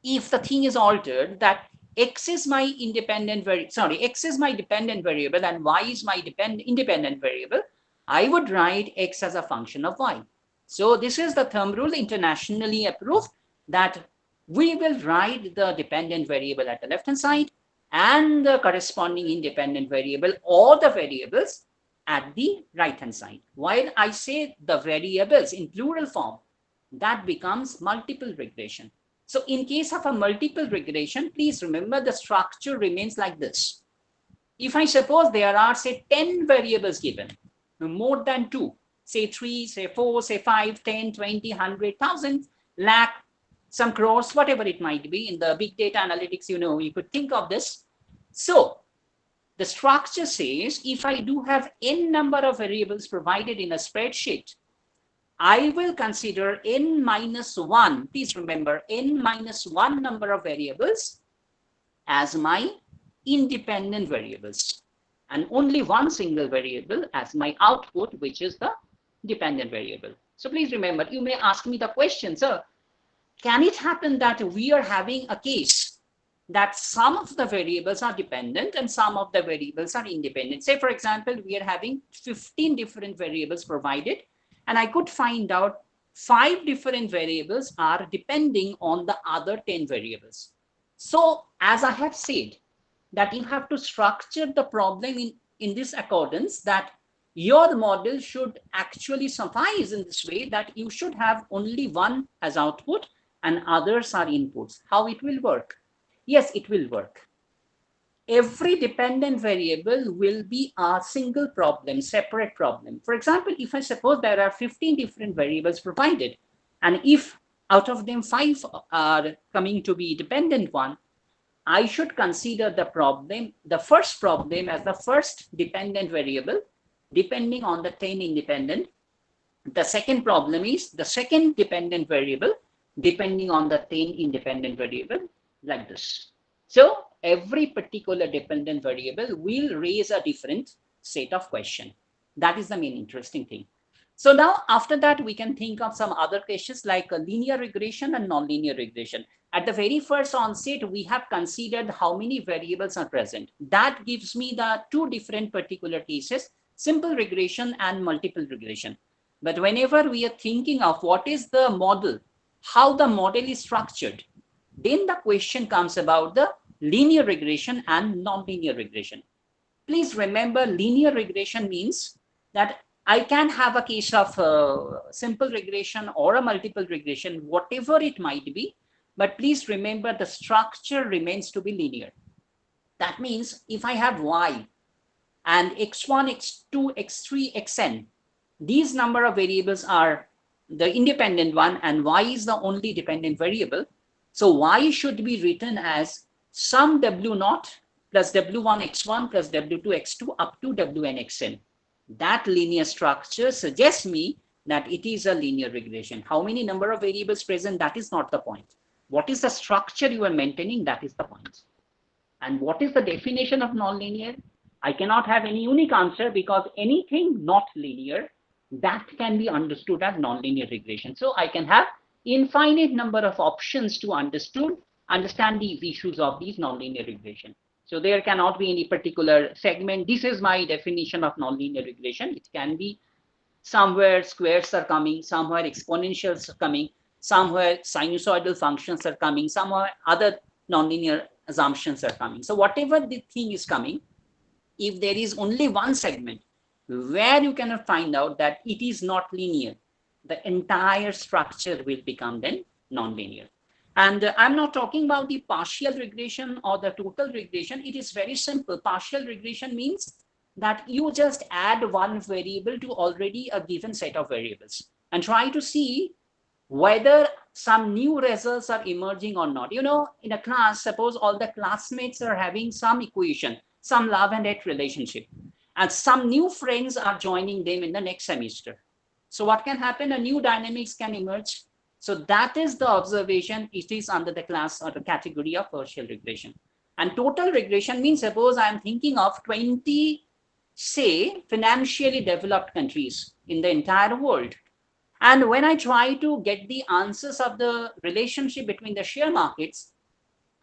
If the thing is altered, that x is my independent x is my dependent variable and y is my independent variable, I would write x as a function of y. So this is the thumb rule internationally approved, that we will write the dependent variable at the left hand side and the corresponding independent variable or the variables at the right hand side. While I say the variables in plural form, that becomes multiple regression. So in case of a multiple regression, please remember the structure remains like this. If I suppose there are, say, 10 variables given, more than 2, say 3, say 4, say 5, 10, 20, 100, 1,000, lakh, some crores, whatever it might be. In the big data analytics, you could think of this. So the structure says, if I do have n number of variables provided in a spreadsheet, I will consider n minus 1, please remember, n minus 1 number of variables as my independent variables, and only one single variable as my output, which is the dependent variable. So please remember, you may ask me the question, sir, can it happen that we are having a case that some of the variables are dependent and some of the variables are independent. Say, for example, we are having 15 different variables provided, and I could find out 5 different variables are depending on the other 10 variables. So, as I have said, that you have to structure the problem in this accordance, that your model should actually suffice in this way, that you should have only one as output and others are inputs. How it will work? Yes, it will work. Every dependent variable will be a single problem, separate problem. For example, if I suppose there are 15 different variables provided, and if out of them 5 are coming to be dependent one, I should consider the problem, the first problem, as the first dependent variable, depending on the 10 independent. The second problem is the second dependent variable, depending on the 10 independent variable, like this. So every particular dependent variable will raise a different set of question. That is the main interesting thing. So now after that, we can think of some other questions like linear regression and nonlinear regression. At the very first onset, we have considered how many variables are present. That gives me the 2 different particular cases, simple regression and multiple regression. But whenever we are thinking of what is the model, how the model is structured, then the question comes about the linear regression and nonlinear regression. Please remember, linear regression means that I can have a case of simple regression or a multiple regression, whatever it might be, but please remember the structure remains to be linear. That means if I have y and x1, x2, x3, xn, these number of variables are the independent one and y is the only dependent variable. So y should be written as sum w0 plus w1 x1 plus w2 x2 up to wn xn. That linear structure suggests me that it is a linear regression. How many number of variables present, that is not the point. What is the structure you are maintaining, that is the point. And what is the definition of nonlinear? I cannot have any unique answer, because anything not linear, that can be understood as nonlinear regression. So I can have infinite number of options to understand these issues of these nonlinear regression. So there cannot be any particular segment. This is my definition of nonlinear regression. It can be somewhere squares are coming, somewhere exponentials are coming, somewhere sinusoidal functions are coming, somewhere other nonlinear assumptions are coming. So whatever the thing is coming, if there is only one segment where you cannot find out that it is not linear, the entire structure will become then nonlinear. And I'm not talking about the partial regression or the total regression. It is very simple. Partial regression means that you just add one variable to already a given set of variables and try to see whether some new results are emerging or not. You know, in a class, suppose all the classmates are having some equation, some love and hate relationship, and some new friends are joining them in the next semester. So what can happen? A new dynamics can emerge. So that is the observation. It is under the class or the category of partial regression. And total regression means, suppose I am thinking of 20, say, financially developed countries in the entire world. And when I try to get the answers of the relationship between the share markets,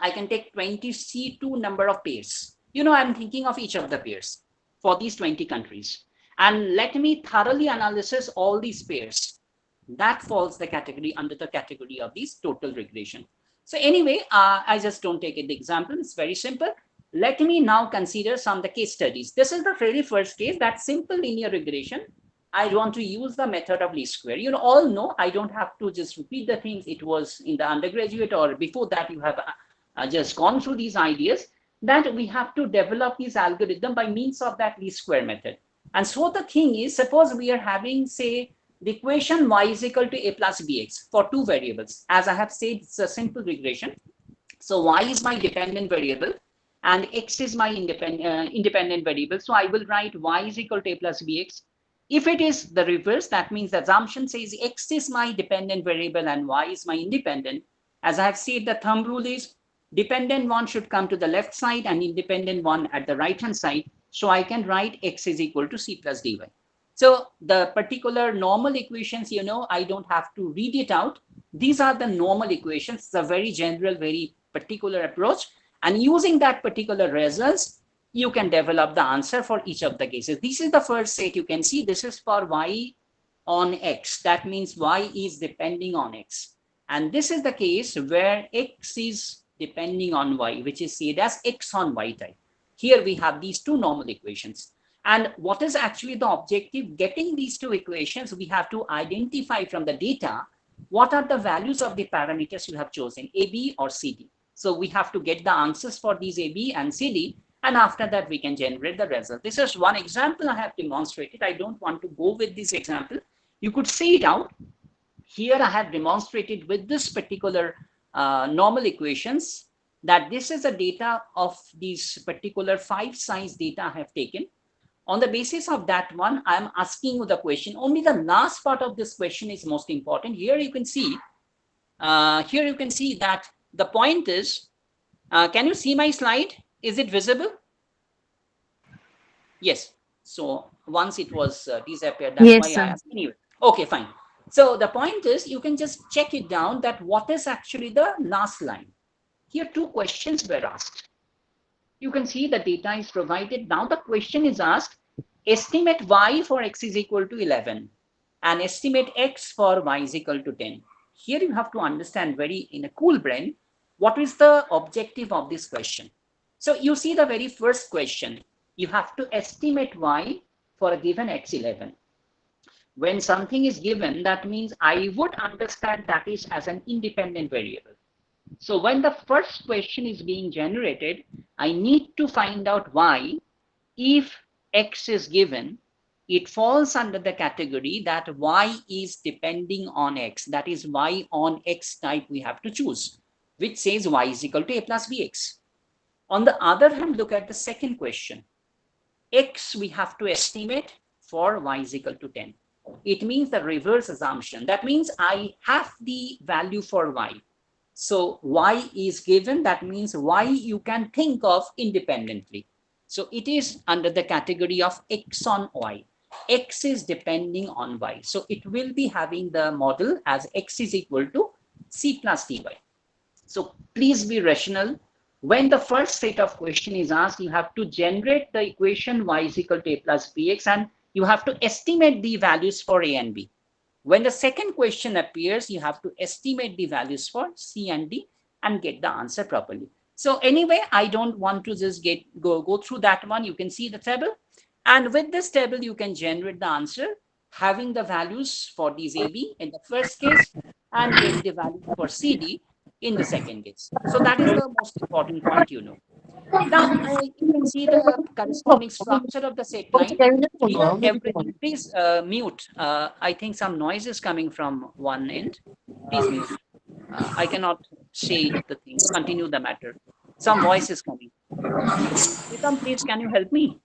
I can take 20 C2 number of pairs. You know, I'm thinking of each of the pairs for these 20 countries. And let me thoroughly analyze all these pairs. That falls the category under the category of these total regression. So anyway, I just don't take the example. It's very simple. Let me now consider some of the case studies. This is the very first case, that simple linear regression. I want to use the method of least square. You all know, I don't have to just repeat the things. It was in the undergraduate or before that you have just gone through these ideas, that we have to develop this algorithm by means of that least square method. And so the thing is, suppose we are having, say, the equation y is equal to a plus bx for 2 variables. As I have said, it's a simple regression. So y is my dependent variable and x is my independent variable. So I will write y is equal to a plus bx. If it is the reverse, that means the assumption says x is my dependent variable and y is my independent. As I have said, the thumb rule is dependent one should come to the left side and independent one at the right hand side. So I can write x is equal to c plus dy. So the particular normal equations, you know, I don't have to read it out. These are the normal equations. It's a very general, very particular approach. And using that particular results, you can develop the answer for each of the cases. This is the first set. You can see this is for y on x. That means y is depending on x. And this is the case where x is depending on y, which is said as x on y type. Here we have these two normal equations. And what is actually the objective? Getting these two equations, we have to identify from the data what are the values of the parameters you have chosen, A, B or C, D. So we have to get the answers for these A, B and C, D, and after that we can generate the result. This is one example I have demonstrated. I don't want to go with this example. You could see it out. Here I have demonstrated with this particular normal equations that this is the data of these particular 5 size data I have taken. On the basis of that one, I am asking you the question. Only the last part of this question is most important. Here you can see that the point is, can you see my slide? Is it visible? Yes. So once it was disappeared, that's Yes, why sir. I asked you. Okay, fine. So the point is, you can just check it down that what is actually the last line. Here 2 questions were asked. You can see the data is provided. Now the question is asked, estimate y for x is equal to 11 and estimate x for y is equal to 10. Here you have to understand very in a cool brain, what is the objective of this question. So you see the very first question, you have to estimate y for a given x11. When something is given, that means I would understand that is as an independent variable. So when the first question is being generated, I need to find out y. If x is given, it falls under the category that y is depending on x. That is y on x type we have to choose, which says y is equal to a plus bx. On the other hand, look at the second question. X we have to estimate for y is equal to 10. It means the reverse assumption. That means I have the value for y. So y is given, that means y you can think of independently. So it is under the category of x on y. X is depending on y. So it will be having the model as x is equal to c plus dy. So please be rational. When the first set of question is asked, you have to generate the equation y is equal to a plus bx and you have to estimate the values for a and b. When the second question appears, you have to estimate the values for C and D and get the answer properly. So anyway, I don't want to just go through that one. You can see the table. And with this table, you can generate the answer, having the values for these AB in the first case and get the value for CD in the second case. So that is the most important point, you know. Now, you can see the corresponding structure of the set line. Here, everything, please mute. I think some noise is coming from one end. Please mute. I cannot say the thing. Continue the matter. Some voice is coming. Pritam, please, can you help me?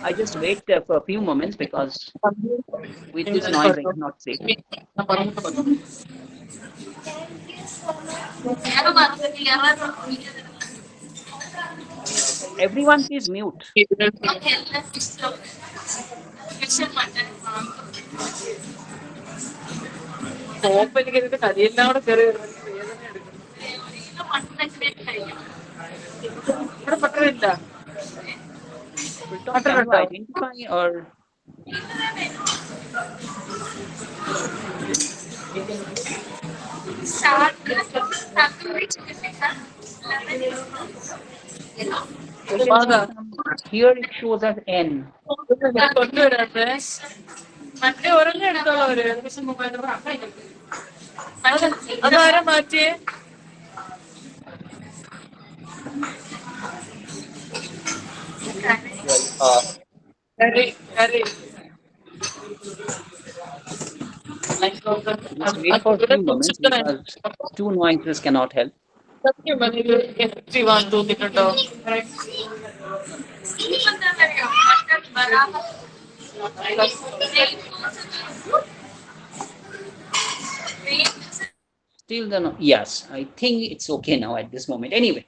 I just wait for a few moments because with this noise, I cannot say. Everyone, please mute. Pritam, can you identify or? I can see some, here it shows as N. Just wait for a few moments because two noises cannot help. Still the no, yes, I think it's okay now at this moment. Anyway,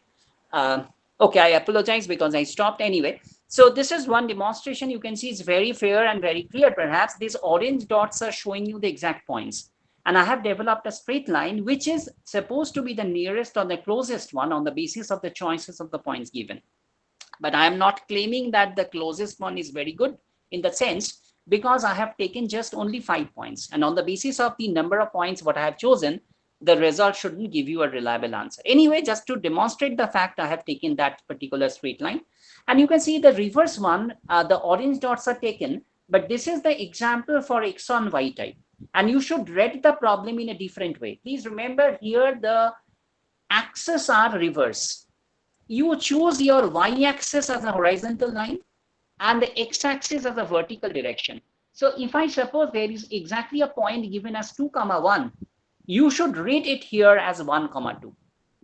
okay, I apologize because I stopped anyway. So this is one demonstration. You can see it's very fair and very clear. Perhaps these orange dots are showing you the exact points. And I have developed a straight line, which is supposed to be the nearest or the closest one on the basis of the choices of the points given. But I am not claiming that the closest one is very good in the sense, because I have taken just only 5 points. And on the basis of the number of points what I have chosen, the result shouldn't give you a reliable answer. Anyway, just to demonstrate the fact, I have taken that particular straight line. And you can see the reverse one, the orange dots are taken, but this is the example for X on Y type. And you should read the problem in a different way. Please remember here the axes are reverse. You choose your y-axis as a horizontal line and the x-axis as a vertical direction. So if I suppose there is exactly a point given as 2, 1, you should read it here as 1, 2.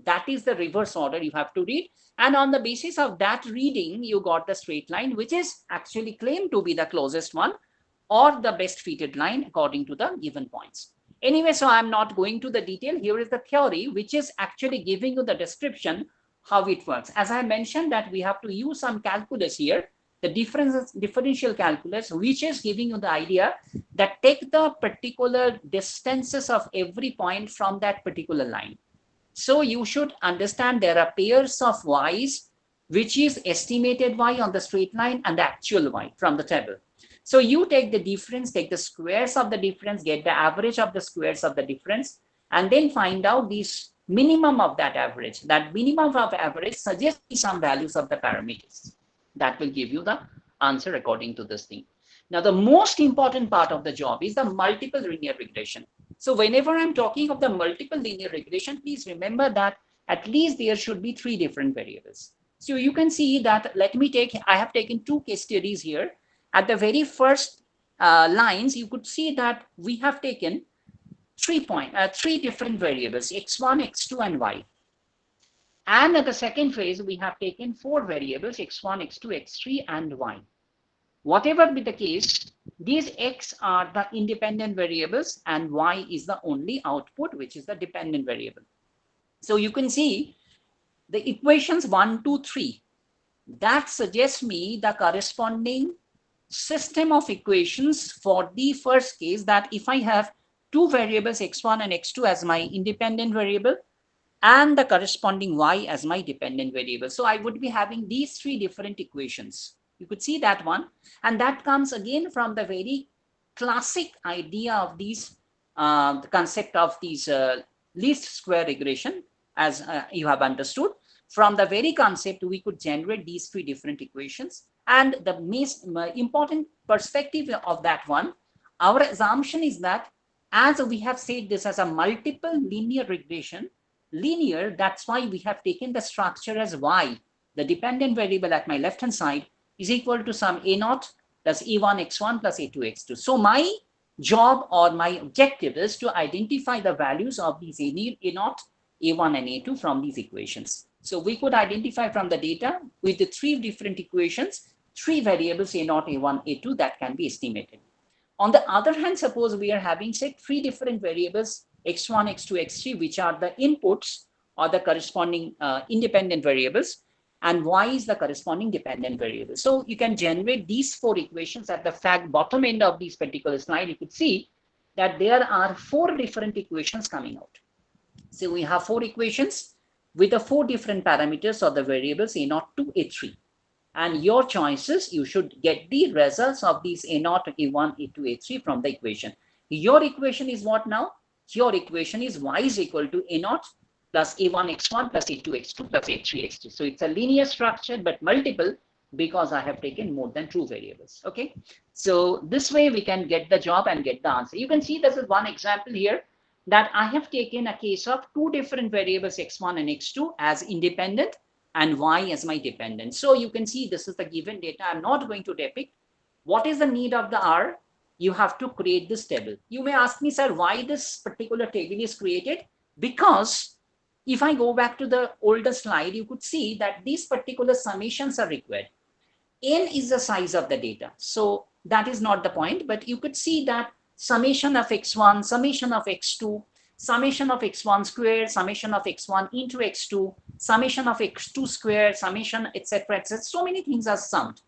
That is the reverse order you have to read. And on the basis of that reading, you got the straight line, which is actually claimed to be the closest one or the best fitted line according to the given points. Anyway, so I'm not going to the detail. Here is the theory, which is actually giving you the description how it works. As I mentioned that we have to use some calculus here, the differential calculus, which is giving you the idea that take the particular distances of every point from that particular line. So you should understand there are pairs of y's, which is estimated y on the straight line and the actual y from the table. So you take the difference, take the squares of the difference, get the average of the squares of the difference, and then find out these minimum of that average. That minimum of average suggests some values of the parameters. That will give you the answer according to this thing. Now, the most important part of the job is the multiple linear regression. So whenever I'm talking of the multiple linear regression, please remember that at least there should be 3 different variables. So you can see that, I have taken 2 case studies here. At the very first lines, you could see that we have taken 3 different variables, x1, x2, and y. And at the second phase, we have taken 4 variables, x1, x2, x3, and y. Whatever be the case, these x are the independent variables and y is the only output, which is the dependent variable. So you can see the equations 1, 2, 3, that suggests me the corresponding system of equations for the first case, that if I have 2 variables x1 and x2 as my independent variable and the corresponding y as my dependent variable. So I would be having these 3 different equations. You could see that one, and that comes again from the very classic idea of these, the concept of these least square regression, as you have understood. From the very concept, we could generate these 3 different equations. And the most important perspective of that one, our assumption is that as we have said this as a multiple linear regression, linear, that's why we have taken the structure as y, the dependent variable at my left hand side, is equal to some a0 plus a1 x1 plus a2 x2. So my job or my objective is to identify the values of these a0, a1, and a2 from these equations. So we could identify from the data with the 3 different equations, 3 variables a0, a1, a2 that can be estimated. On the other hand, suppose we are having, say, 3 different variables x1, x2, x3, which are the inputs or the corresponding independent variables, and y is the corresponding dependent variable. So you can generate these 4 equations. At the bottom end of this particular slide, you could see that there are 4 different equations coming out. So we have 4 equations with the 4 different parameters or the variables a0 to a3. And your choices, you should get the results of these a0, a1, a2, a3 from the equation. Your equation is what now? Your equation is y is equal to a0 plus a1 x1 plus a2 x2 plus a3 x3. So it's a linear structure but multiple because I have taken more than 2 variables. Okay, so this way we can get the job and get the answer. You can see this is one example here that I have taken a case of 2 different variables x1 and x2 as independent and y as my dependent. So you can see this is the given data. I'm not going to depict. What is the need of the R? You have to create this table. You may ask me, sir, why this particular table is created? Because if I go back to the older slide, you could see that these particular summations are required. N is the size of the data. So that is not the point, but you could see that summation of x1, summation of x2, summation of x1 square, summation of x1 into x2, summation of x2 square, summation, etc., etc. So many things are summed.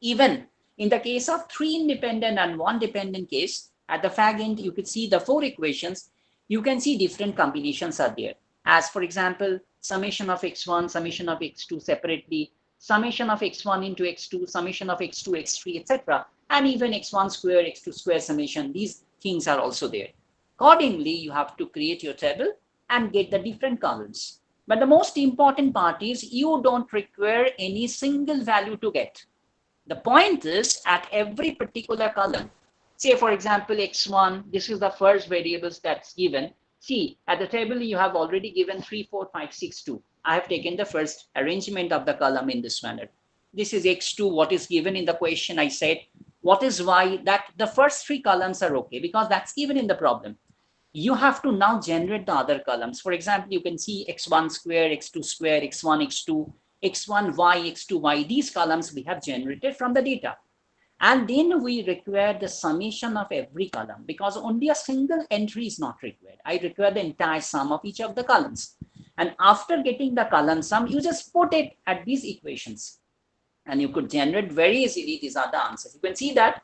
Even in the case of 3 independent and 1 dependent case, at the fag end, you could see the 4 equations. You can see different combinations are there. As for example, summation of x1, summation of x2 separately, summation of x1 into x2, summation of x2, x3, etc. And even x1 square, x2 square summation. These things are also there. Accordingly, you have to create your table and get the different columns. But the most important part is you don't require any single value to get. The point is at every particular column, say for example, x1, this is the first variables that's given. See, at the table you have already given 3, 4, 5, 6, 2. I have taken the first arrangement of the column in this manner. This is x2, what is given in the question. I said, what is y? That the first 3 columns are okay because that's given in the problem. You have to now generate the other columns. For example, you can see x1 square, x2 square, x1, x2, x1y, x2y. These columns we have generated from the data. And then we require the summation of every column because only a single entry is not required. I require the entire sum of each of the columns. And after getting the column sum, you just put it at these equations. And you could generate very easily, these are the answers. You can see that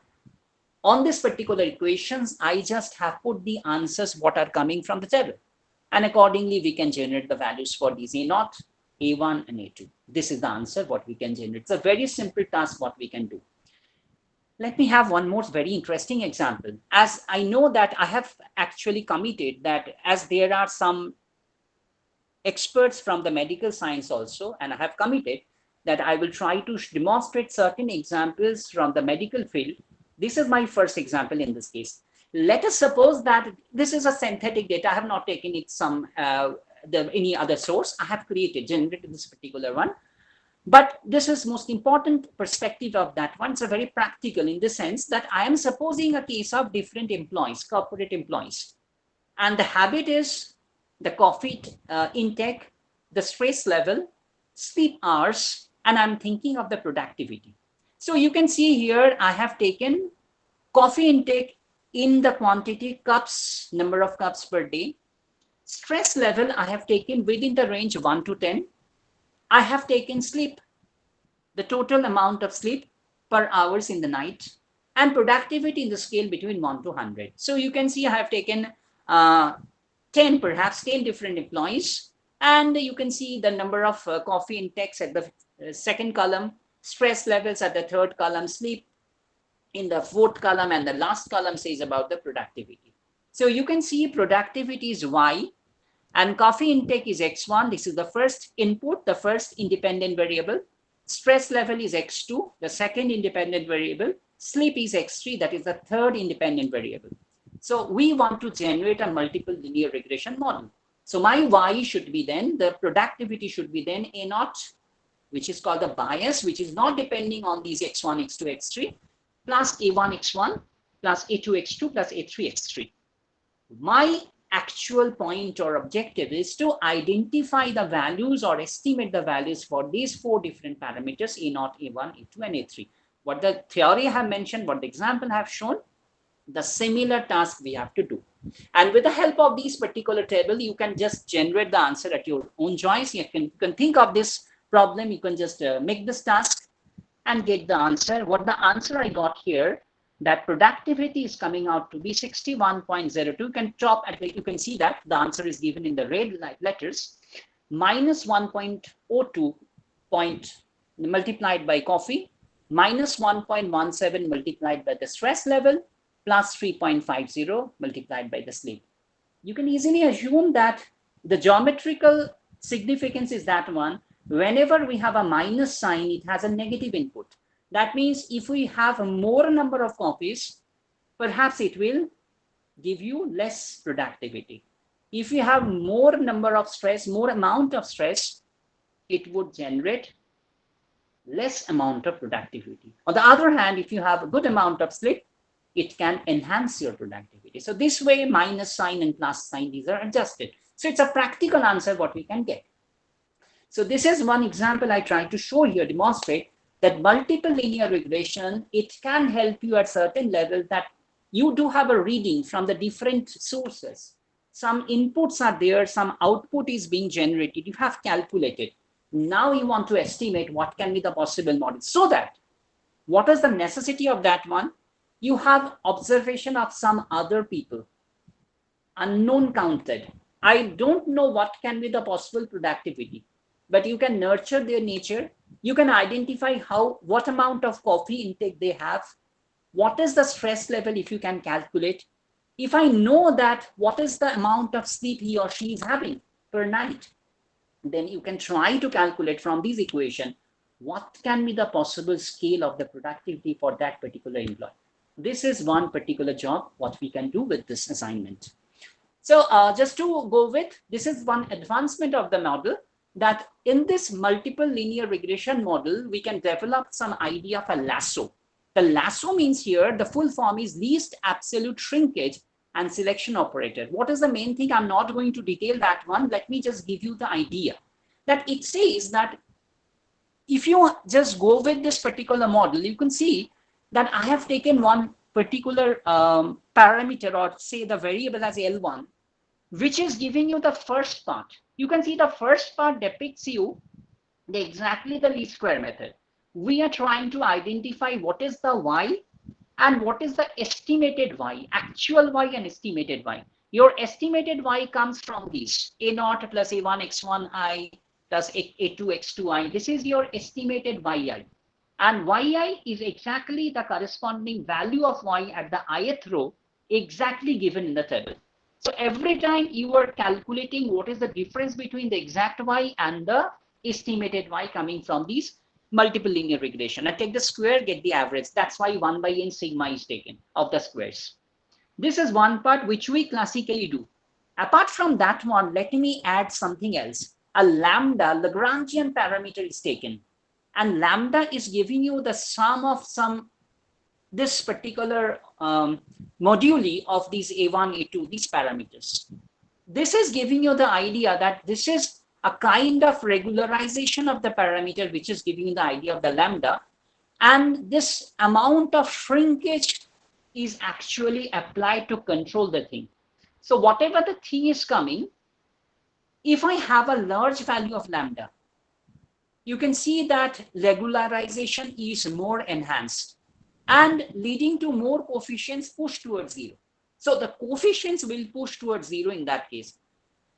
on this particular equations, I just have put the answers what are coming from the table. And accordingly, we can generate the values for these A0, A1, and A2. This is the answer what we can generate. It's a very simple task what we can do. Let me have one more very interesting example. As I know that I have actually committed that as there are some experts from the medical science also, and I have committed that I will try to demonstrate certain examples from the medical field. This is my first example in this case. Let us suppose that this is a synthetic data. I have not taken it some any other source. I have generated this particular one. But this is most important perspective of that one. So very practical in the sense that I am supposing a case of different employees, corporate employees. And the habit is the coffee intake, the stress level, sleep hours, and I'm thinking of the productivity. So you can see here, I have taken coffee intake in the quantity cups, number of cups per day. Stress level, I have taken within the range 1 to 10. I have taken sleep, the total amount of sleep per hours in the night, and productivity in the scale between 1 to 100. So you can see I have taken 10, perhaps 10 different employees. And you can see the number of coffee intakes at the second column, stress levels at the third column, sleep in the fourth column, and the last column says about the productivity. So you can see productivity is Y and coffee intake is X1. This is the first input, the first independent variable. Stress level is X2, the second independent variable. Sleep is X3, that is the third independent variable. So we want to generate a multiple linear regression model. So my Y should be then, the productivity should be then A0, which is called the bias, which is not depending on these X1, X2, X3, plus A1, X1, plus A2, X2, plus A3, X3. My actual point or objective is to identify the values or estimate the values for these 4 different parameters, A0, A1, A2, and A3. What the theory I have mentioned, what the example I have shown, the similar task we have to do. And with the help of these particular table, you can just generate the answer at your own choice. You can think of this problem, you can just make this task and get the answer. What the answer I got here, that productivity is coming out to be 61.02. You can chop at you can see that the answer is given in the red letters, minus 1.02 multiplied by coffee, minus 1.17 multiplied by the stress level, plus 3.50 multiplied by the sleep. You can easily assume that the geometrical significance is that one. Whenever we have a minus sign, it has a negative input. That means if we have a more number of copies, perhaps it will give you less productivity. If you have more number of stress, more amount of stress, it would generate less amount of productivity. On the other hand, if you have a good amount of sleep, it can enhance your productivity. So this way, minus sign and plus sign, these are adjusted. So it's a practical answer what we can get. So this is one example I try to show here, demonstrate that multiple linear regression, it can help you at certain level that you do have a reading from the different sources. Some inputs are there, some output is being generated, you have calculated. Now you want to estimate what can be the possible model so that What is the necessity of that one? You have observation of some other people, unknown counted. I don't know what can be the possible productivity, but you can nurture their nature. You can identify what amount of coffee intake they have, what is the stress level if you can calculate. If I know that what is the amount of sleep he or she is having per night, then you can try to calculate from this equation what can be the possible scale of the productivity for that particular employee. This is one particular job, what we can do with this assignment. So just to go with, this is one advancement of the model, that in this multiple linear regression model, we can develop some idea of a lasso. The lasso means here, the full form is least absolute shrinkage and selection operator. What is the main thing? I'm not going to detail that one. Let me just give you the idea that it says that if you just go with this particular model, you can see that I have taken one particular parameter, or say the variable as L1, which is giving you the first part. You can see the first part depicts you exactly the least square method. We are trying to identify what is the y and what is the estimated y, actual y and estimated y. Your estimated y comes from these a0 plus a1 x1i plus a2 x2i. This is your estimated yi. And yi is exactly the corresponding value of y at the ith row, exactly given in the table. So every time you are calculating what is the difference between the exact y and the estimated y coming from these multiple linear regression. I take the square, get the average. That's why 1 by n sigma is taken of the squares. This is one part which we classically do. Apart from that one, let me add something else. A lambda Lagrangian parameter is taken. And lambda is giving you the sum of this particular moduli of these A1, A2, these parameters. This is giving you the idea that this is a kind of regularization of the parameter, which is giving you the idea of the lambda. And this amount of shrinkage is actually applied to control the thing. So whatever the thing is coming, if I have a large value of lambda, you can see that regularization is more enhanced and leading to more coefficients push towards zero. So the coefficients will push towards zero in that case.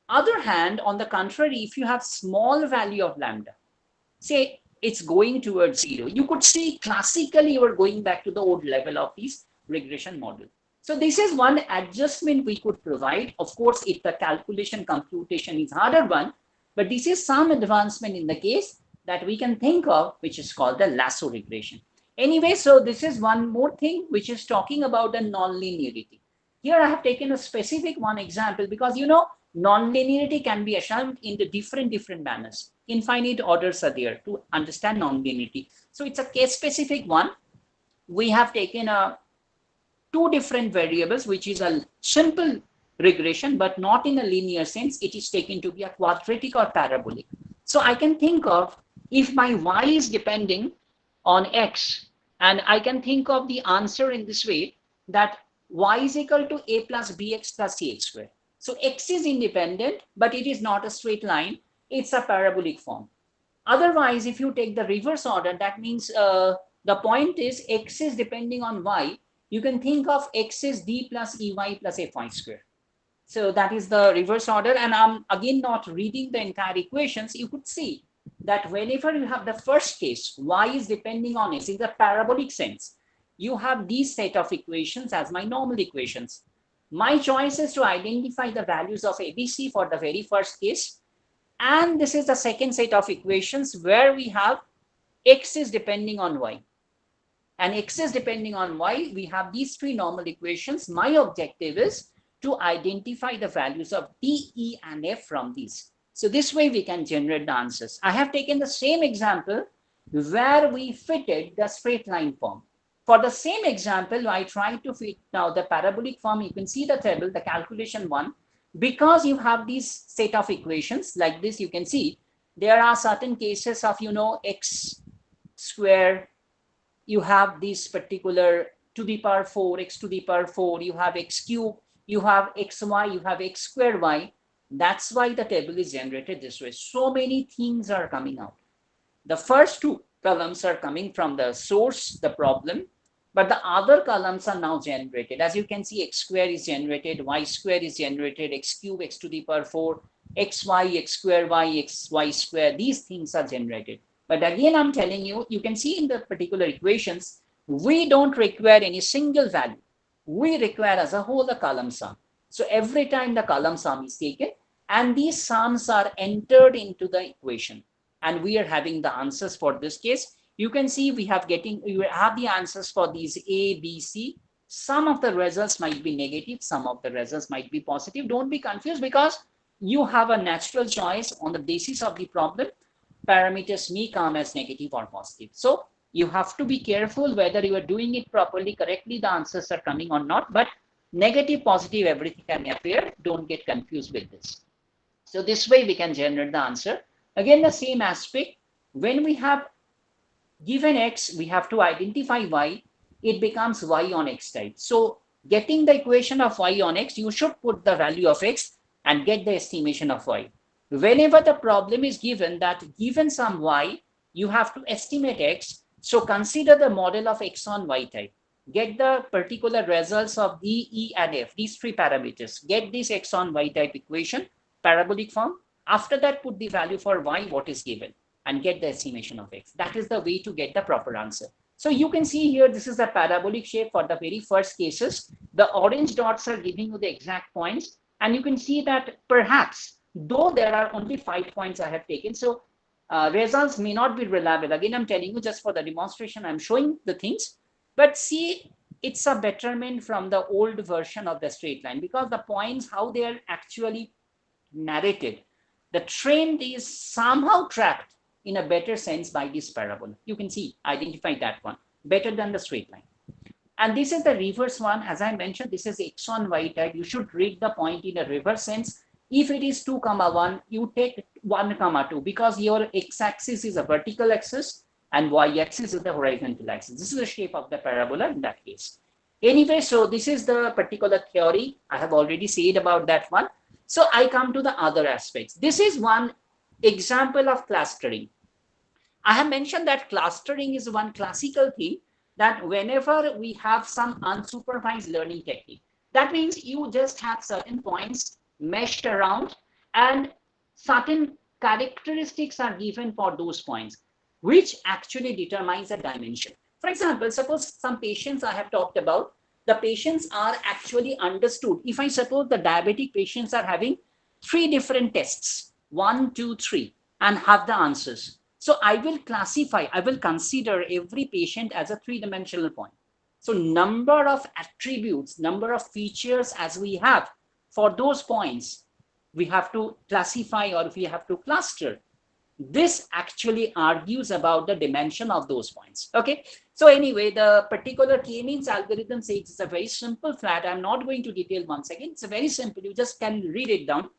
Other hand, on the contrary, if you have small value of lambda, say it's going towards zero, you could see classically you are going back to the old level of this regression model. So this is one adjustment we could provide. Of course, if the calculation computation is harder one, but this is some advancement in the case that we can think of, which is called the lasso regression. Anyway, so this is one more thing which is talking about the non-linearity. Here I have taken a specific one example because non-linearity can be assumed in the different manners. Infinite orders are there to understand non-linearity. So it's a case specific one. We have taken two different variables, which is a simple regression, but not in a linear sense. It is taken to be a quadratic or parabolic. So I can think of if my y is depending on x, and I can think of the answer in this way, that y is equal to a plus bx plus cx squared. So x is independent, but it is not a straight line. It's a parabolic form. Otherwise, if you take the reverse order, that means the point is x is depending on y. You can think of x is d plus ey plus fy squared. So that is the reverse order. And I'm again not reading the entire equations. You could see that whenever you have the first case, y is depending on x in the parabolic sense, you have these set of equations as my normal equations. My choice is to identify the values of ABC for the very first case. And this is the second set of equations where we have x is depending on y. And x is depending on y. We have these three normal equations. My objective is to identify the values of D, E, and F from these. So this way we can generate the answers. I have taken the same example where we fitted the straight line form. For the same example, I tried to fit now the parabolic form. You can see the table, the calculation one. Because you have these set of equations like this, you can see there are certain cases of, x square. You have this particular to the power 4, x to the power 4. You have x cube. You have xy, you have x squared y. That's why the table is generated this way. So many things are coming out. The first two, columns are coming from the source, the problem, but the other columns are now generated. As you can see, x square is generated, y square is generated, x cube, x to the power 4, xy, x square, y, x, y square. These things are generated. But again, I'm telling you, you can see in the particular equations, we don't require any single value. We require as a whole the column sum. So every time the column sum is taken, and these sums are entered into the equation, and we are having the answers for this case. You can see we have the answers for these A, B, C. Some of the results might be negative, some of the results might be positive. Don't be confused, because you have a natural choice on the basis of the problem. Parameters may come as negative or positive. So you have to be careful whether you are doing it properly, correctly, the answers are coming or not. But negative, positive, everything can appear. Don't get confused with this. So this way we can generate the answer. Again, the same aspect. When we have given x, we have to identify y. It becomes y on x type. So getting the equation of y on x, you should put the value of x and get the estimation of y. Whenever the problem is given that given some y, you have to estimate x. So consider the model of x on y type. Get the particular results of D, E, and F, these three parameters. Get this x on y type equation, parabolic form. After that, put the value for y, what is given, and get the estimation of x. That is the way to get the proper answer. So you can see here, this is the parabolic shape for the very first cases. The orange dots are giving you the exact points. And you can see that perhaps, though there are only 5 points I have taken, so results may not be reliable. Again, I'm telling you just for the demonstration, I'm showing the things. But see, it's a betterment from the old version of the straight line, because the points, how they are actually narrated, the trend is somehow tracked in a better sense by this parabola. You can see, identify that one better than the straight line. And this is the reverse one. As I mentioned, this is x on y type. You should read the point in a reverse sense. If it is 2, 1, you take 1, 2, because your x-axis is a vertical axis and y-axis is the horizontal axis. This is the shape of the parabola in that case. Anyway, so this is the particular theory. I have already said about that one. So I come to the other aspects. This is one example of clustering. I have mentioned that clustering is one classical thing, that whenever we have some unsupervised learning technique, that means you just have certain points meshed around and certain characteristics are given for those points, which actually determines the dimension. For example, suppose some patients I have talked about, the patients are actually understood. If I suppose the diabetic patients are having 3 different tests, 1, 2, 3, and have the answers. So I will classify, I will consider every patient as a 3-dimensional point. So number of attributes, number of features as we have for those points, we have to classify or we have to cluster. This actually argues about the dimension of those points. Okay. So anyway, the particular k-means algorithm says it's a very simple flat. I'm not going to detail once again. It's a very simple. You just can read it down.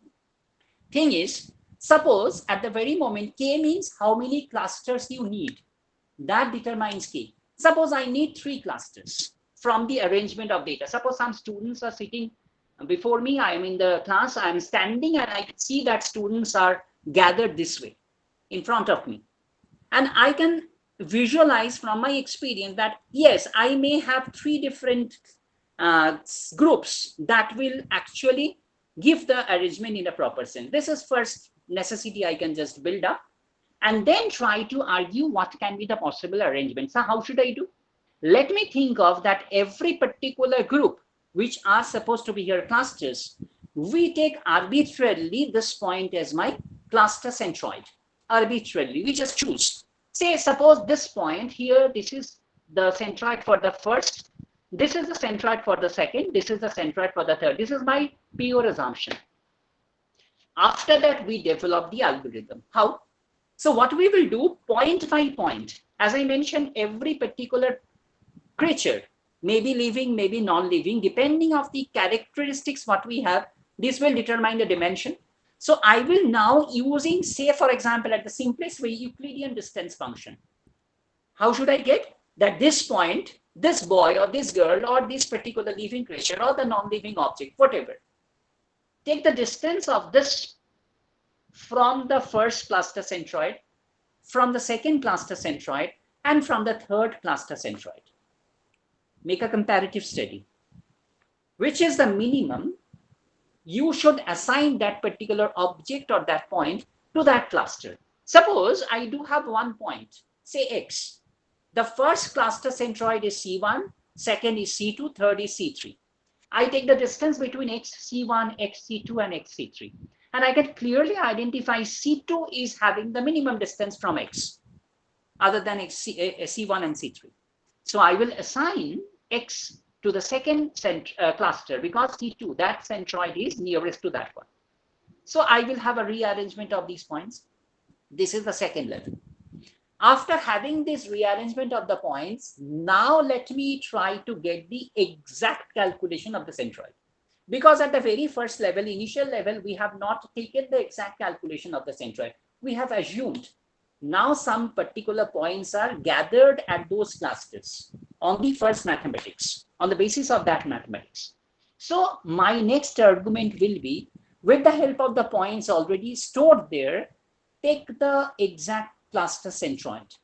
Thing is, suppose at the very moment, k means how many clusters you need. That determines k. Suppose I need 3 clusters from the arrangement of data. Suppose some students are sitting before me. I am in the class. I am standing and I can see that students are gathered this way in front of me. And I can visualize from my experience that, yes, I may have 3 different groups that will actually give the arrangement in a proper sense. This is first necessity I can just build up and then try to argue what can be the possible arrangement. So how should I do? Let me think of that every particular group which are supposed to be here clusters. We take arbitrarily this point as my cluster centroid. Arbitrarily, we just choose. Say, suppose this point here, this is the centroid for the first, this is the centroid for the second, this is the centroid for the third. This is my pure assumption. After that, we develop the algorithm. How? So what we will do, point by point, as I mentioned, every particular creature, maybe living, maybe non-living, depending on the characteristics what we have, this will determine the dimension. So I will now using, say, for example, at the simplest way, Euclidean distance function. How should I get that this point, this boy or this girl or this particular living creature or the non-living object, whatever, take the distance of this from the first cluster centroid, from the second cluster centroid, and from the third cluster centroid. Make a comparative study. Which is the minimum? You should assign that particular object or that point to that cluster. Suppose I do have one point, say X. The first cluster centroid is C1, second is C2, third is C3. I take the distance between XC1, XC2, and XC3. And I can clearly identify C2 is having the minimum distance from X, other than C1 and C3. So I will assign X to the second cluster because C2, that centroid, is nearest to that one. So I will have a rearrangement of these points. This is the second level. After having this rearrangement of the points, now let me try to get the exact calculation of the centroid. Because at the very first level, initial level, we have not taken the exact calculation of the centroid. We have assumed. Now some particular points are gathered at those clusters on the first mathematics, on the basis of that mathematics. So my next argument will be, with the help of the points already stored there, take the exact cluster centroid.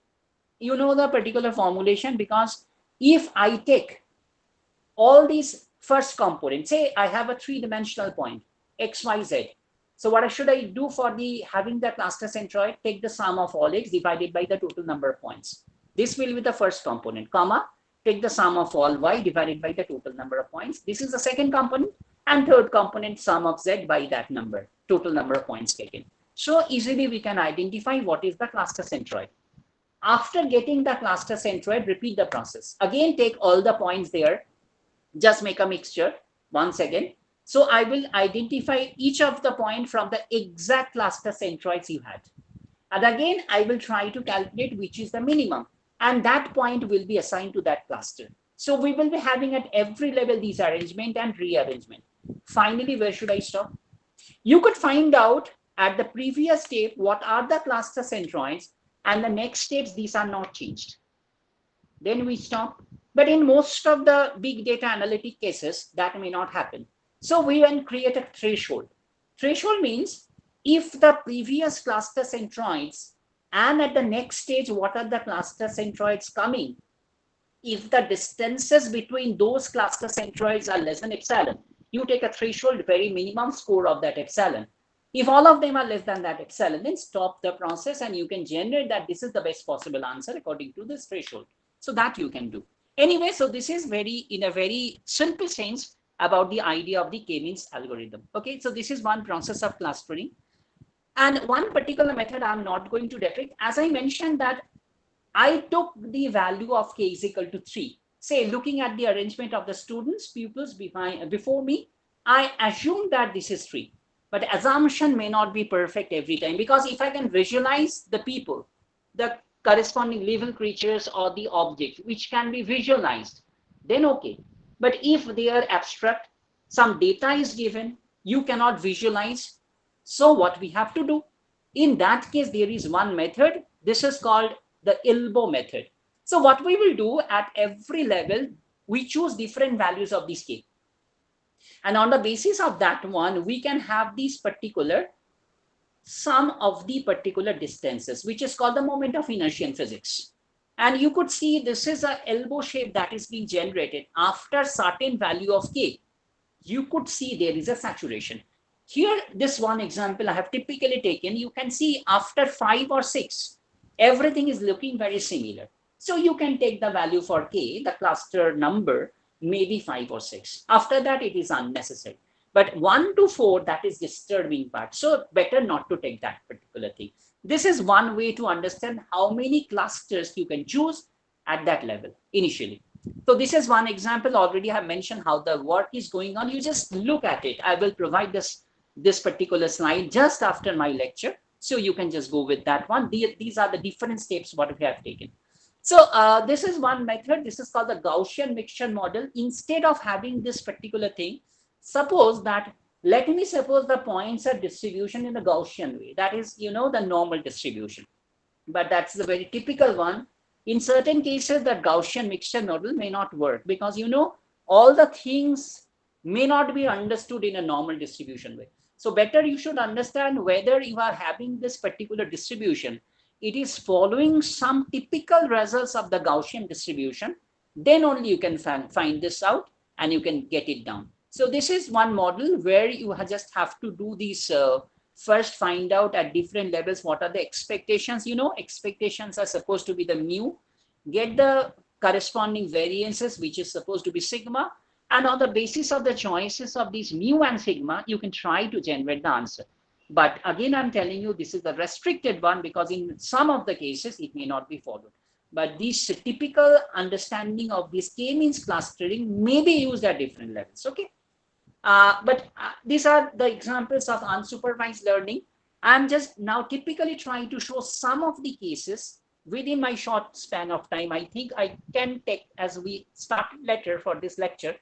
You know the particular formulation, because if I take all these first components, say I have a three-dimensional point, x, y, z. So what should I do for having the cluster centroid? Take the sum of all x divided by the total number of points. This will be the first component, comma, take the sum of all y divided by the total number of points. This is the second component, and third component, sum of z by that number, total number of points taken. So easily we can identify what is the cluster centroid. After getting the cluster centroid, repeat the process. Again, take all the points there, just make a mixture once again. So I will identify each of the point from the exact cluster centroids you had. And again, I will try to calculate which is the minimum, and that point will be assigned to that cluster. So we will be having at every level these arrangement and rearrangement. Finally, where should I stop? You could find out at the previous step what are the cluster centroids, and the next steps, these are not changed. Then we stop. But in most of the big data analytic cases, that may not happen. So we will create a threshold. Threshold means if the previous cluster centroids and at the next stage, what are the cluster centroids coming? If the distances between those cluster centroids are less than epsilon, you take a threshold, very minimum score of that epsilon. If all of them are less than that epsilon, then stop the process and you can generate that this is the best possible answer according to this threshold. So that you can do. Anyway, so this is in a very simple sense about the idea of the K-means algorithm. Okay, so this is one process of clustering. And one particular method I'm not going to depict. As I mentioned that I took the value of K is equal to 3. Say, looking at the arrangement of the students, pupils before me, I assume that this is 3. But assumption may not be perfect every time, because if I can visualize the people, the corresponding living creatures or the object which can be visualized, then okay. But if they are abstract, some data is given, you cannot visualize. So what we have to do? In that case, there is one method. This is called the elbow method. So what we will do at every level, we choose different values of this K. And on the basis of that one, we can have these particular sum of the particular distances, which is called the moment of inertia in physics. And you could see this is an elbow shape that is being generated after certain value of K. You could see there is a saturation. Here, this one example I have typically taken, you can see after 5 or 6, everything is looking very similar. So you can take the value for K, the cluster number, maybe 5 or 6. After that, it is unnecessary. But 1 to 4, that is disturbing part. So better not to take that particular thing. This is one way to understand how many clusters you can choose at that level initially. So this is one example. Already I have mentioned how the work is going on. You just look at it. I will provide this particular slide just after my lecture. So you can just go with that one. These are the different steps what we have taken. So this is one method. This is called the Gaussian mixture model. Instead of having this particular thing, suppose that, let me suppose the points are distribution in the Gaussian way. That is, the normal distribution. But that's the very typical one. In certain cases, the Gaussian mixture model may not work because, all the things may not be understood in a normal distribution way. So better you should understand whether you are having this particular distribution it is following some typical results of the Gaussian distribution, then only you can find this out and you can get it down. So this is one model where you just have to do these first find out at different levels what are the expectations. You know, expectations are supposed to be the mu, get the corresponding variances, which is supposed to be sigma, and on the basis of the choices of these mu and sigma, you can try to generate the answer. But again, I'm telling you, this is the restricted one because in some of the cases, it may not be followed. But this typical understanding of this k-means clustering may be used at different levels, okay? But these are the examples of unsupervised learning. I'm just now typically trying to show some of the cases within my short span of time. I think I can take, as we started later for this lecture,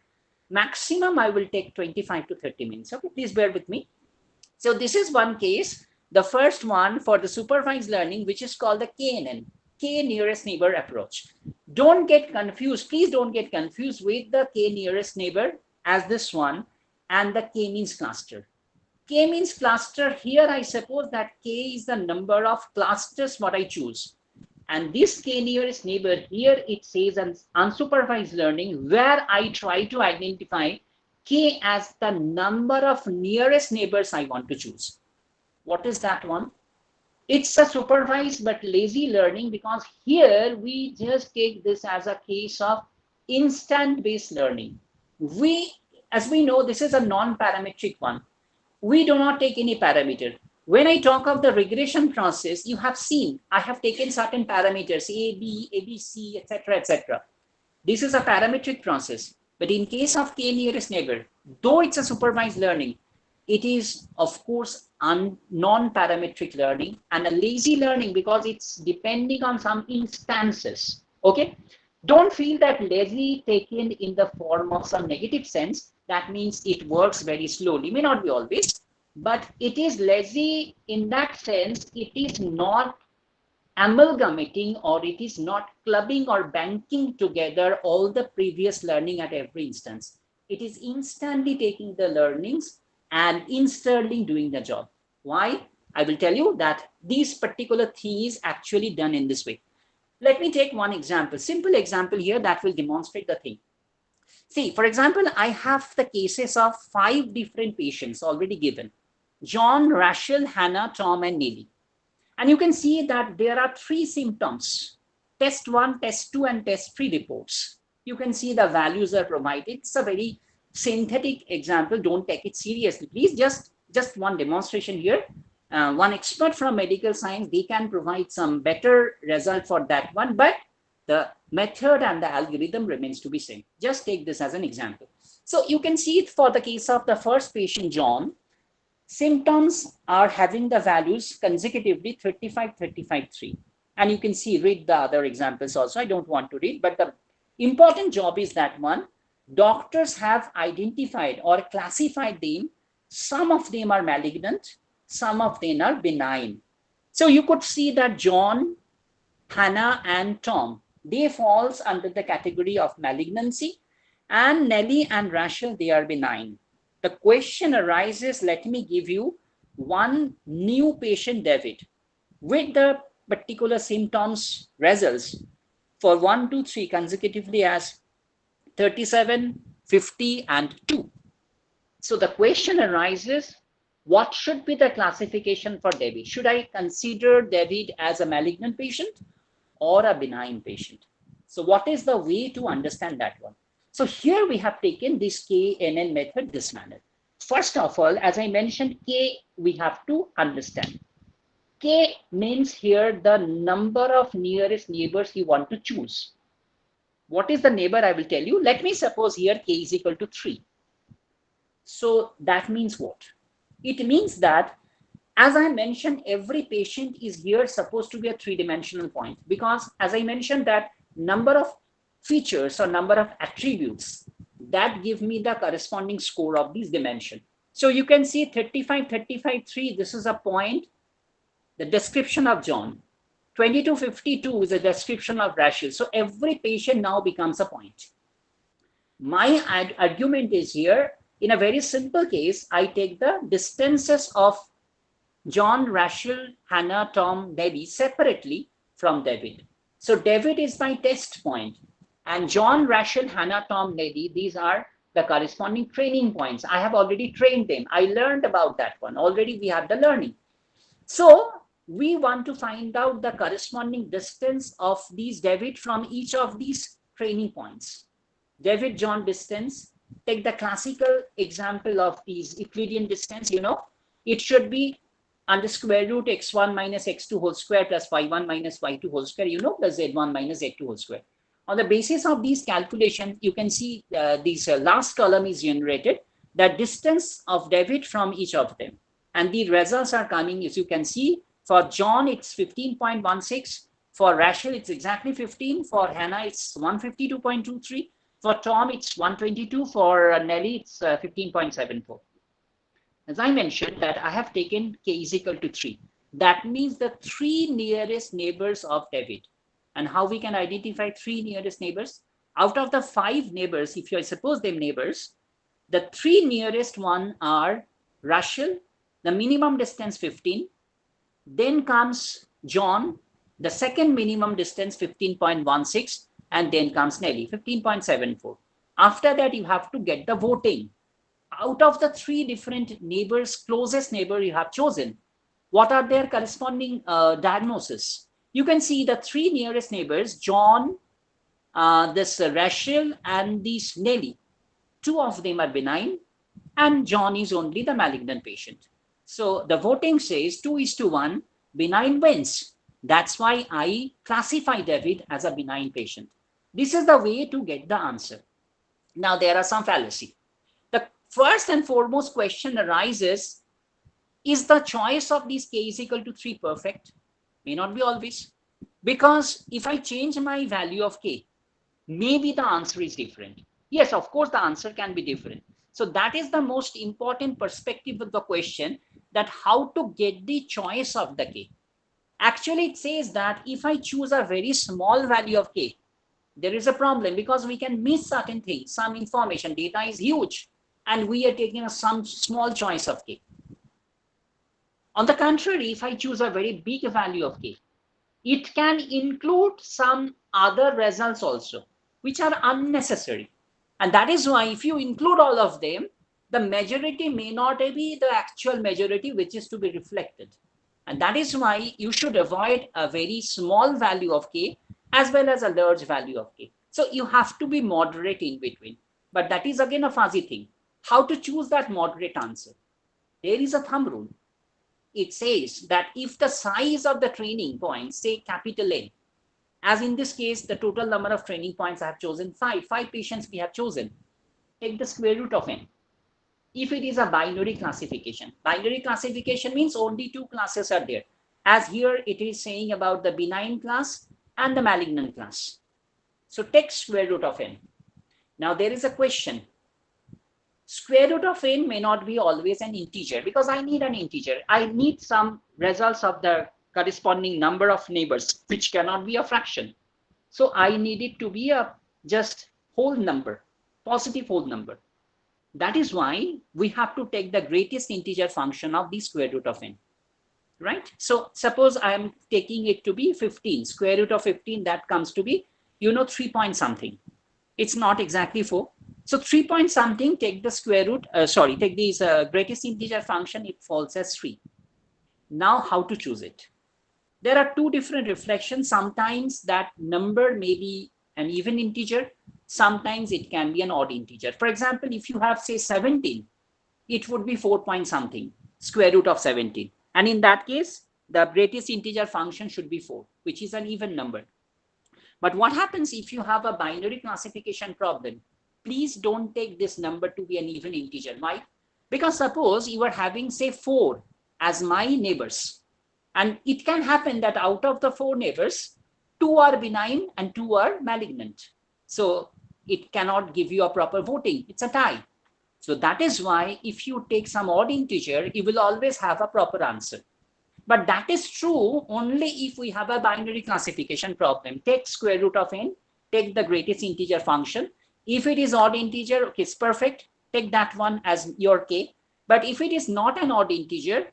maximum I will take 25 to 30 minutes. Okay, please bear with me. So this is one case, the first one for the supervised learning, which is called the KNN, K nearest neighbor approach. Don't get confused. Please don't get confused with the K nearest neighbor as this one and the K-means cluster. K-means cluster, here I suppose that K is the number of clusters what I choose. And this K nearest neighbor, here it says an unsupervised learning where I try to identify K as the number of nearest neighbors I want to choose. What is that one? It's a supervised but lazy learning because here we just take this as a case of instant-based learning. As we know, this is a non-parametric one. We do not take any parameter. When I talk of the regression process, you have seen I have taken certain parameters, A, B, ABC, etc., etc. This is a parametric process. But in case of K nearest neighbor, though it's a supervised learning, it is, of course, non-parametric learning and a lazy learning because it's depending on some instances. Okay? Don't feel that lazy taken in the form of some negative sense. That means it works very slowly. May not be always, but it is lazy in that sense. It is not amalgamating or it is not clubbing or banking together all the previous learning at every instance. It is instantly taking the learnings and instantly doing the job. Why? I will tell you that this particular thing is actually done in this way. Let me take one example, simple example here that will demonstrate the thing. See, for example, I have the cases of 5 different patients already given. John, Rachel, Hannah, Tom, and Nelly. And you can see that there are 3 symptoms, test 1, test 2, and test 3 reports. You can see the values are provided. It's a very synthetic example. Don't take it seriously. Please just one demonstration here. One expert from medical science, they can provide some better result for that one, but the method and the algorithm remains to be same. Just take this as an example. So you can see it for the case of the first patient, John. Symptoms are having the values consecutively 35, 35, 3. And you can see, read the other examples also. I don't want to read, but the important job is that one. Doctors have identified or classified them. Some of them are malignant, some of them are benign. So you could see that John, Hannah, and Tom, they falls under the category of malignancy, and Nelly and Rachel, they are benign. The question arises, let me give you one new patient, David, with the particular symptoms results for 1, 2, 3 consecutively as 37, 50, and 2. So the question arises, what should be the classification for David? Should I consider David as a malignant patient or a benign patient? So what is the way to understand that one? So here we have taken this KNN method this manner. First of all, as I mentioned, K we have to understand. K means here the number of nearest neighbors you want to choose. What is the neighbor? I will tell you. Let me suppose here K is equal to 3. So that means what? It means that, as I mentioned, every patient is here supposed to be a 3-dimensional point, because as I mentioned that number of features or number of attributes that give me the corresponding score of these dimension. So you can see 35, 35, 3, this is a point, the description of John. 22, 52 is a description of Rachel. So every patient now becomes a point. My argument is here, in a very simple case, I take the distances of John, Rachel, Hannah, Tom, Debbie separately from David. So David is my test point. And John, Rachel, Hannah, Tom, Lady, these are the corresponding training points. I have already trained them. I learned about that one. Already we have the learning. So we want to find out the corresponding distance of these David from each of these training points. David, John distance. Take the classical example of these Euclidean distance, it should be under square root x1 minus x2 whole square plus y1 minus y2 whole square, plus z1 minus z2 whole square. On the basis of these calculations, you can see this last column is generated, the distance of David from each of them. And the results are coming, as you can see, for John, it's 15.16. For Rachel, it's exactly 15. For Hannah, it's 152.23. For Tom, it's 122. For Nelly, it's 15.74. As I mentioned that I have taken k is equal to 3. That means the 3 nearest neighbors of David. And how we can identify 3 nearest neighbors? Out of the 5 neighbors, if you suppose them neighbors, the 3 nearest one are Rachel, the minimum distance 15. Then comes John, the second minimum distance 15.16. And then comes Nelly, 15.74. After that, you have to get the voting. Out of the 3 different neighbors, closest neighbor you have chosen, what are their corresponding diagnosis? You can see the 3 nearest neighbors, John, this Rachel, and this Nelly. 2 of them are benign, and John is only the malignant patient. So the voting says 2:1, benign wins. That's why I classify David as a benign patient. This is the way to get the answer. Now there are some fallacy. The first and foremost question arises, is the choice of these k is equal to 3 perfect? May not be always. Because if I change my value of k, maybe the answer is different. Yes, of course, the answer can be different. So that is the most important perspective of the question, that how to get the choice of the k. Actually, it says that if I choose a very small value of k, there is a problem because we can miss certain things, some information. Data is huge, and we are taking some small choice of k. On the contrary, if I choose a very big value of k, it can include some other results also, which are unnecessary. And that is why if you include all of them, the majority may not be the actual majority which is to be reflected. And that is why you should avoid a very small value of k as well as a large value of k. So you have to be moderate in between. But that is again a fuzzy thing. How to choose that moderate answer? There is a thumb rule. It says that if the size of the training points, say capital N, as in this case, the total number of training points I have chosen 5 patients we have chosen, take the square root of n. If it is a binary classification means only 2 classes are there. As here it is saying about the benign class and the malignant class. So take square root of n. Now there is a question. Square root of n may not be always an integer because I need an integer. I need some results of the corresponding number of neighbors, which cannot be a fraction. So I need it to be a just whole number, positive whole number. That is why we have to take the greatest integer function of the square root of n, right? So suppose I am taking it to be 15, square root of 15, that comes to be, 3 point something. It's not exactly 4. So 3 point something, take the square root, take this greatest integer function, it falls as 3. Now how to choose it? There are 2 different reflections. Sometimes that number may be an even integer. Sometimes it can be an odd integer. For example, if you have say 17, it would be 4 point something, square root of 17. And in that case, the greatest integer function should be 4, which is an even number. But what happens if you have a binary classification problem? Please don't take this number to be an even integer. Why? Because suppose you are having say 4 as my neighbors. And it can happen that out of the 4 neighbors, 2 are benign and 2 are malignant. So it cannot give you a proper voting. It's a tie. So that is why if you take some odd integer, you will always have a proper answer. But that is true only if we have a binary classification problem. Take square root of n, take the greatest integer function. If it is odd integer, okay, it's perfect. Take that one as your k. But if it is not an odd integer,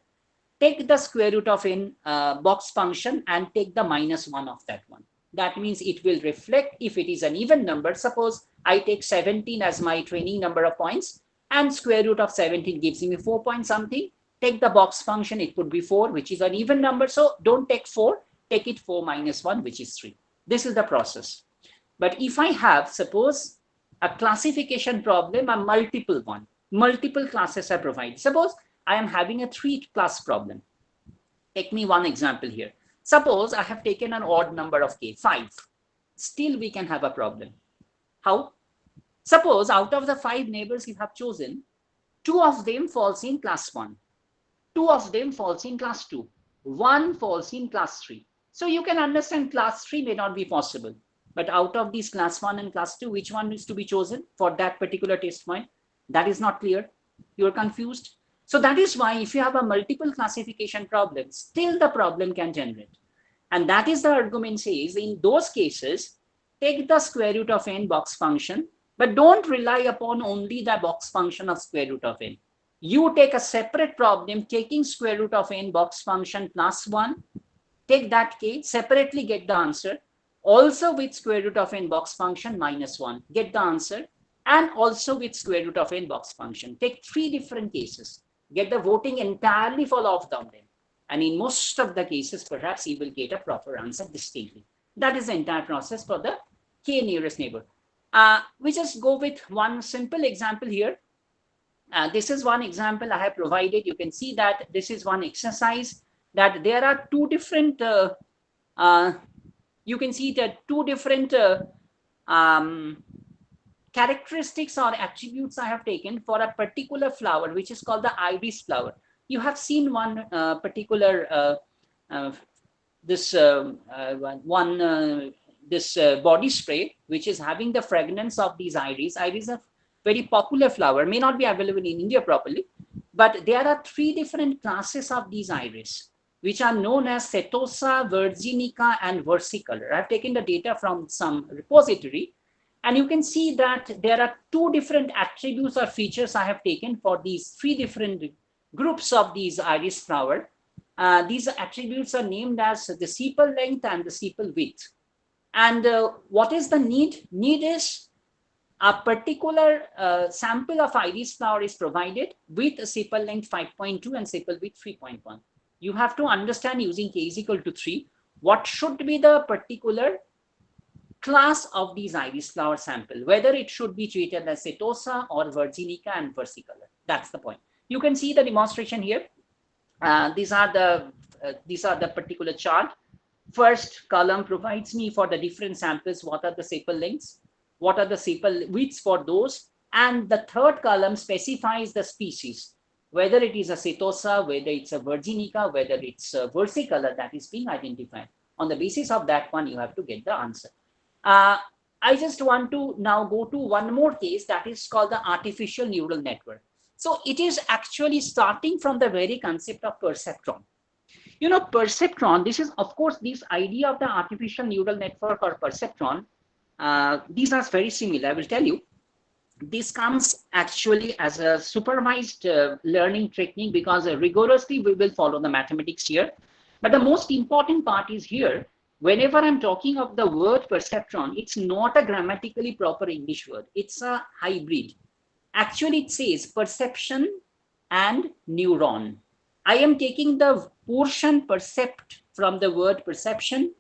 take the square root of n box function and take the -1 of that one. That means it will reflect if it is an even number. Suppose I take 17 as my training number of points and square root of 17 gives me 4 point something. Take the box function, it would be 4, which is an even number. So don't take 4, take it 4 minus 1, which is 3. This is the process. But if I have, suppose, a classification problem, a multiple one, multiple classes are provided. Suppose I am having a 3-class problem. Take me one example here. Suppose I have taken an odd number of k, 5. Still we can have a problem. How? Suppose out of the 5 neighbors you have chosen, 2 of them falls in class 1. 2 of them falls in class 2. 1 falls in class 3. So you can understand class 3 may not be possible. But out of these class 1 and class 2, which one is to be chosen for that particular test point? That is not clear. You're confused. So that is why if you have a multiple classification problem, still the problem can generate. And that is the argument says in those cases, take the square root of n box function, but don't rely upon only the box function of square root of n. You take a separate problem taking square root of n box function plus 1, take that k, separately get the answer, also with square root of n box function minus 1, get the answer, and also with square root of n box function. Take 3 different cases, get the voting entirely fall off down them. And in most of the cases, perhaps you will get a proper answer distinctly. That is the entire process for the k nearest neighbor. We just go with one simple example here. This is one example I have provided. You can see that this is one exercise that there are 2 different, you can see that 2 different characteristics or attributes I have taken for a particular flower, which is called the iris flower. You have seen one particular this body spray, which is having the fragrance of these iris. Iris is a very popular flower, may not be available in India properly, but there are 3 different classes of these iris, which are known as setosa, virginica, and versicolor. I've taken the data from some repository, and you can see that there are 2 different attributes or features I have taken for these 3 different groups of these iris flower. These attributes are named as the sepal length and the sepal width. And what is the need? Need is a particular sample of iris flower is provided with a sepal length 5.2 and sepal width 3.1. You have to understand using k is equal to 3, what should be the particular class of these iris flower sample, whether it should be treated as setosa or virginica and versicolor. That's the point. You can see the demonstration here. These are the particular chart. First column provides me for the different samples what are the sepal lengths, what are the sepal widths for those, and the third column specifies the species, whether it is a setosa, whether it's a virginica, whether it's a versicolor that is being identified. On the basis of that one, you have to get the answer. I just want to now go to one more case that is called the artificial neural network. So it is actually starting from the very concept of perceptron. You know, perceptron, this is, of course, this idea of the artificial neural network or perceptron, these are very similar. I will tell you, this comes actually as a supervised learning technique because rigorously we will follow the mathematics here. But the most important part is here, whenever I'm talking of the word perceptron, it's not a grammatically proper English word. It's a hybrid. Actually, it says perception and neuron. I am taking the portion percept from the word perception,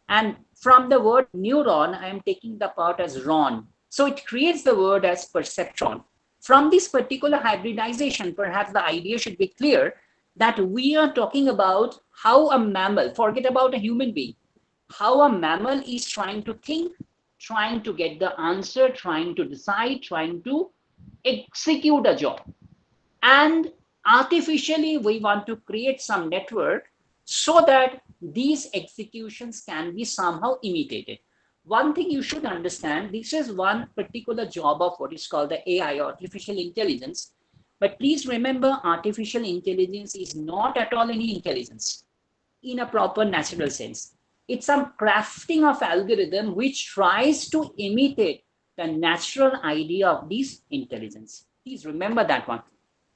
and from the word neuron, I am taking the part as ron. So it creates the word as perceptron. From this particular hybridization, perhaps the idea should be clear that we are talking about how a mammal, forget about a human being, how a mammal is trying to think, trying to get the answer, trying to decide, trying to execute a job. And artificially, we want to create some network so that these executions can be somehow imitated. One thing you should understand, this is one particular job of what is called the AI, artificial intelligence. But please remember, artificial intelligence is not at all any intelligence in a proper natural sense. It's some crafting of algorithm which tries to imitate the natural idea of this intelligence. Please remember that one.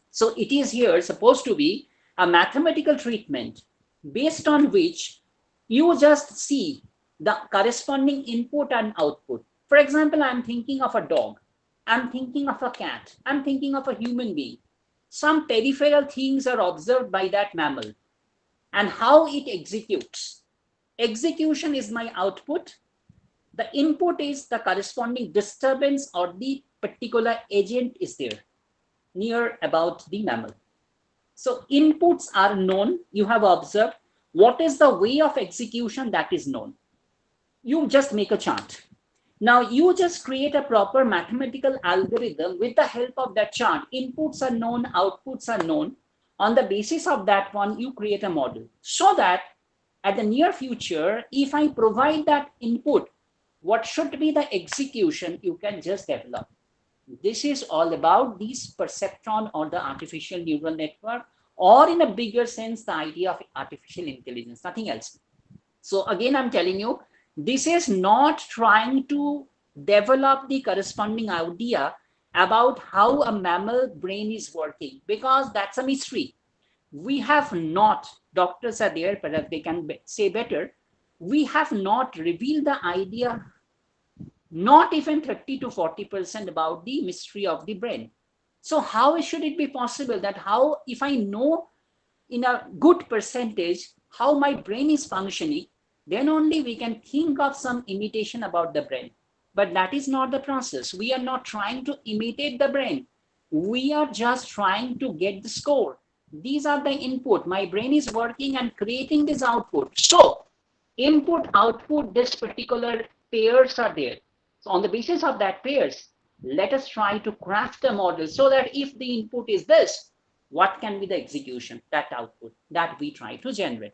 So it is here supposed to be a mathematical treatment based on which you just see the corresponding input and output. For example, I'm thinking of a dog, I'm thinking of a cat, I'm thinking of a human being. Some peripheral things are observed by that mammal and how it executes. Execution is my output. The input is the corresponding disturbance or the particular agent is there near about the mammal. So inputs are known. You have observed what is the way of execution that is known. You just make a chart. Now you just create a proper mathematical algorithm with the help of that chart. Inputs are known, outputs are known. On the basis of that one, you create a model so that at the near future, if I provide that input, what should be the execution, you can just develop. This is all about these perceptron or the artificial neural network, or in a bigger sense, the idea of artificial intelligence, nothing else. So again, I'm telling you, this is not trying to develop the corresponding idea about how a mammal brain is working, because that's a mystery. We have not, doctors are there, perhaps they can say better, we have not revealed the idea, not even 30 to 40% about the mystery of the brain. So how should it be possible that how, if I know in a good percentage how my brain is functioning, then only we can think of some imitation about the brain. But that is not the process. We are not trying to imitate the brain. We are just trying to get the score. These are the input. My brain is working and creating this output. So input, output, this particular pairs are there. So on the basis of that pairs, let us try to craft a model so that if the input is this, what can be the execution, that output that we try to generate.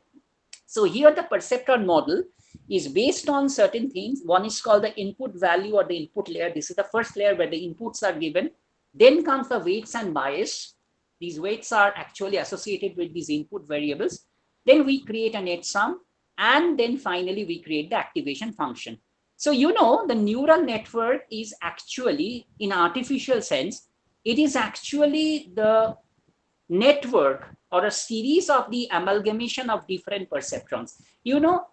So here the perceptron model is based on certain things. One is called the input value or the input layer. This is the first layer where the inputs are given. Then comes the weights and bias. These weights are actually associated with these input variables. Then we create a net sum, and then finally we create the activation function. So you know the neural network is actually, in artificial sense, it is actually the network or a series of the amalgamation of different perceptrons. You know,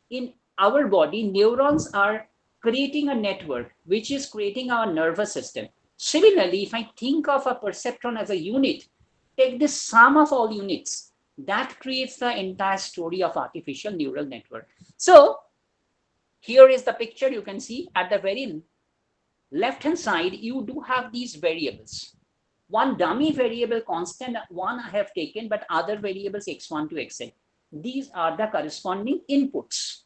in our body, neurons are creating a network which is creating our nervous system. Similarly, if I think of a perceptron as a unit, take the sum of all units, that creates the entire story of artificial neural network. So here is the picture. You can see at the very left hand side, you do have these variables. One dummy variable constant, one I have taken, but other variables x1 to xn. These are the corresponding inputs.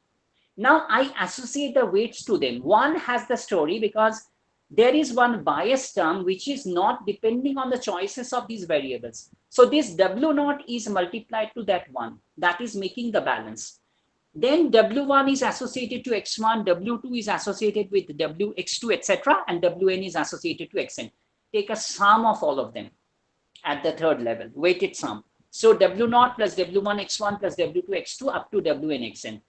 Now I associate the weights to them. One has the story because there is one bias term which is not depending on the choices of these variables. So this W0 is multiplied to that one. That is making the balance. Then W1 is associated to x1, W2 is associated with Wx2, etc. and Wn is associated to xn. Take a sum of all of them at the third level, weighted sum. So W0 plus W1 x1 plus W2 x2 up to Wn xn.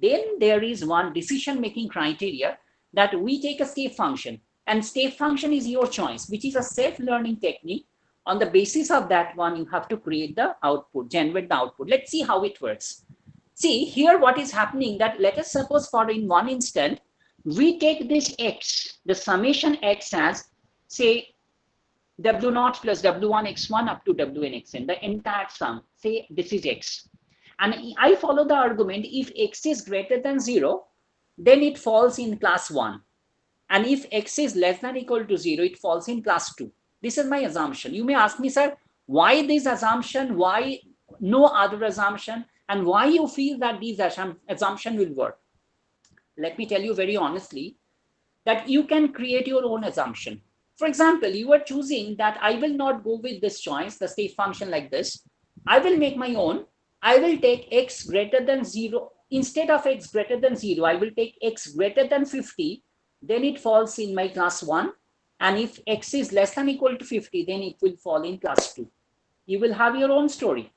Then there is one decision-making criteria that we take a step function, and step function is your choice, which is a self-learning technique. On the basis of that one, you have to create the output, generate the output. Let's see how it works. See here what is happening, that let us suppose for in one instant, we take this x, the summation x as, say, W0 plus W1 x1 up to Wn xn, the entire sum, say this is x. And I follow the argument, if x is greater than 0, then it falls in class 1. And if x is less than or equal to 0, it falls in class 2. This is my assumption. You may ask me, sir, why this assumption, why no other assumption, and why you feel that this assumption will work? Let me tell you very honestly that you can create your own assumption. For example, you are choosing that I will not go with this choice, the state function like this. I will make my own. I will take x greater than 0. Instead of x greater than 0, I will take x greater than 50. Then it falls in my class 1. And if x is less than or equal to 50, then it will fall in class 2. You will have your own story.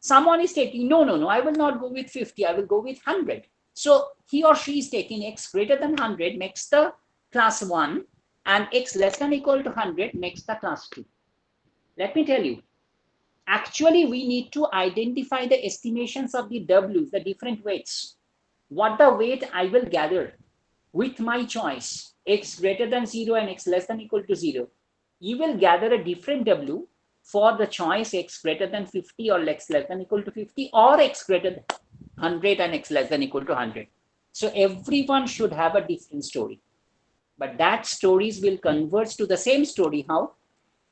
Someone is taking, no, I will not go with 50. I will go with 100. So he or she is taking x greater than 100 makes the class 1, and x less than or equal to 100 makes the class 2. Let me tell you, Actually, we need to identify the estimations of the W's, the different weights. What the weight I will gather with my choice, x greater than 0 and x less than equal to 0. You will gather a different W for the choice x greater than 50 or x less than equal to 50, or x greater than 100 and x less than equal to 100. So everyone should have a different story. But that stories will converge to the same story. How?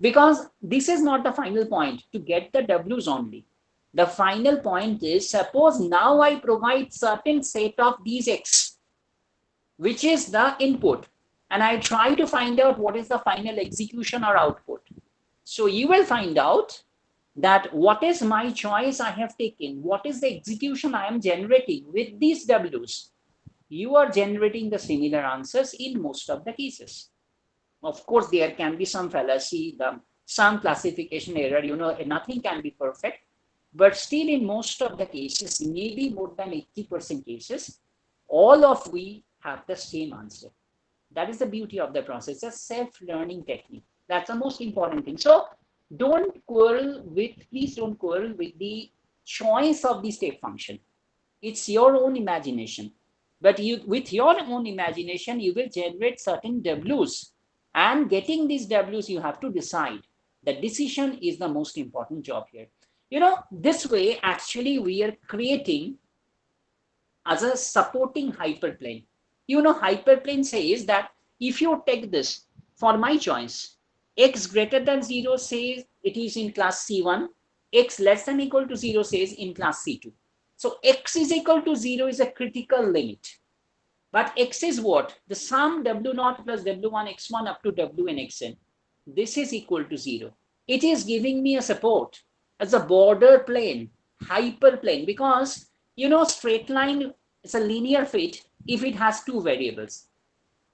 Because this is not the final point to get the W's only. The final point is, suppose now I provide certain set of these x, which is the input, and I try to find out what is the final execution or output. So you will find out that what is my choice I have taken, what is the execution I am generating with these W's. You are generating the similar answers in most of the cases. Of course, there can be some fallacy, some classification error, nothing can be perfect, but still in most of the cases, maybe more than 80% cases, all of we have the same answer. That is the beauty of the process, a self-learning technique. That's the most important thing. So please don't quarrel with the choice of the step function. It's your own imagination. But with your own imagination, you will generate certain W's. And getting these W's, you have to decide. The decision is the most important job here. This way, actually, we are creating as a supporting hyperplane. Hyperplane says that if you take this for my choice, x greater than 0 says it is in class C1, x less than equal to 0 says in class C2. So x is equal to 0 is a critical limit. But x is what? The sum W0 plus W1 x1 up to Wn xn. This is equal to 0. It is giving me a support as a border plane, hyperplane, because straight line is a linear fit if it has two variables.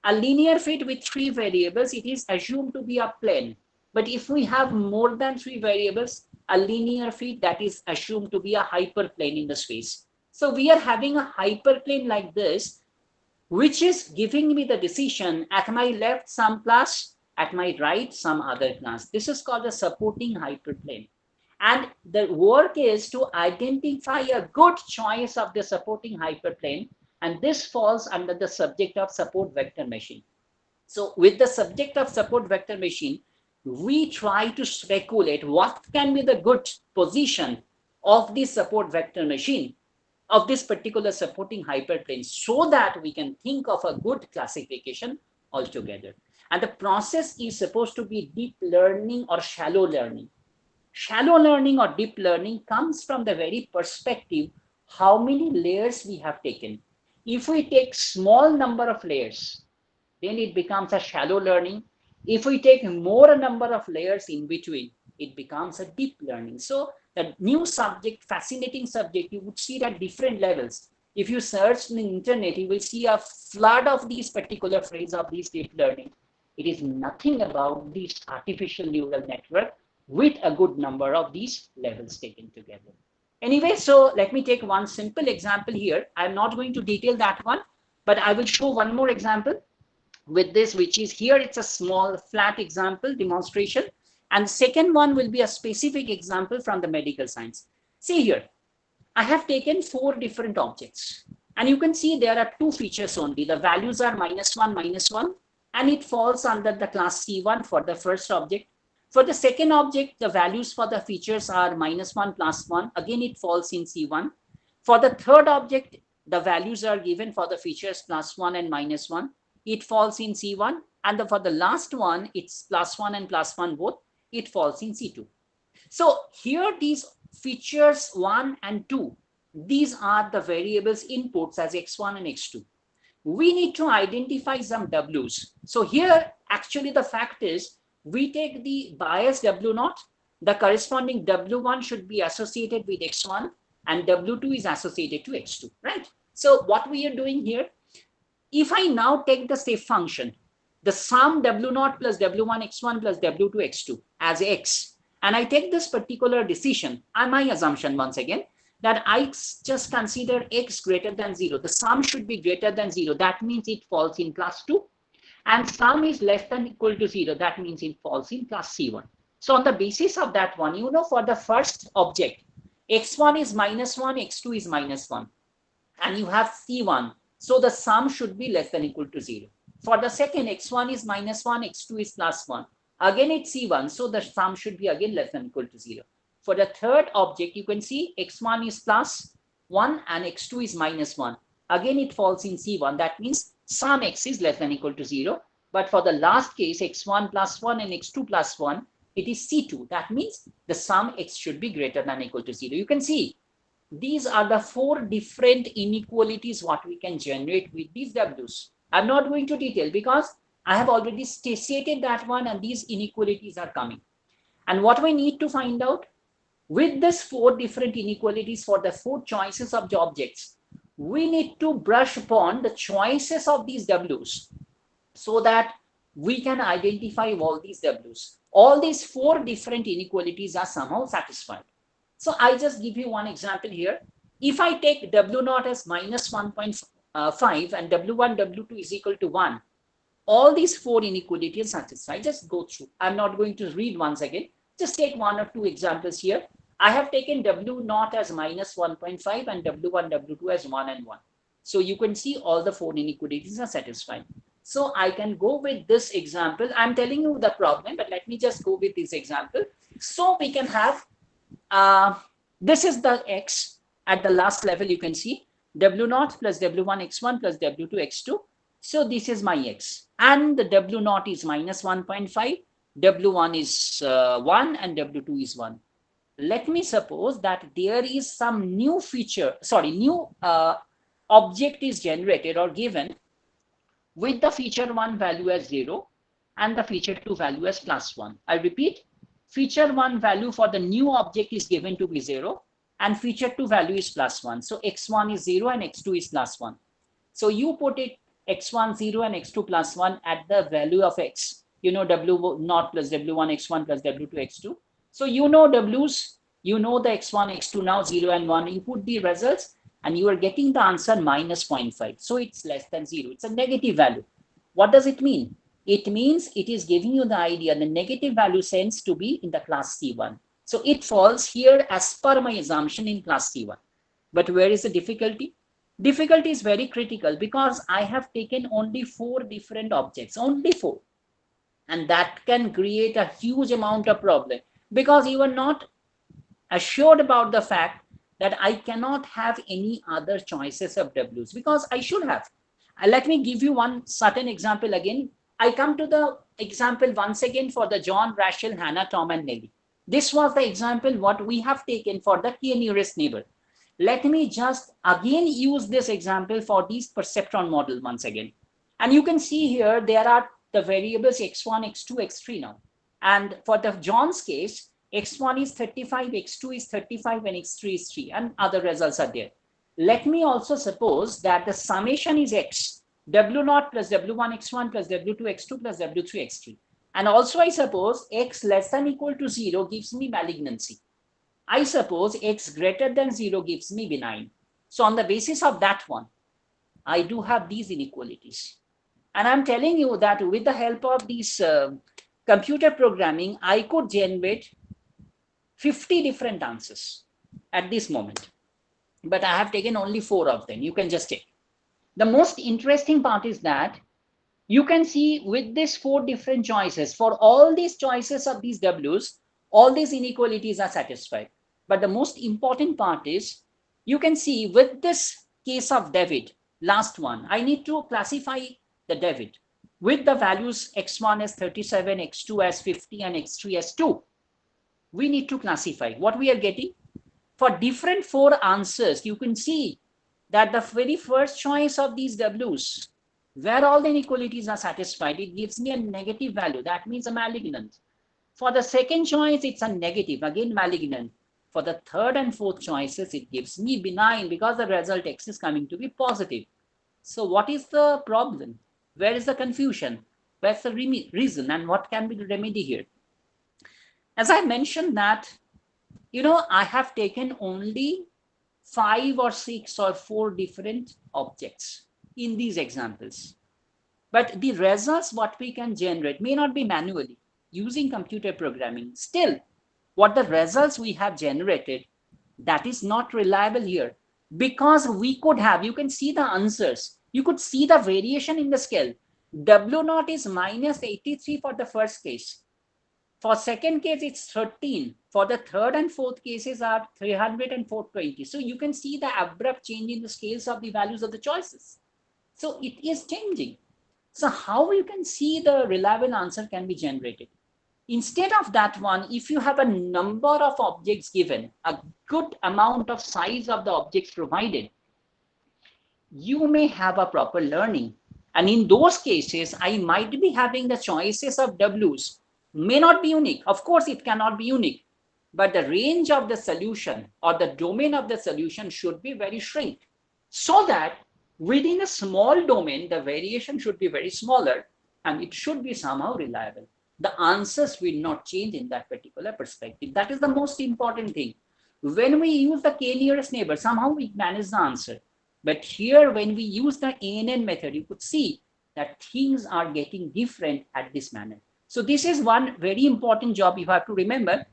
A linear fit with three variables, it is assumed to be a plane. But if we have more than three variables, a linear fit, that is assumed to be a hyperplane in the space. So we are having a hyperplane like this, which is giving me the decision at my left some class, at my right some other class. This is called a supporting hyperplane. And the work is to identify a good choice of the supporting hyperplane, and this falls under the subject of support vector machine. So with the subject of support vector machine, we try to speculate what can be the good position of the support vector machine of this particular supporting hyperplane, so that we can think of a good classification altogether. And the process is supposed to be deep learning or shallow learning. Shallow learning or deep learning comes from the very perspective how many layers we have taken. If we take small number of layers, then it becomes a shallow learning. If we take more number of layers in between, it becomes a deep learning. So the new subject, fascinating subject, you would see it at different levels. If you search in the internet, you will see a flood of these particular phrase of these deep learning. It is nothing about this artificial neural network with a good number of these levels taken together. Anyway, so let me take one simple example here. I'm not going to detail that one, but I will show one more example with this, which is here. It's a small flat example demonstration. And the second one will be a specific example from the medical science. See here, I have taken 4 different objects. And you can see there are 2 features only. The values are -1, and it falls under the class C1 for the first object. For the second object, the values for the features are -1, +1. Again, it falls in C1. For the third object, the values are given for the features +1 and -1. It falls in C1. And for the last one, it's +1 and +1 both. It falls in C2. So here these features 1 and 2, these are the variables inputs as x1 and x2. We need to identify some W's. So here, actually, the fact is, we take the bias W0, the corresponding W1 should be associated with x1, and W2 is associated to x2, right? So what we are doing here, if I now take the step function, the sum W0 plus W1 x1 plus W2 x2 as x, and I take this particular decision, and my assumption once again, that I just consider x greater than 0. The sum should be greater than 0. That means it falls in class 2. And sum is less than equal to 0. That means it falls in class C1. So on the basis of that one, you know, for the first object, x1 is -1, x2 is -1, and you have c1. So the sum should be less than equal to 0. For the second, x1 is -1, x2 is +1. Again, it's c1. So the sum should be again less than equal to 0. For the third object, you can see x1 is +1 and x2 is -1. Again, it falls in c1. That means sum x is less than equal to 0. But for the last case, x1 +1 and x2 +1, it is c2. That means the sum x should be greater than equal to 0. You can see these are the 4 different inequalities what we can generate with these W's. I'm not going to detail because I have already stated that one, and these inequalities are coming. And what we need to find out, with this 4 different inequalities for the 4 choices of the objects, we need to brush upon the choices of these W's so that we can identify all these W's. All these 4 different inequalities are somehow satisfied. So I just give you one example here. If I take W0 as -1.5 and W1, W2 is equal to 1, all these 4 inequalities are satisfied. Just go through. I'm not going to read once again. Just take 1 or 2 examples here. I have taken W0 as -1.5 and W1, W2 as 1 and 1. So you can see all the 4 inequalities are satisfied. So I can go with this example. I'm telling you the problem, but let me just go with this example. So we can have, this is the x at the last level. You can see W0 plus W1 x1 plus W2 x2. So this is my x, and the W0 is -1.5, W1 is 1, and W2 is 1. Let me suppose that there is some new feature, new object is generated or given with the feature 1 value as 0 and the feature 2 value as +1. I repeat, feature 1 value for the new object is given to be 0 and feature 2 value is +1. So x1 is 0 and x2 is +1. So you put it x1 0 and x2 +1 at the value of x, you know, W0 plus W1 x1 plus W2 x2. So you know W's, you know the x1, x2 now 0 and 1. You put the results and you are getting the answer -0.5. So it's less than 0. It's a negative value. What does it mean? It means it is giving you the idea the negative value tends to be in the class C1. So it falls here as per my assumption in class C1. But where is the difficulty? Difficulty is very critical because I have taken only 4 different objects, only 4. And that can create a huge amount of problem because you are not assured about the fact that I cannot have any other choices of W's because I should have. Let me give you one certain example again. I come to the example once again for the John, Rachel, Hannah, Tom, and Nelly. This was the example what we have taken for the k nearest neighbor. Let me just again use this example for these perceptron model once again. And you can see here there are the variables x1, x2, x3 now. And for the John's case, x1 is 35, x2 is 35, and x3 is 3, and other results are there. Let me also suppose that the summation is x, W0 plus W1 x1 plus W2 x2 plus W3 x3. And also I suppose x less than equal to 0 gives me malignancy. I suppose x greater than 0 gives me benign. So on the basis of that one, I do have these inequalities. And I'm telling you that with the help of these computer programming, I could generate 50 different answers at this moment. But I have taken only 4 of them. You can just take. The most interesting part is that you can see with these 4 different choices, for all these choices of these W's, all these inequalities are satisfied. But the most important part is, you can see with this case of David, last one, I need to classify the David with the values x1 as 37, x2 as 50, and x3 as 2. We need to classify what we are getting. For different 4 answers, you can see that the very first choice of these W's, where all the inequalities are satisfied, it gives me a negative value. That means a malignant. For the second choice, it's a negative, again malignant. For the third and fourth choices, it gives me benign because the result x is coming to be positive. So what is the problem? Where is the confusion? Where's the reason, and what can be the remedy here? As I mentioned that, you know, I have taken only 5 or 6 or 4 different objects in these examples. But the results what we can generate may not be manually. using computer programming. Still, what the results we have generated, that is not reliable here, because we could have, you can see the answers, you could see the variation in the scale. W0 is minus 83 for the first case. For second case, it's 13. For the third and fourth cases are 300 and 420. So you can see the abrupt change in the scales of the values of the choices. So it is changing. So how you can see the reliable answer can be generated? Instead of that one, if you have a number of objects given, a good amount of size of the objects provided, you may have a proper learning. And in those cases, I might be having the choices of W's may not be unique. Of course, it cannot be unique, but the range of the solution or the domain of the solution should be very shrink, so that within a small domain, the variation should be very smaller and it should be somehow reliable. The answers will not change in that particular perspective. That is the most important thing. When we use the k nearest neighbor, somehow we manage the answer. But here, when we use the ANN method, you could see that things are getting different at this manner. So this is one very important job you have to remember.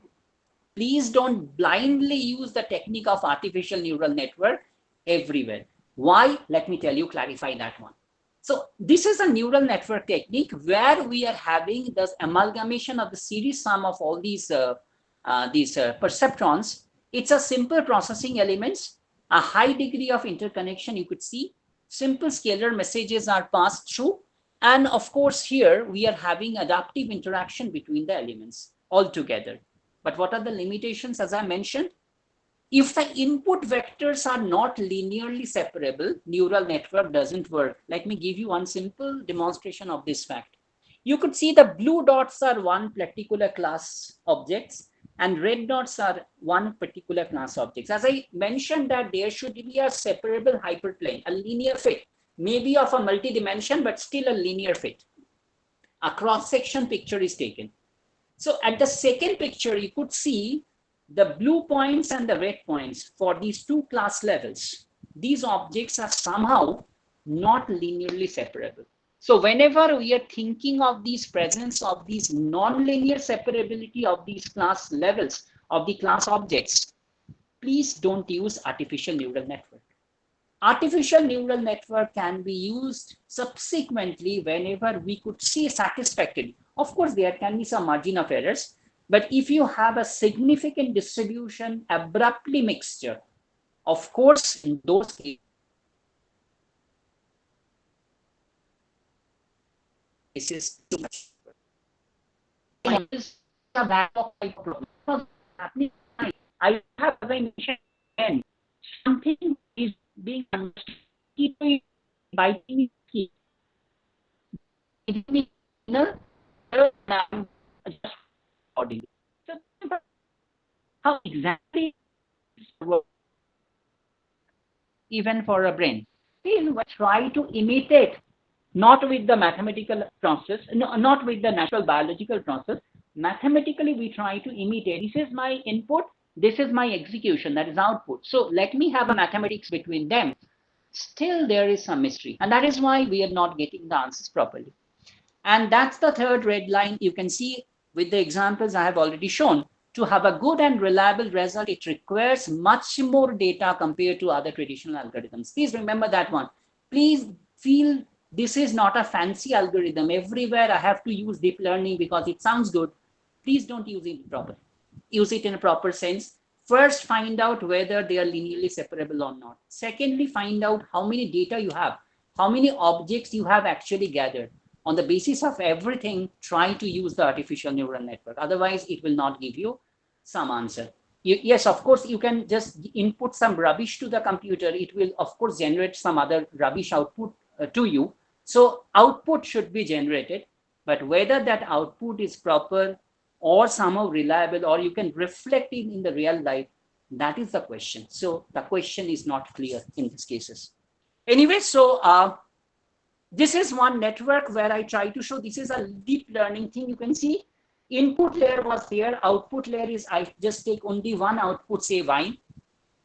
Please don't blindly use the technique of artificial neural network everywhere. Why? Let me tell you, clarify that one. So this is a neural network technique where we are having this amalgamation of the series sum of all these perceptrons. It's a simple processing elements, a high degree of interconnection. You could see simple scalar messages are passed through. And of course, here we are having adaptive interaction between the elements altogether. But what are the limitations? As I mentioned, if the input vectors are not linearly separable, neural network doesn't work. Let me give you one simple demonstration of this fact. You could see the blue dots are one particular class objects and red dots are one particular class objects. As I mentioned, that there should be a separable hyperplane, a linear fit, maybe of a multi-dimension, but still a linear fit. A cross-section picture is taken. So at the second picture, you could see the blue points and the red points for these two class levels. These objects are somehow not linearly separable. So whenever we are thinking of these presence of these non-linear separability of these class levels of the class objects, please don't use artificial neural network. Artificial neural network can be used subsequently whenever we could see satisfactorily. Of course, there can be some margin of errors, but if you have a significant distribution, abruptly mixture, of course, in those cases, too much. I have mentioned something is being understood by me. So how exactly works even for a brain? Still, we try to imitate, not with the mathematical process, no, not with the natural biological process. Mathematically, we try to imitate. This is my input, this is my execution, that is output. So let me have a mathematics between them. Still, there is some mystery, and that is why we are not getting the answers properly. And that's the third red line. You can see with the examples I have already shown. To have a good and reliable result, it requires much more data compared to other traditional algorithms. Please remember that one. Please feel this is not a fancy algorithm. Everywhere I have to use deep learning because it sounds good. Please don't use it properly. Use it in a proper sense. First, find out whether they are linearly separable or not. Secondly, find out how many data you have, how many objects you have actually gathered. On the basis of everything, try to use the artificial neural network. Otherwise, it will not give you some answer. Yes, of course, you can just input some rubbish to the computer. It will, of course, generate some other rubbish output to you. So output should be generated, but whether that output is proper or somehow reliable, or you can reflect it in the real life, that is the question. So the question is not clear in these cases. Anyway, so this is one network where I try to show this is a deep learning thing. You can see input layer was there, output layer is, I just take only one output, say y.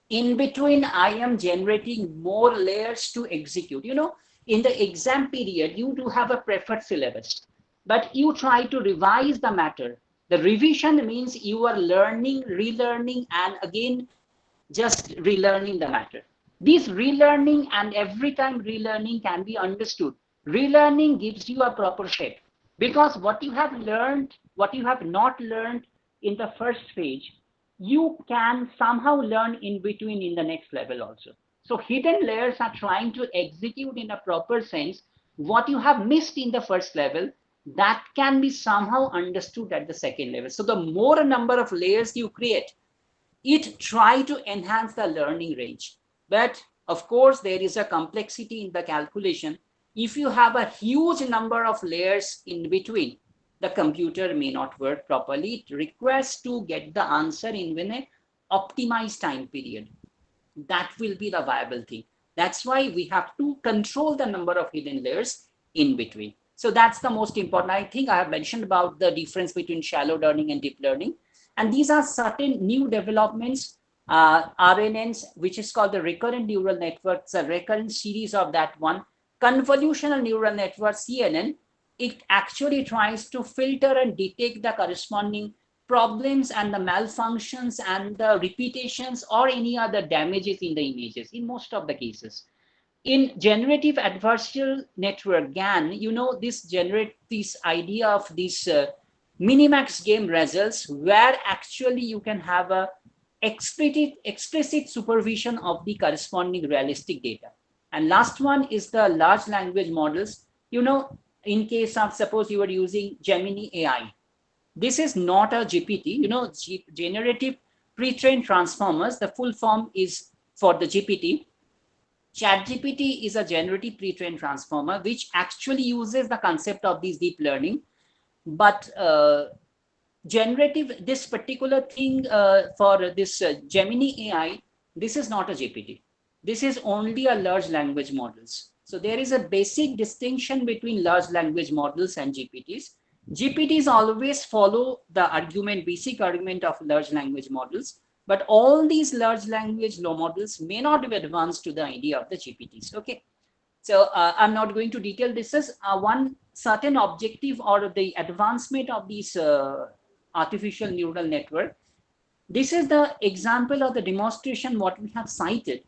In between, I am generating more layers to execute. You know, in the exam period, you do have a preferred syllabus. but you try to revise the matter. The revision means you are learning, relearning, and again just relearning the matter. This relearning and every time relearning can be understood. Relearning gives you a proper shape, because what you have learned, what you have not learned in the first stage, you can somehow learn in between in the next level also. So hidden layers are trying to execute in a proper sense what you have missed in the first level, that can be somehow understood at the second level. So the more number of layers you create, it try to enhance the learning range. But of course, there is a complexity in the calculation. If you have a huge number of layers in between, the computer may not work properly. It requires to get the answer in an optimized time period. That will be the viable thing. That's why we have to control the number of hidden layers in between. So that's the most important. I think I have mentioned about the difference between shallow learning and deep learning. And these are certain new developments, RNNs, which is called the recurrent neural networks, a recurrent series of that one. Convolutional neural network, CNN, it actually tries to filter and detect the corresponding problems and the malfunctions and the repetitions or any other damages in the images in most of the cases. In generative adversarial network, GAN, you know, this idea of this minimax game results, where actually you can have a explicit supervision of the corresponding realistic data. And last one is the large language models. You know, in case of, suppose you are using Gemini AI, this is not a GPT, you know, generative pre-trained transformers. The full form is for the GPT. ChatGPT is a generative pre-trained transformer, which actually uses the concept of this deep learning. But generative, this particular thing for this Gemini AI, this is not a GPT. This is only a large language models. So there is a basic distinction between large language models and GPTs. GPTs always follow the argument, basic argument of large language models, but all these large language models may not be advanced to the idea of the GPTs. Okay. So I'm not going to detail. This is one certain objective or the advancement of these artificial neural network. This is the example of the demonstration what we have cited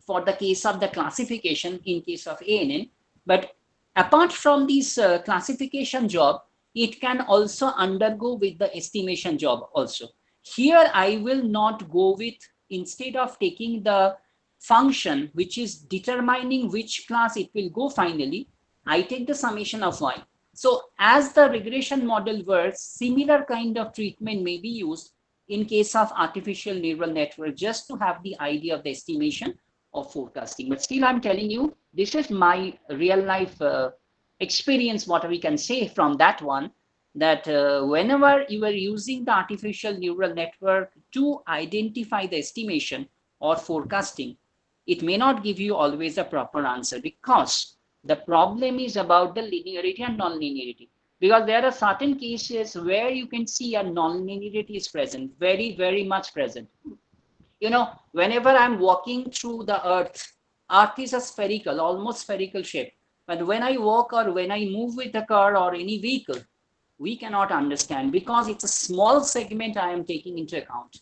for the case of the classification in case of ANN. But apart from this classification job, it can also undergo with the estimation job also. Here I will not go with, instead of taking the function which is determining which class it will go finally, I take the summation of y. So as the regression model works, similar kind of treatment may be used in case of artificial neural network, just to have the idea of the estimation of forecasting. But still I'm telling you, this is my real life experience, what we can say from that one, that whenever you are using the artificial neural network to identify the estimation or forecasting, it may not give you always a proper answer, because the problem is about the linearity and non-linearity. Because there are certain cases where you can see a non-linearity is present, very, very much present. You know, whenever I'm walking through the earth is a spherical, almost spherical shape. But when I walk or when I move with the car or any vehicle, we cannot understand, because it's a small segment I am taking into account.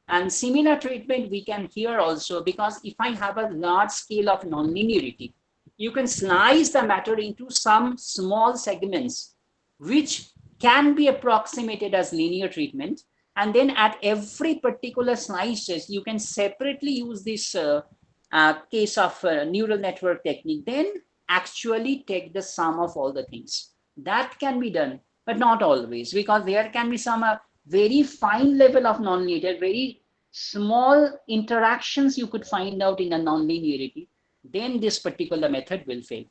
And similar treatment we can here also, because if I have a large scale of non-linearity, you can slice the matter into some small segments, which can be approximated as linear treatment. And then at every particular slices, you can separately use this case of neural network technique, then actually take the sum of all the things. That can be done, but not always, because there can be some very fine level of non-linear, very small interactions you could find out in a non-linearity. Then this particular method will fail.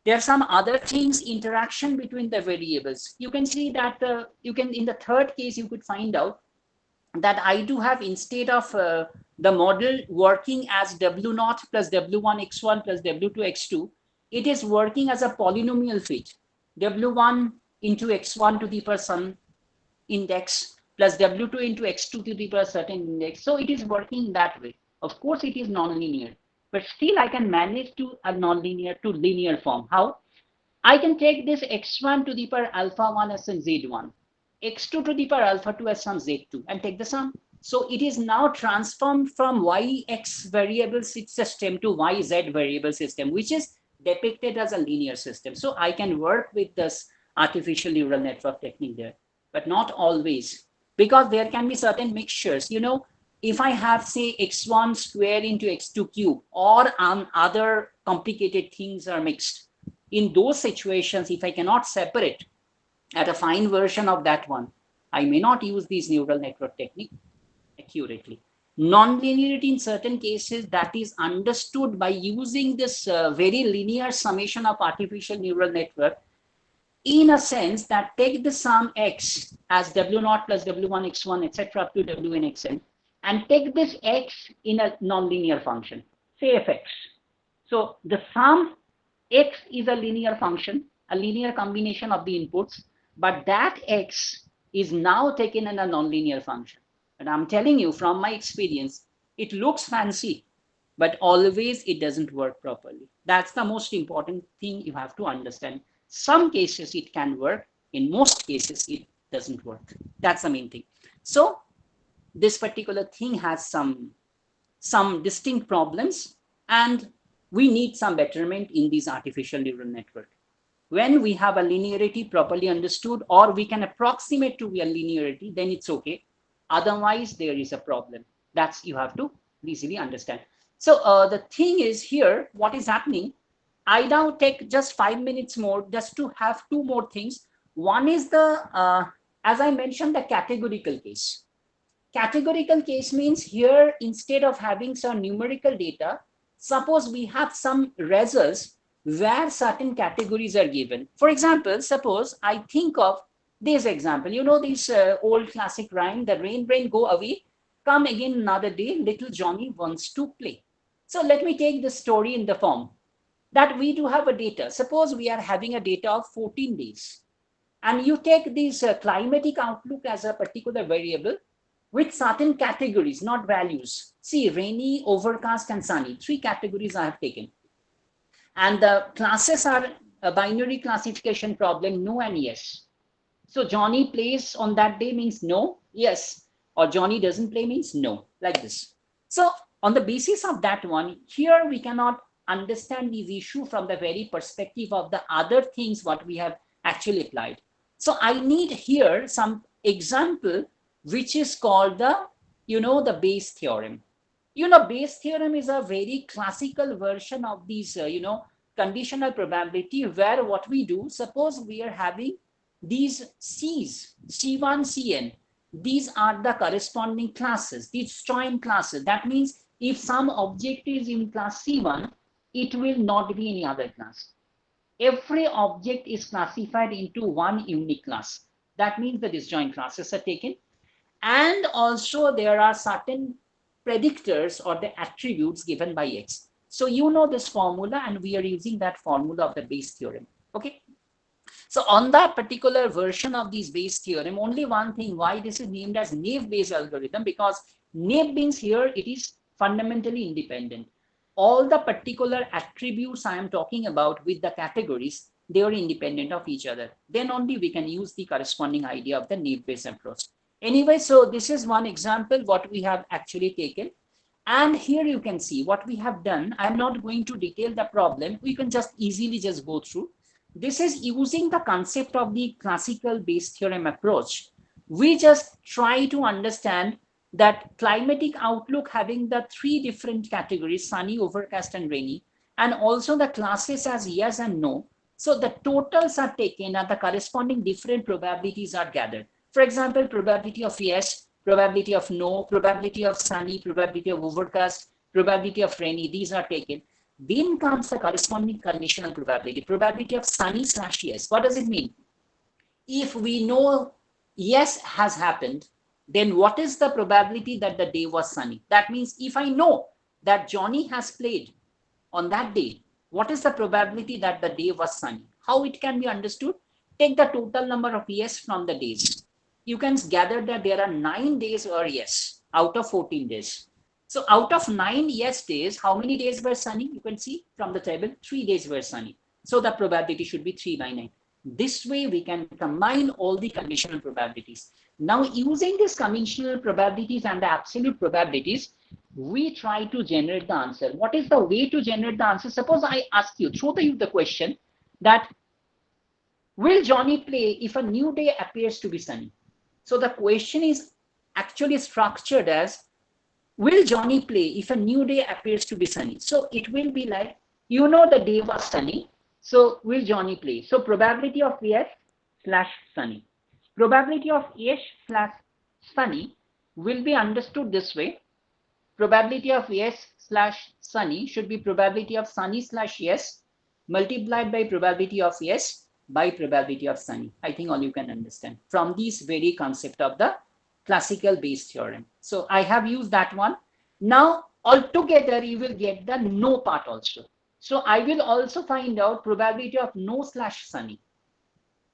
There are some other things, interaction between the variables. You can see that you can, in the third case, you could find out that I do have, instead of the model working as W0 plus W1 x1 plus W2 x2, it is working as a polynomial fit. W1 into x1 to the power some index plus W2 into x2 to the power certain index. So it is working that way. Of course, it is non-linear, but still I can manage to a non-linear to linear form. How? I can take this x1 to the power alpha 1 as some z1, x2 to the power alpha 2 as some z2, and take the sum. So it is now transformed from yx variable system to yz variable system, which is depicted as a linear system. So I can work with this artificial neural network technique there, but not always, because there can be certain mixtures. You know, if I have, say, x1 square into x2 cube, or other complicated things are mixed, in those situations, if I cannot separate at a fine version of that one, I may not use these neural network technique accurately. Non-linearity in certain cases, that is understood by using this very linear summation of artificial neural network, in a sense that take the sum x as w0 plus w1 x1 etc. up to wn xn, and take this x in a non-linear function, say fx. So the sum x is a linear function, a linear combination of the inputs, but that x is now taken in a nonlinear function. And I'm telling you from my experience, it looks fancy, but always it doesn't work properly. That's the most important thing you have to understand. Some cases it can work, in most cases it doesn't work. That's the main thing. So this particular thing has some distinct problems, and we need some betterment in these artificial neural network. When we have a linearity properly understood, or we can approximate to a linearity, then it's okay. Otherwise, there is a problem. That's you have to easily understand. So the thing is here, what is happening? I now take just 5 minutes more just to have two more things. One is the, as I mentioned, the categorical case. Categorical case means here, instead of having some numerical data, suppose we have some results where certain categories are given. For example, suppose I think of this example, you know, this old classic rhyme, the rain, rain, go away, come again another day, little Johnny wants to play. So let me take the story in the form that we do have a data. Suppose we are having a data of 14 days, and you take this climatic outlook as a particular variable with certain categories, not values. See, rainy, overcast, and sunny, three categories I have taken. And the classes are a binary classification problem, no and yes. So Johnny plays on that day means no, yes, or Johnny doesn't play means no, like this. So on the basis of that one, here we cannot understand this issue from the very perspective of the other things what we have actually applied. So I need here some example, which is called the, you know, the Bayes theorem. You know, Bayes theorem is a very classical version of these, you know, conditional probability, where what we do, suppose we are having these C's, C1, Cn, these are the corresponding classes, these joint classes. That means if some object is in class C1, it will not be any other class. Every object is classified into one unique class. That means the disjoint classes are taken. And also there are certain predictors or the attributes given by X. So you know this formula, and we are using that formula of the Bayes theorem. Okay. So on that particular version of this Bayes theorem, only one thing, why this is named as Naive-Bayes algorithm, because Naive means here it is fundamentally independent. All the particular attributes I am talking about with the categories, they are independent of each other. Then only we can use the corresponding idea of the Naive-Bayes approach. Anyway, so this is one example what we have actually taken. And here you can see what we have done. I'm not going to detail the problem. We can just easily just go through. This is using the concept of the classical Bayes theorem approach. We just try to understand that climatic outlook having the three different categories, sunny, overcast, and rainy, and also the classes as yes and no. So the totals are taken and the corresponding different probabilities are gathered. For example, probability of yes, probability of no, probability of sunny, probability of overcast, probability of rainy, these are taken. Then comes the corresponding conditional probability, probability of sunny / yes. What does it mean? If we know yes has happened, then what is the probability that the day was sunny? That means if I know that Johnny has played on that day, what is the probability that the day was sunny? How it can be understood? Take the total number of yes from the days. You can gather that there are 9 days or yes out of 14 days. So out of 9 yes days, how many days were sunny? You can see from the table, 3 days were sunny. So the probability should be 3 by 9. This way we can combine all the conditional probabilities. Now using these conditional probabilities and the absolute probabilities, we try to generate the answer. What is the way to generate the answer? Suppose I ask you, throw you the question that, will Johnny play if a new day appears to be sunny? So the question is actually structured as, will Johnny play if a new day appears to be sunny? So it will be like, you know, the day was sunny. So will Johnny play? So probability of yes slash sunny. Probability of yes slash sunny will be understood this way. Probability of yes slash sunny should be probability of sunny slash yes multiplied by probability of yes by probability of sunny. I think all you can understand from this very concept of the classical Bayes theorem. So I have used that one. Now altogether you will get the no part also. So I will also find out probability of no slash sunny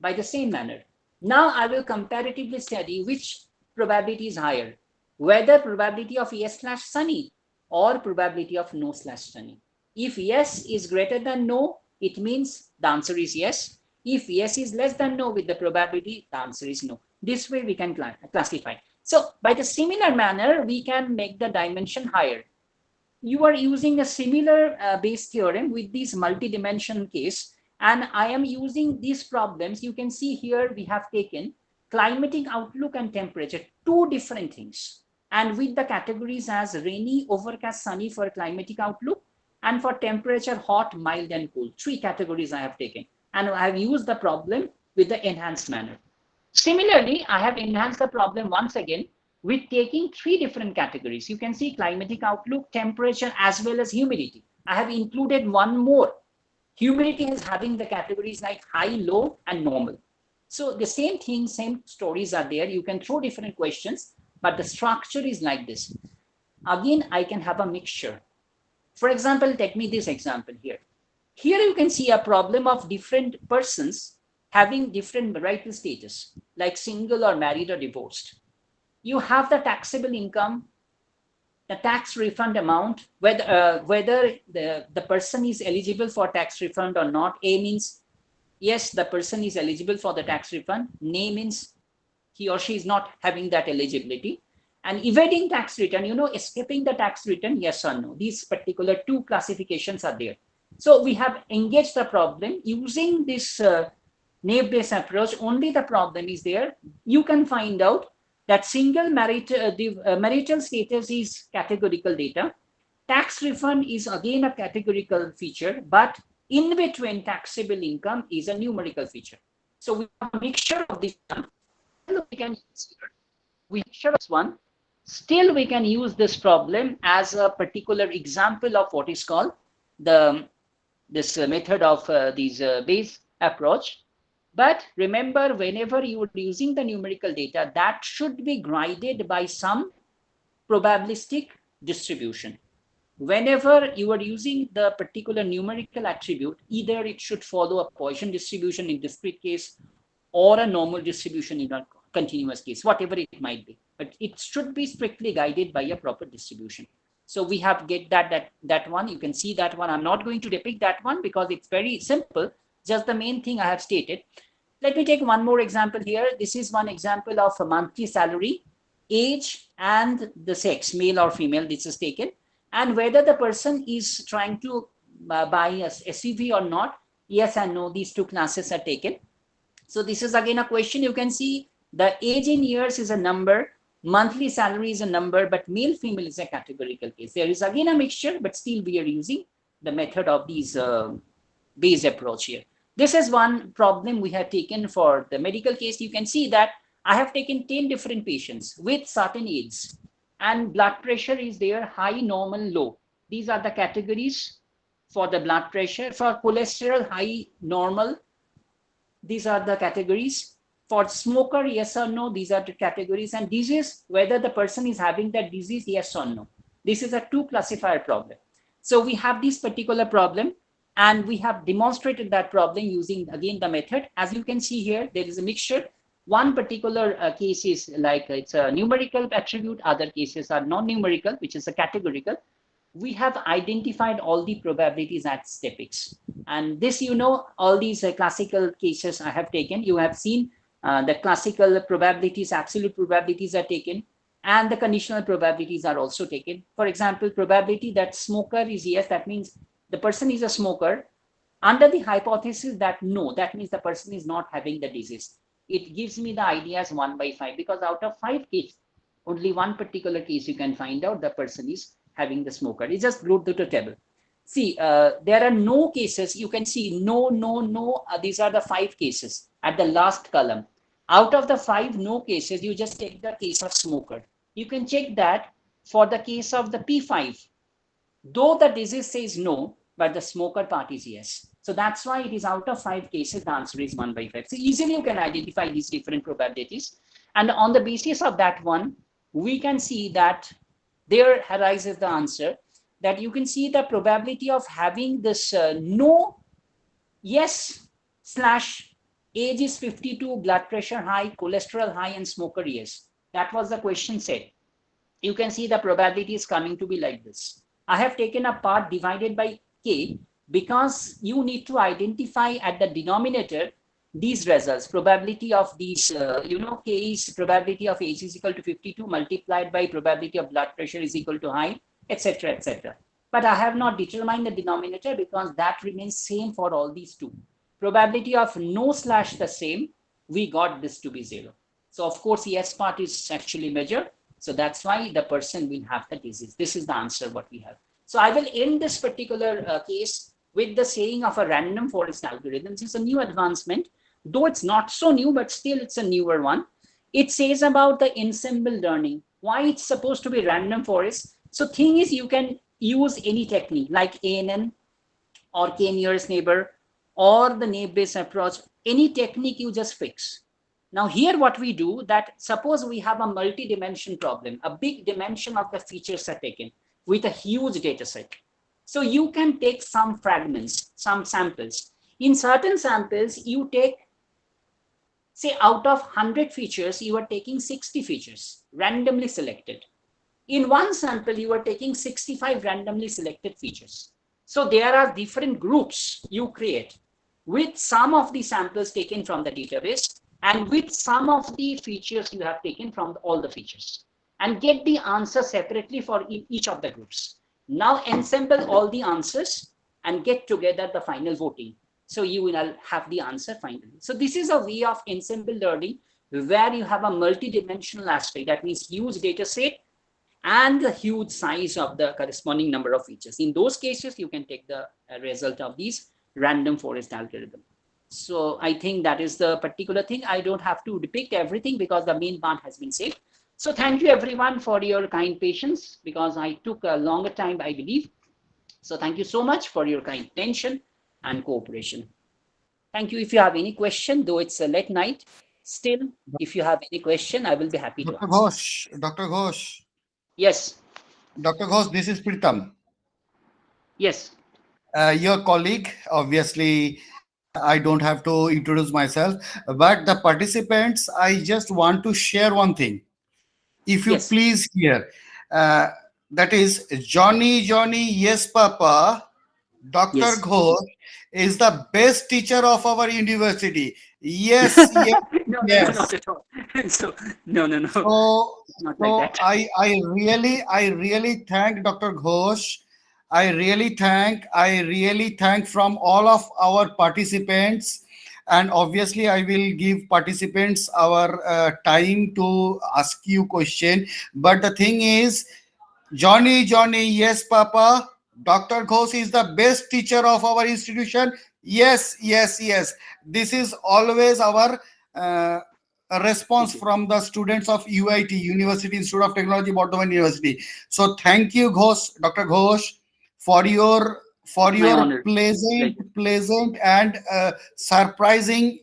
by the same manner. Now I will comparatively study which probability is higher, whether probability of yes slash sunny or probability of no slash sunny. If yes is greater than no, it means the answer is yes. If yes is less than no with the probability, the answer is no. This way we can classify. So by the similar manner, we can make the dimension higher. You are using a similar Bayes theorem with this multi-dimensional case, and I am using these problems. You can see here we have taken climatic outlook and temperature, two different things, and with the categories as rainy, overcast, sunny for climatic outlook, and for temperature hot, mild, and cool. Three categories I have taken, and I have used the problem with the enhanced manner. Similarly, I have enhanced the problem once again with taking three different categories. You can see climatic outlook, temperature, as well as humidity. I have included one more. Humidity is having the categories like high, low, and normal. So the same thing, same stories are there. You can throw different questions, but the structure is like this. Again, I can have a mixture. For example, take me this example here. Here you can see a problem of different persons having different marital status, like single or married or divorced. You have the taxable income, the tax refund amount, whether the person is eligible for tax refund or not. A means yes, the person is eligible for the tax refund. Nay means he or she is not having that eligibility. And evading tax return, you know, escaping the tax return, yes or no. These particular two classifications are there. So we have engaged the problem using this naive-Bayes approach. Only the problem is there. You can find out that single marital status is categorical data. Tax refund is again a categorical feature, but in between taxable income is a numerical feature. So we have a mixture of this one. We can mixture of one. Still, we can use this problem as a particular example of what is called this method of Bayes approach. But remember, whenever you are using the numerical data, that should be guided by some probabilistic distribution. Whenever you are using the particular numerical attribute, either it should follow a Poisson distribution in discrete case or a normal distribution in a continuous case, whatever it might be. But it should be strictly guided by a proper distribution. So we have get that one. You can see that one. I'm not going to depict that one because it's very simple. Just the main thing I have stated. Let me take one more example here. This is one example of a monthly salary, age, and the sex, male or female. This is taken, and whether the person is trying to buy a SUV or not. Yes and no. These two classes are taken. So this is again a question. You can see the age in years is a number, monthly salary is a number, but male female is a categorical case. There is again a mixture, but still we are using the method of these Bayes approach here. This is one problem we have taken for the medical case. You can see that I have taken 10 different patients with certain ages, and blood pressure is there, high, normal, low. These are the categories for the blood pressure. For cholesterol, high, normal. These are the categories. For smoker, yes or no, these are the categories. And disease, whether the person is having that disease, yes or no. This is a two classifier problem. So we have this particular problem, and we have demonstrated that problem using again the method. As you can see here, there is a mixture. One particular case is like it's a numerical attribute, other cases are non-numerical, which is a categorical. we have identified all the probabilities at step X. And this, all these classical cases I have taken, you have seen the classical probabilities, absolute probabilities are taken, and the conditional probabilities are also taken. For example, probability that smoker is yes, that means the person is a smoker. Under the hypothesis that no, that means the person is not having the disease. It gives me the idea as 1 by 5, because out of 5 cases, only one particular case you can find out the person is having the smoker. It's just glued to the table. See, there are no cases. You can see no, no, no. These are the 5 cases at the last column. Out of the 5 no cases, you just take the case of smoker. You can check that for the case of the P5. Though the disease says no, but the smoker part is yes. So that's why it is out of 5 cases, the answer is 1 by 5. So easily you can identify these different probabilities. And on the basis of that one, we can see that there arises the answer that you can see the probability of having this no, yes, slash age is 52, blood pressure high, cholesterol high, and smoker yes. That was the question said. You can see the probability is coming to be like this. I have taken a part divided by k because you need to identify at the denominator these results. Probability of these, k is probability of age is equal to 52 multiplied by probability of blood pressure is equal to high, etc., etc. But I have not determined the denominator because that remains same for all these two. Probability of no slash the same, we got this to be 0. So of course, yes part is actually measured. So that's why the person will have the disease. This is the answer what we have. So I will end this particular case with the saying of a random forest algorithm. This is a new advancement, though it's not so new, but still it's a newer one. It says about the ensemble learning, why it's supposed to be random forest. So thing is, you can use any technique like ANN or k nearest neighbor or the naive-based approach, any technique you just fix. Now here what we do, that suppose we have a multi-dimension problem, a big dimension of the features are taken with a huge data set. So you can take some fragments, some samples. In certain samples, you take, say out of 100 features, you are taking 60 features, randomly selected. In one sample, you are taking 65 randomly selected features. So there are different groups you create with some of the samples taken from the database and with some of the features you have taken from all the features, and get the answer separately for each of the groups. Now ensemble all the answers and get together the final voting. So you will have the answer finally. So this is a way of ensemble learning where you have a multi-dimensional aspect. That means huge data set and the huge size of the corresponding number of features. In those cases, you can take the result of these random forest algorithm. So I think that is the particular thing. I don't have to depict everything because the main part has been said. So thank you everyone for your kind patience, because I took a longer time, I believe. So thank you so much for your kind attention and cooperation. Thank you. If you have any question, though it's a late night, still, if you have any question, I will be happy to answer. Dr. Ghosh, Yes. Dr. Ghosh, this is Pritam. Yes. Your colleague, obviously, I don't have to introduce myself, but the participants, I just want to share one thing. If you Yes. please hear, that is Johnny, yes, Papa, Dr. Yes. Ghosh is the best teacher of our university. Yes, yes, No, yes. not at all. So, no. So, Not like that. I really thank Dr. Ghosh. I really thank from all of our participants. And obviously, I will give participants our time to ask you question. But the thing is, Johnny, yes, Papa. Dr. Ghosh is the best teacher of our institution. Yes, yes, yes. This is always our response from the students of UIT, University Institute of Technology, Bardhaman University. So thank you, Ghosh, Dr. Ghosh, for your My honor. pleasant and surprising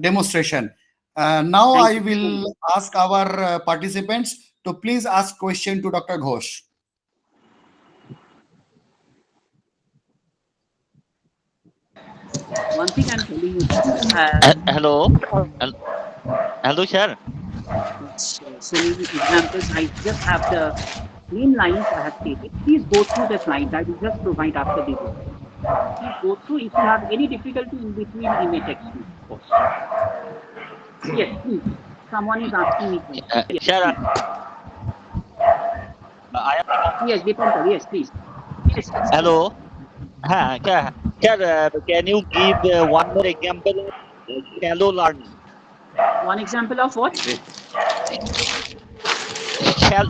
demonstration. Now Thank I you. will ask our participants to please ask question to Dr. Ghosh. One thing I'm telling you that Hello. Hello, sir. so many examples. I just have the main lines I have stated. Please go through the slides. I will just provide after this. Please go through. If you have any difficulty in between, you may text me, of course. Yes, please. Someone is asking me questions. Yes, Sir, please. Yes, Deepankar. Yes, please. Yes, yes. hello. Sir, can you give one more example of shallow learning? One example of what? Shall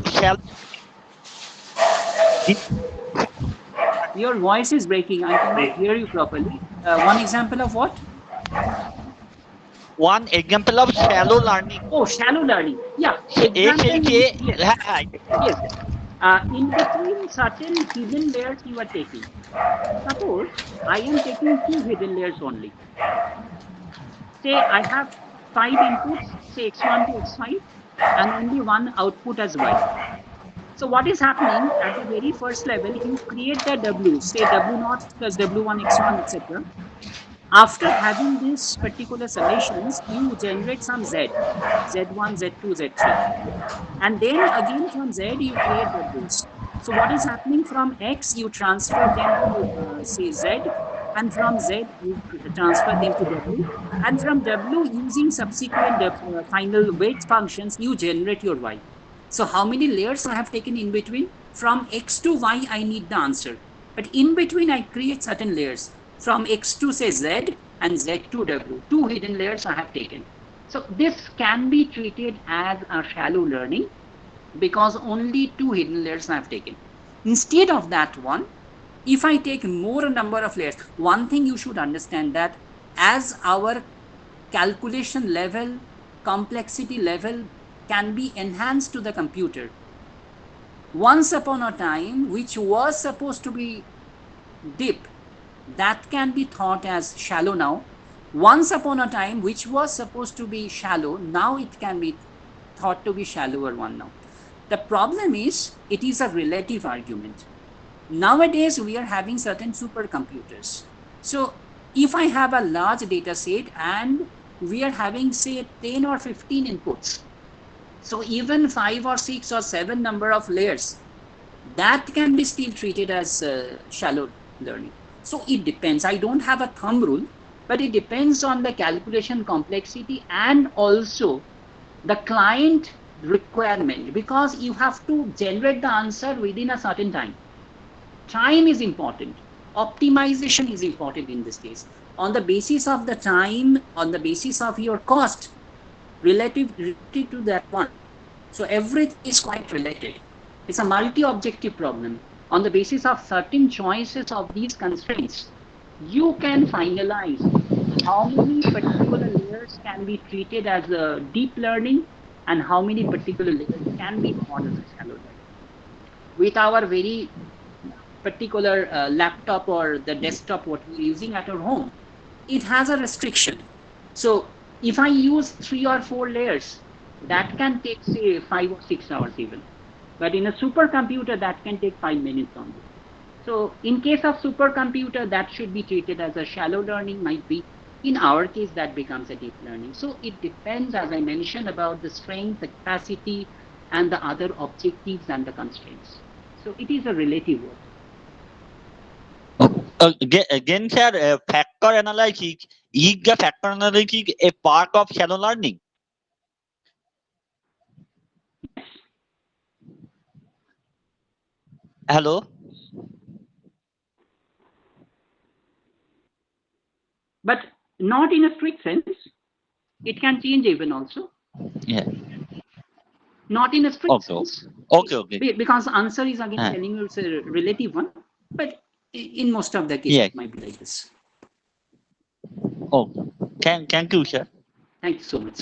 Your voice is breaking. I cannot hear you properly. One example of what? one example of shallow learning. Oh, shallow learning. Yeah. Example SEP. means, yes. Yes. In between certain hidden layers you are taking. Suppose I am taking 2 hidden layers only. Say I have 5 inputs, say x1 to x5, and only one output as y. So what is happening at the very first level, you create the W, say W0 plus W1 x1, etc. After having these particular summations, you generate some Z, Z1, Z2, Z3. And then again from Z, you create Ws. So what is happening from X, you transfer them to say Z, and from Z, you transfer them to W. And from W, using subsequent final weight functions, you generate your Y. So how many layers I have taken in between? From X to Y, I need the answer. But in between, I create certain layers. From X to say Z and Z to W. 2 hidden layers I have taken. So this can be treated as a shallow learning because only 2 hidden layers I have taken. Instead of that one, if I take more number of layers, one thing you should understand that as our calculation level, complexity level can be enhanced to the computer. Once upon a time, which was supposed to be deep, that can be thought as shallow now. Once upon a time, which was supposed to be shallow, now it can be thought to be shallower one now. The problem is, it is a relative argument. Nowadays, we are having certain supercomputers. So if I have a large data set and we are having say 10 or 15 inputs, so even 5 or 6 or 7 number of layers, that can be still treated as shallow learning. So it depends. I don't have a thumb rule, but it depends on the calculation complexity and also the client requirement, because you have to generate the answer within a certain time. Time is important. Optimization is important in this case. On the basis of the time, on the basis of your cost, relative to that one. So everything is quite related. It's a multi-objective problem. On the basis of certain choices of these constraints, you can finalize how many particular layers can be treated as a deep learning and how many particular layers can be thought as a shallow learning. With our very particular laptop or the desktop what we're using at our home, it has a restriction. So if I use 3 or 4 layers, that can take say 5 or 6 hours even. But in a supercomputer, that can take 5 minutes only. So in case of supercomputer, that should be treated as a shallow learning, might be. In our case, that becomes a deep learning. So it depends, as I mentioned, about the strength, the capacity, and the other objectives and the constraints. So it is a relative word. Again, sir, factor analysis is the factor analysis a part of shallow learning? Hello. But not in a strict sense. It can change even also. Yeah. Not in a strict sense. Okay. Because answer is again telling you it's a relative one. But in most of the cases, it might be like this. Oh, thank you, sir. Thank you so much.